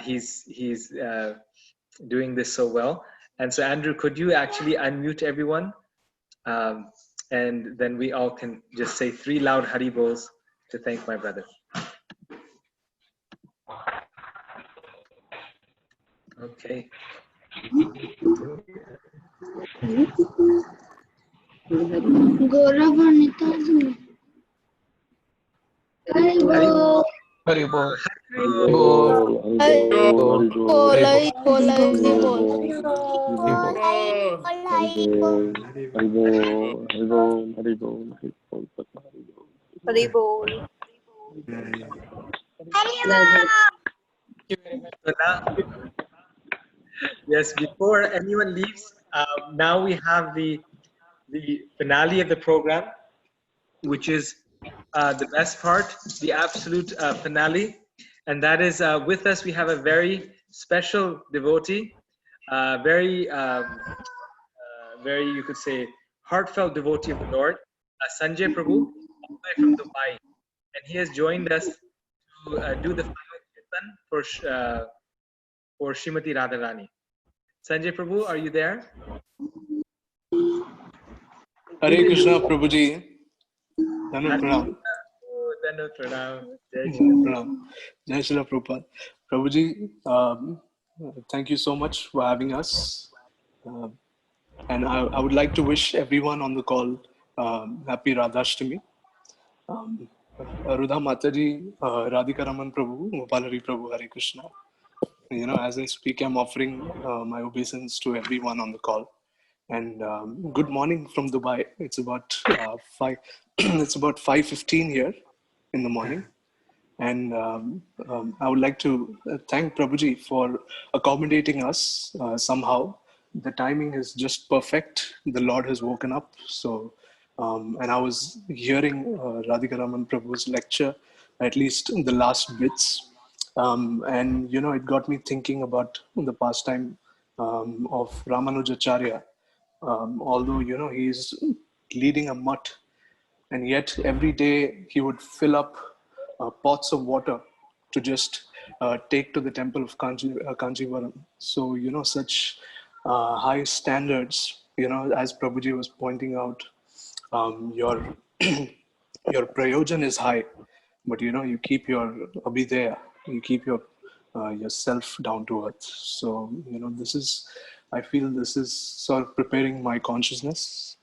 He's doing this so well. And so Andrew, could you actually unmute everyone? And then we all can just say 3 loud Hari Bols to thank my brother. Okay. Hari Bol. Yes, before anyone leaves, now we have the finale of the program, which is the best part, the absolute finale. And that is with us, we have a very special devotee, very, you could say, heartfelt devotee of the Lord, Sanjay Prabhu, all the way from Dubai. And he has joined us to do the final kirtan for Srimati Radharani. Sanjay Prabhu, are you there? Hare Krishna, Prabhuji. Dhanu Pranam. Dhanu Pranam. Jai Shri Prabhupada. Prabhuji, thank you so much for having us. And I would like to wish everyone on the call happy Radhastami. Rudha Mataji, Radhika Raman Prabhu, Gopalari Prabhu, Hare Krishna. You know, as I speak, I'm offering my obeisance to everyone on the call. And good morning from Dubai. It's about 5. It's about 5:15 here in the morning. And I would like to thank Prabhuji for accommodating us somehow. The timing is just perfect. The Lord has woken up. So, and I was hearing Radhika Raman Prabhu's lecture, at least the last bits. And, you know, it got me thinking about the pastime of Ramanujacharya. Although, you know, he's leading a mutt, and yet every day he would fill up pots of water to just take to the temple of Kanchivaram. So, you know, such high standards, you know, as Prabhuji was pointing out, your your prayojan is high, but, you know, you keep your abhideya, you keep your yourself down to earth. So, you know, I feel this is sort of preparing my consciousness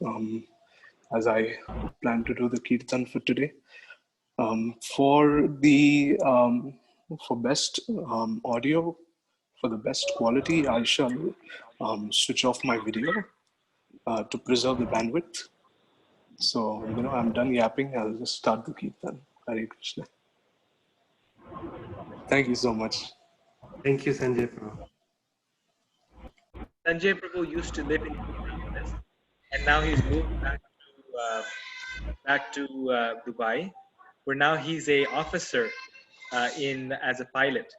as I plan to do the kirtan for today. For best audio, for the best quality, I shall switch off my video to preserve the bandwidth. So, you know, I'm done yapping. I'll just start the kirtan. Hare Krishna. Thank you so much. Thank you, Sanjay Prabhu. Sanjay Prabhu used to live in India, and now he's moved back to Dubai, where now he's a officer as a pilot.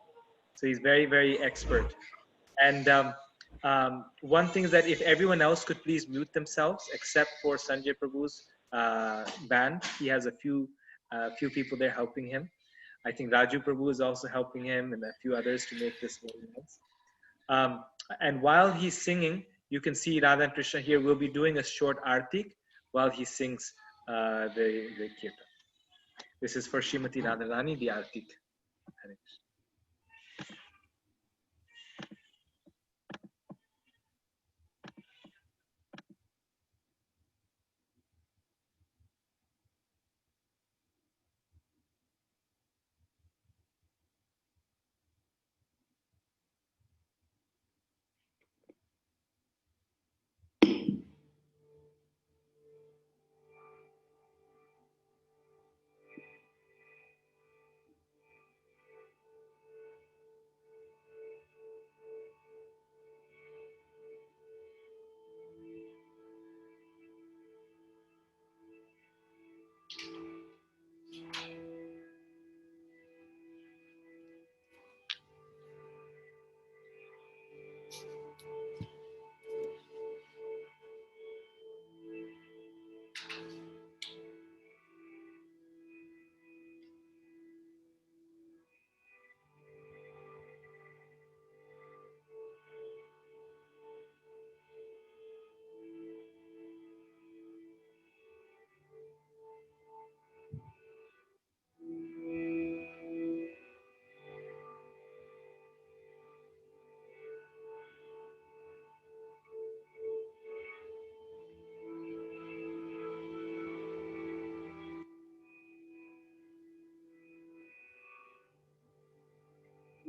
So he's very, very expert. And One thing is that if everyone else could please mute themselves, except for Sanjay Prabhu's band, he has a few people there helping him. I think Raju Prabhu is also helping him, and a few others to make this very nice. And while he's singing, you can see Radha and Krishna here will be doing a short artik while he sings the kirtan. This is for Srimati Radharani, the artik. Hare Krishna.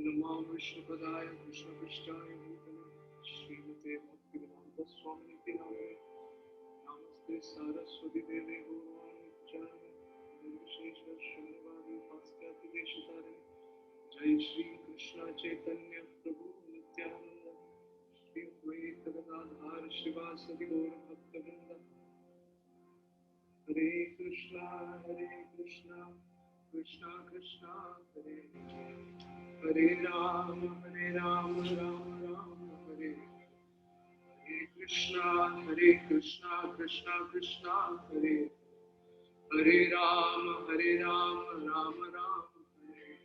Namo Vishnupadaya Krishna Prishtaya Bhutale Srimate Bhaktivedanta Swami Niti Namane Namaste Saraswati Deve Gaurani Pujani Nirvishesha Shrivadi Pastyati Deshitare Jai Shri Krishna Chaitanya Prabhu Nityananda Shri Advaita Gadadhar Shivasati Gaura Bhaktivinoda Hare Krishna Krishna Krishna Hare Hare Rama Rama Rama Hare Hare Krishna Krishna Krishna Hare Hare Rama Rama Hare Hare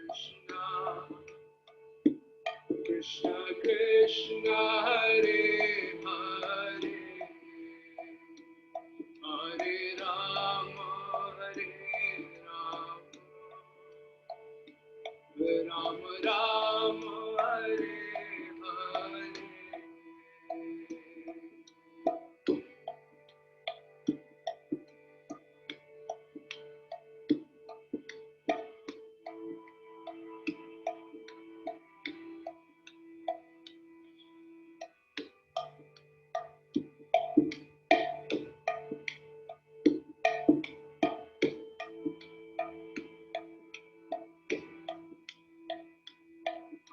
Krishna Krishna Krishna Hare Hare Hare Rama Rama Rama Hare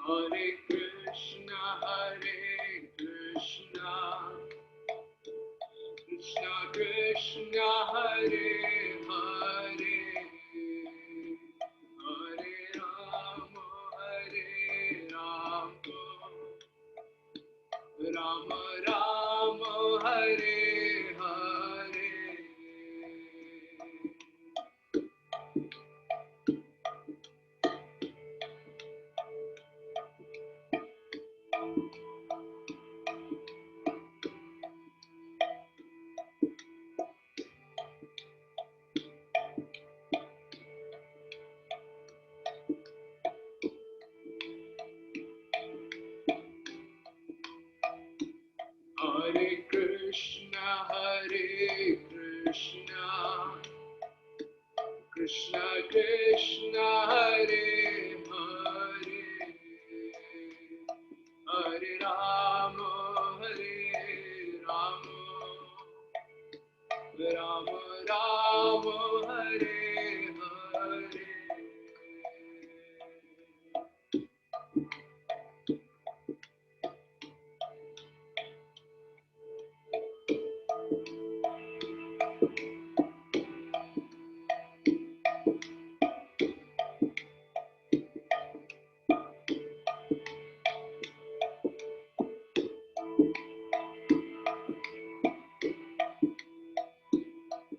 Hare Hare Krishna Krishna Krishna Hare Hare Hare Rama Rama Rama Hare Hare Ram Ram Hare Hare.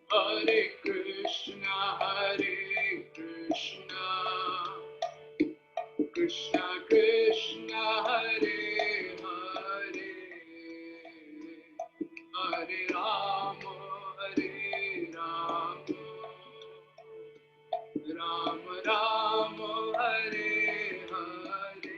Hare Krishna, Krishna Krishna, Hare Hare, Hare Rama, Rama Rama, Hare Hare.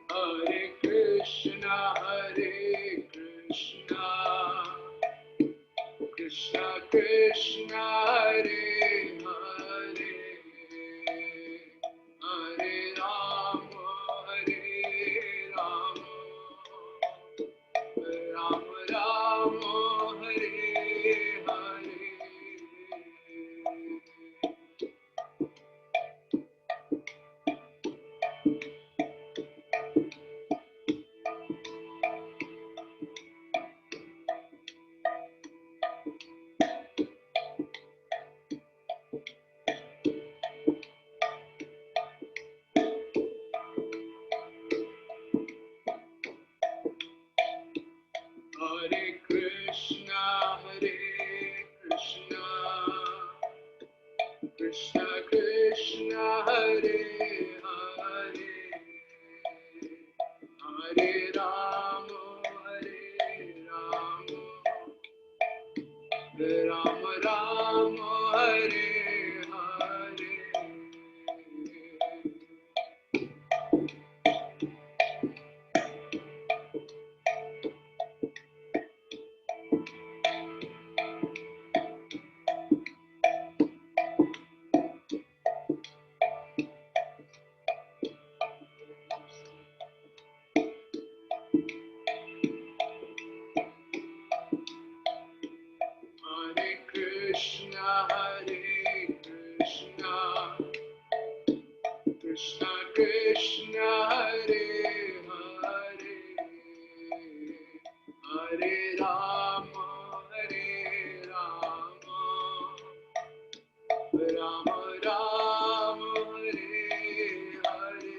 Hare Krishna, Krishna Krishna, Hare Hare, Hare Rama, Rama Rama, Hare Hare. Hare Krishna, Krishna Krishna, Hare Hare, Hare Rama, Rama Rama, Hare Hare. Hare Krishna, Krishna Krishna, Hare Hare, Hare Rama, Rama Rama, Hare Hare.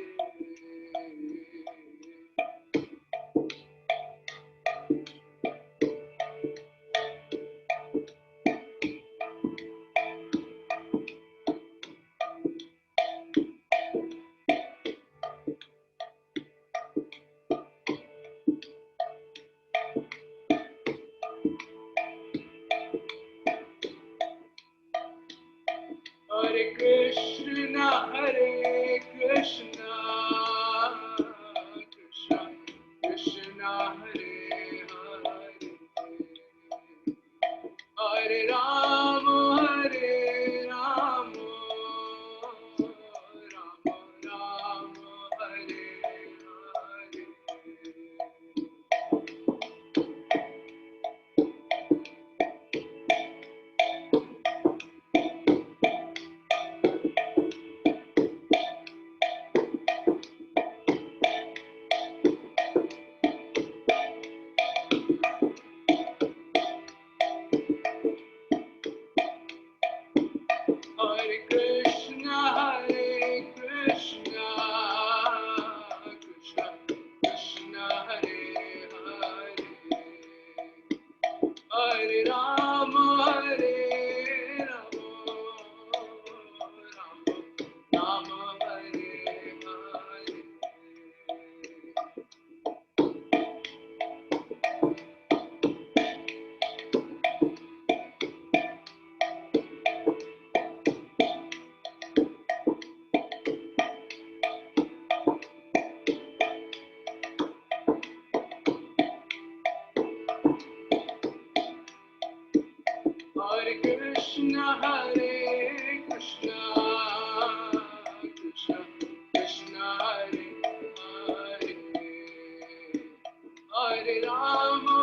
Krishna, Hare Krishna, Krishna Krishna, Hare Hare, Hare Rama,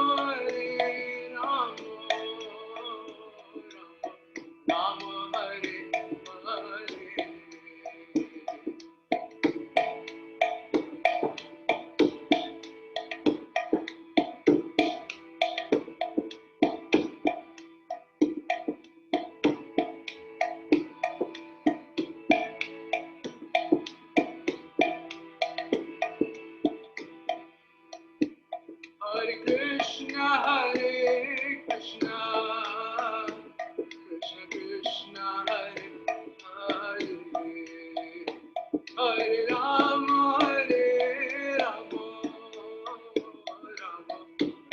Rama Hare Hare. Hare Krishna, Hare Krishna, Krishna Krishna, Hare Hare, Hare Rama, Rama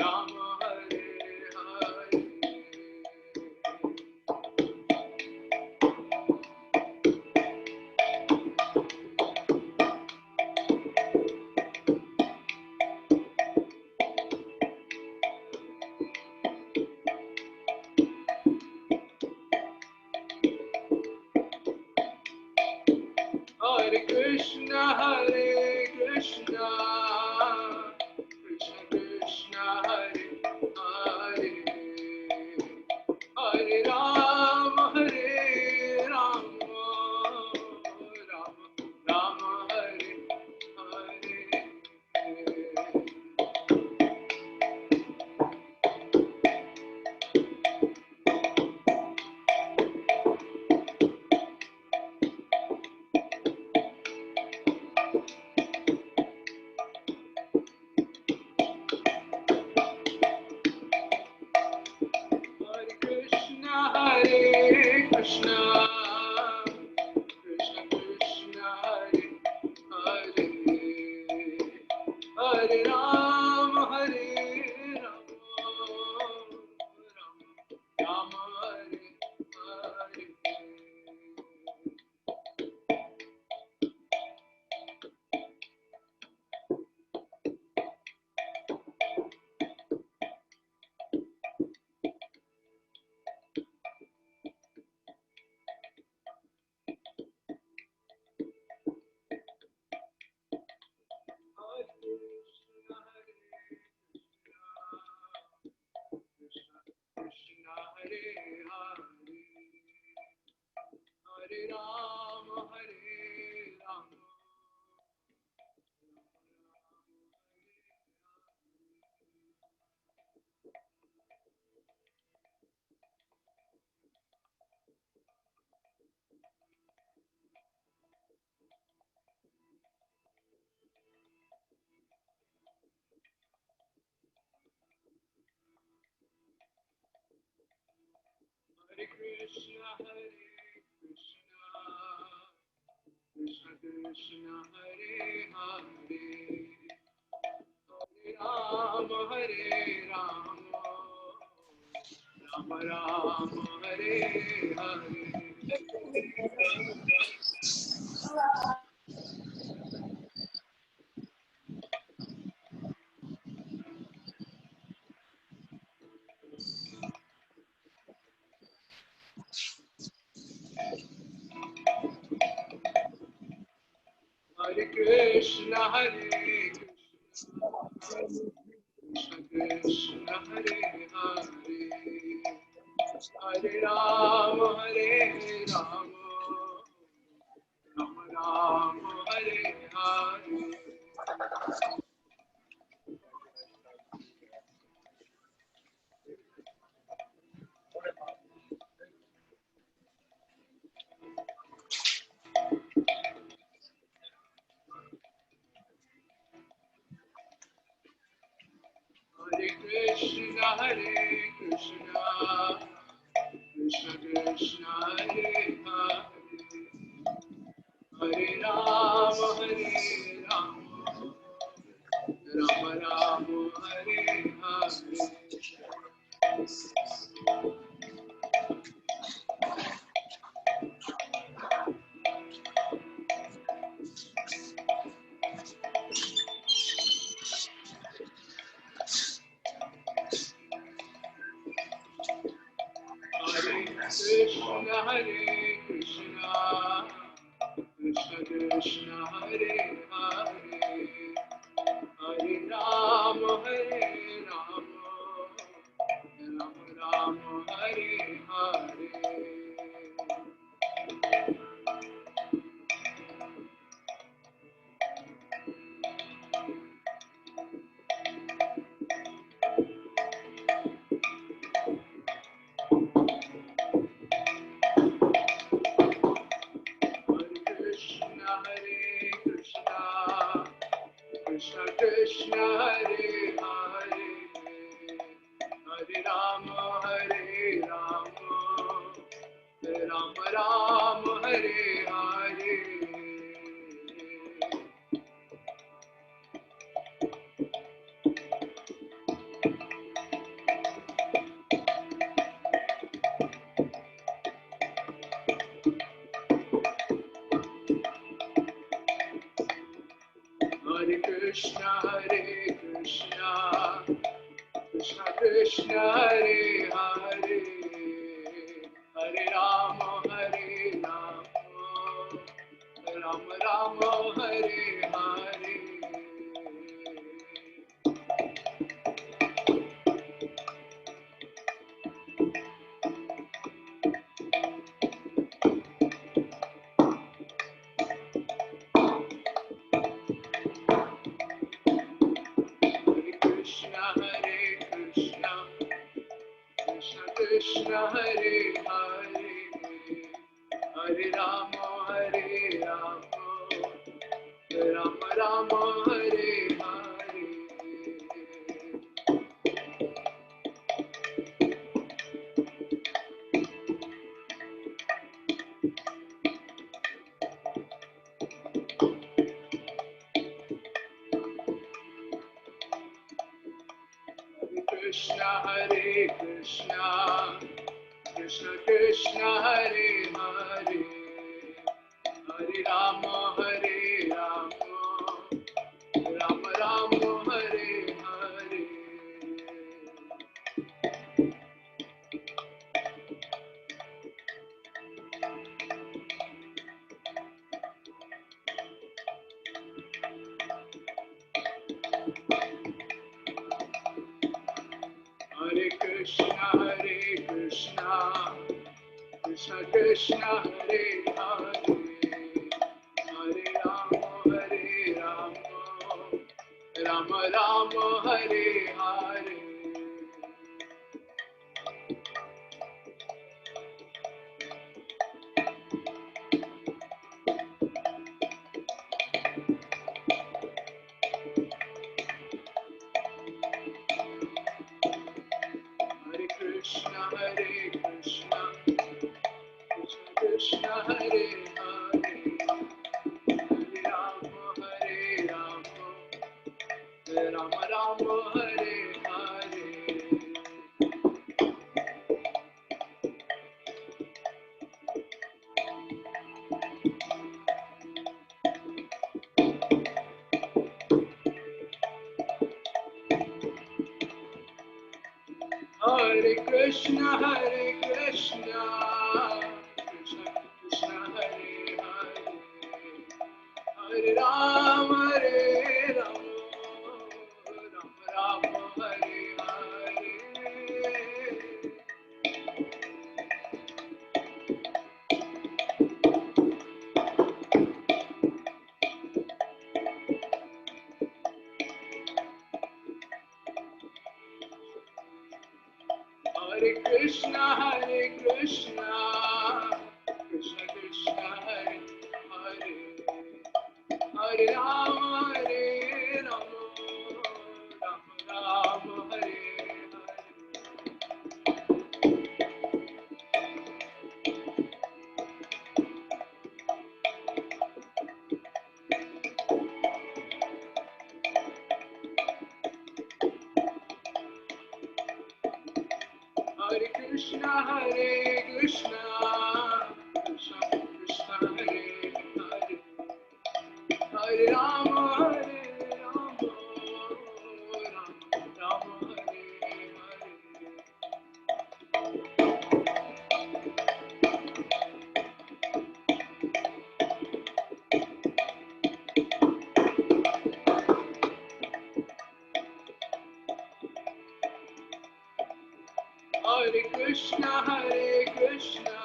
Rama, Hare Hare. Hare Krishna, Hare Krishna, Krishna Krishna, Hare Hare, Hare Rama, Rama Rama, Hare Hare. Hare Krishna, Hare Krishna, Krishna Krishna, Hare Hare, Hare Rama, Rama Hare Hare. Hare Krishna, Krishna Hare Hare, Hare Rama, Rama Hare Krishna, Krishna Krishna, Hare Hare, Hare Rama, Rama Rama, Hare Hare. Hare Krishna, Krishna Krishna, Hare Hare, Hare Rama, Rama Rama, Hare Hare. Hare Krishna, Krishna Krishna, Hare Hare, Hare Rama, Rama Rama, Hare Hare. Hare Hare Krishna, Krishna Krishna Hare Hare, Hare Rama Hare Rama, Rama Rama Hare Hare. Hare Krishna, Krishna Krishna Hare Hare, Hare Rama Hare Rama, Rama Rama Hare Hare. Krishna Krishna Hare Hare, Hare Rama Hare Rama, Rama Rama Hare Hare. Krishna Hare Krishna, Krishna Krishna Hare Hare, Hare Rama Hare Rama, Rama Rama Hare Hare. Hare Krishna, Krishna Krishna Hare Hare, Hare Rama Hare Rama, Rama Rama Hare Hare. Hare Krishna, Krishna Krishna Hare Hare, Hare Rama Hare Rama, Rama Rama Hare Hare. Hare Krishna, Krishna Krishna Hare Hare, Hare Rama Hare Rama, Rama Rama Hare Hare. Hare Krishna, Krishna Krishna Hare Hare, Hare Rama Hare Rama, Rama Rama Hare Hare. Hare Krishna, Krishna Krishna Hare Hare, Hare Rama Hare Rama, Rama Rama Hare Hare. Hare Krishna, Krishna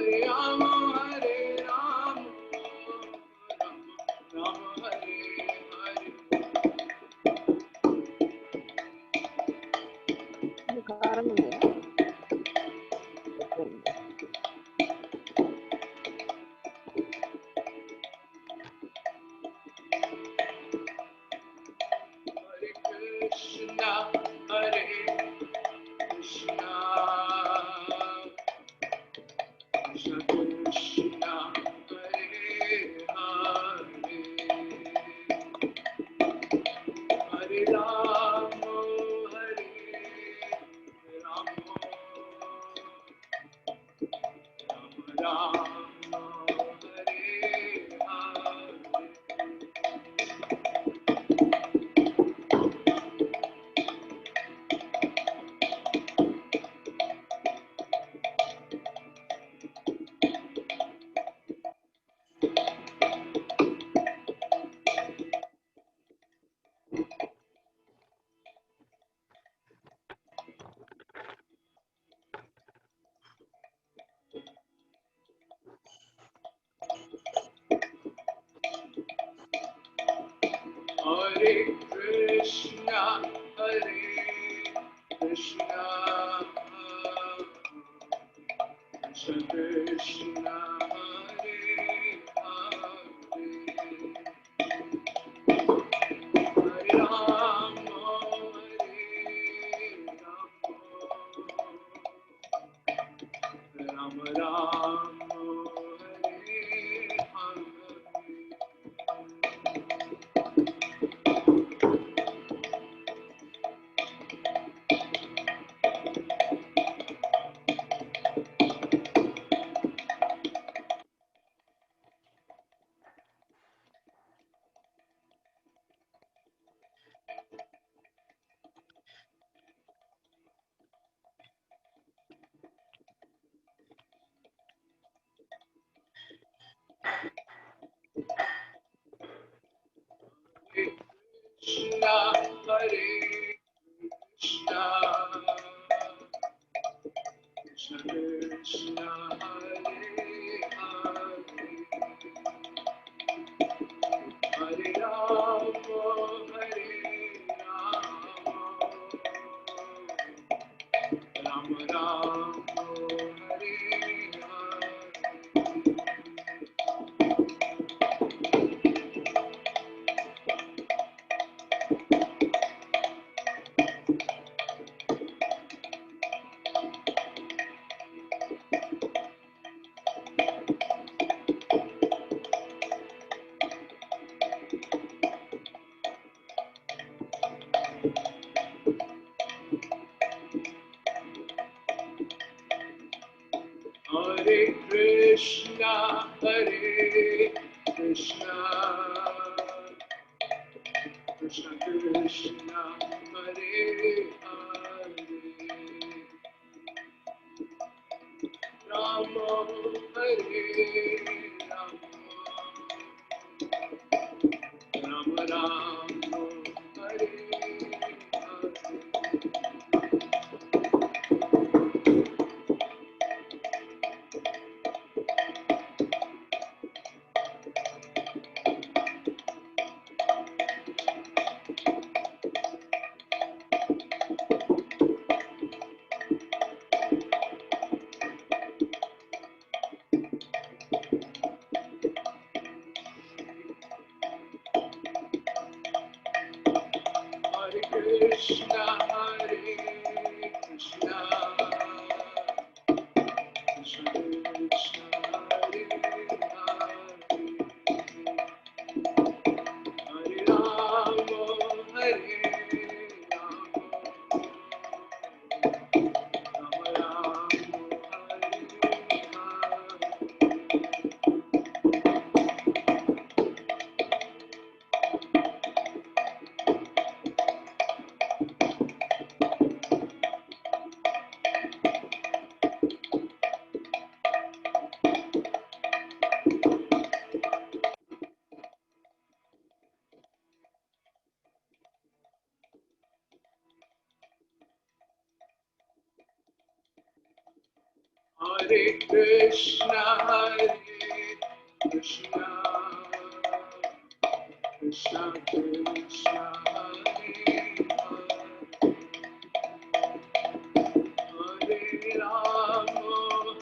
Hare Krishna, Hare Krishna, Krishna Krishna, Hare Hare, Hare Rama, Hare Rama, Rama Rama, Hare Krishna, Hare Krishna, Krishna Krishna, Hare Hare, Hare Rama, Rama Rama, Hare Hare Krishna, Hare Krishna, Krishna Krishna, Hare Hare, Rama, Hare Rama, Rama Rama, Hare Hare Krishna, Krishna Krishna, Hare Rama, Rama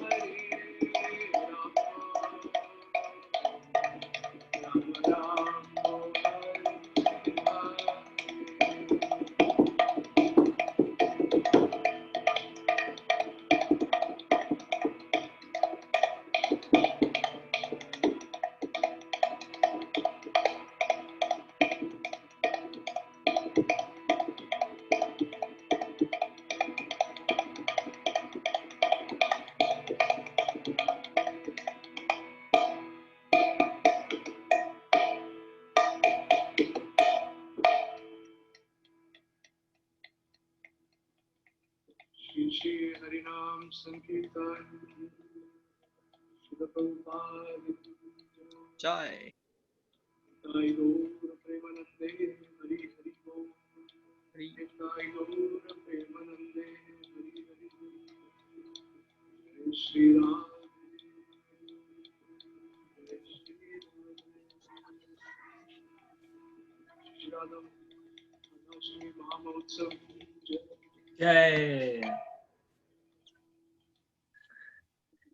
Shri Harinam Sankirtan Shri Prabhupada Jai. Jai Gaur Premanande Hari Hari Bol Jai Gaur Premanande Hari Hari Bol Shri Ram Shri Radha Radhastami Mahamotsav Yay!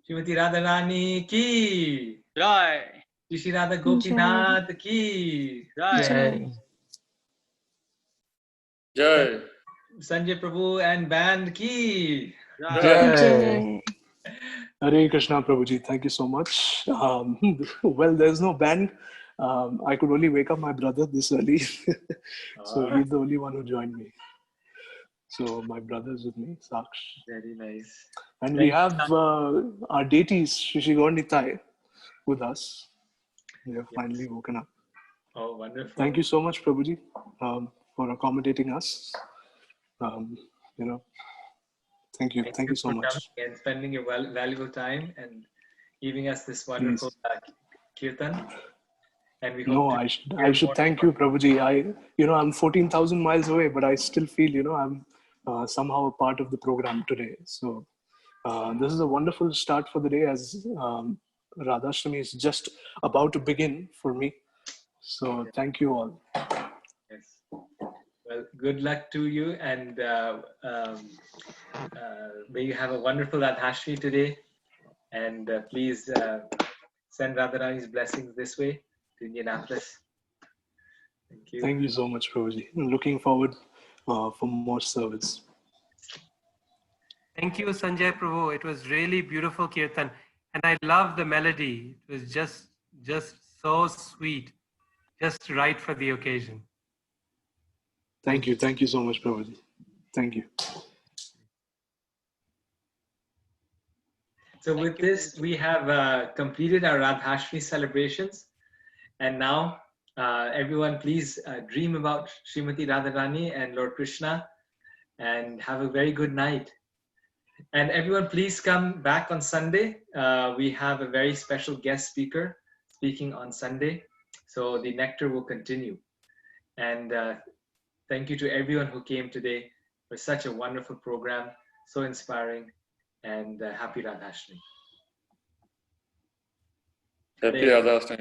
Srimati Radharani ki! Jai. Shri Radha Gopinath ki! Jai. Jai. Sanjay Prabhu and band ki! Jai. Hare Krishna, Prabhuji. Thank you so much. Well, there's no band. I could only wake up my brother this early. So he's the only one who joined me. So my brother's with me, Saksh. Very nice. And we have our deities, Shri Nitai, with us. They have finally woken up. Oh, wonderful. Thank you so much, Prabhuji, for accommodating us. You know, thank you. Thank you so for much. coming and spending your valuable time and giving us this wonderful kirtan. And we hope No, I should thank you, Prabhuji. I'm 14,000 miles away, but I still feel, I'm somehow a part of the program today. So this is a wonderful start for the day, as Radhastami is just about to begin for me. So thank you all. Yes. Well, good luck to you, and may you have a wonderful Radhastami today. And please send Radharani's blessings this way to Indianapolis. Thank you. Thank you so much, Prabhuji. I'm looking forward for more service. Thank you, Sanjay Prabhu. It was really beautiful kirtan, and I love the melody. It was just so sweet, just right for the occasion. Thank you. Thank you so much, Prabhuji. Thank you. So with this, we have completed our Radhastami celebrations, and now everyone please dream about Srimati Radharani and Lord Krishna, and have a very good night. And everyone please come back on Sunday. We have a very special guest speaker speaking on Sunday, so the nectar will continue. And thank you to everyone who came today for such a wonderful program, so inspiring, and happy Radhastami. Happy Radhastami.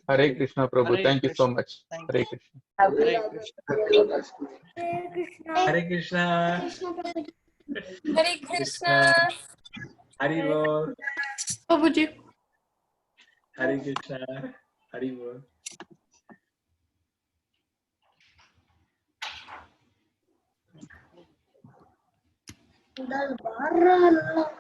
Hare Krishna, Prabhu. Thank you so much. Hare Krishna. Hare Krishna. Hare Krishna. Hari Bol. Prabhuji. Hare Krishna. Hari Bol. Dal barra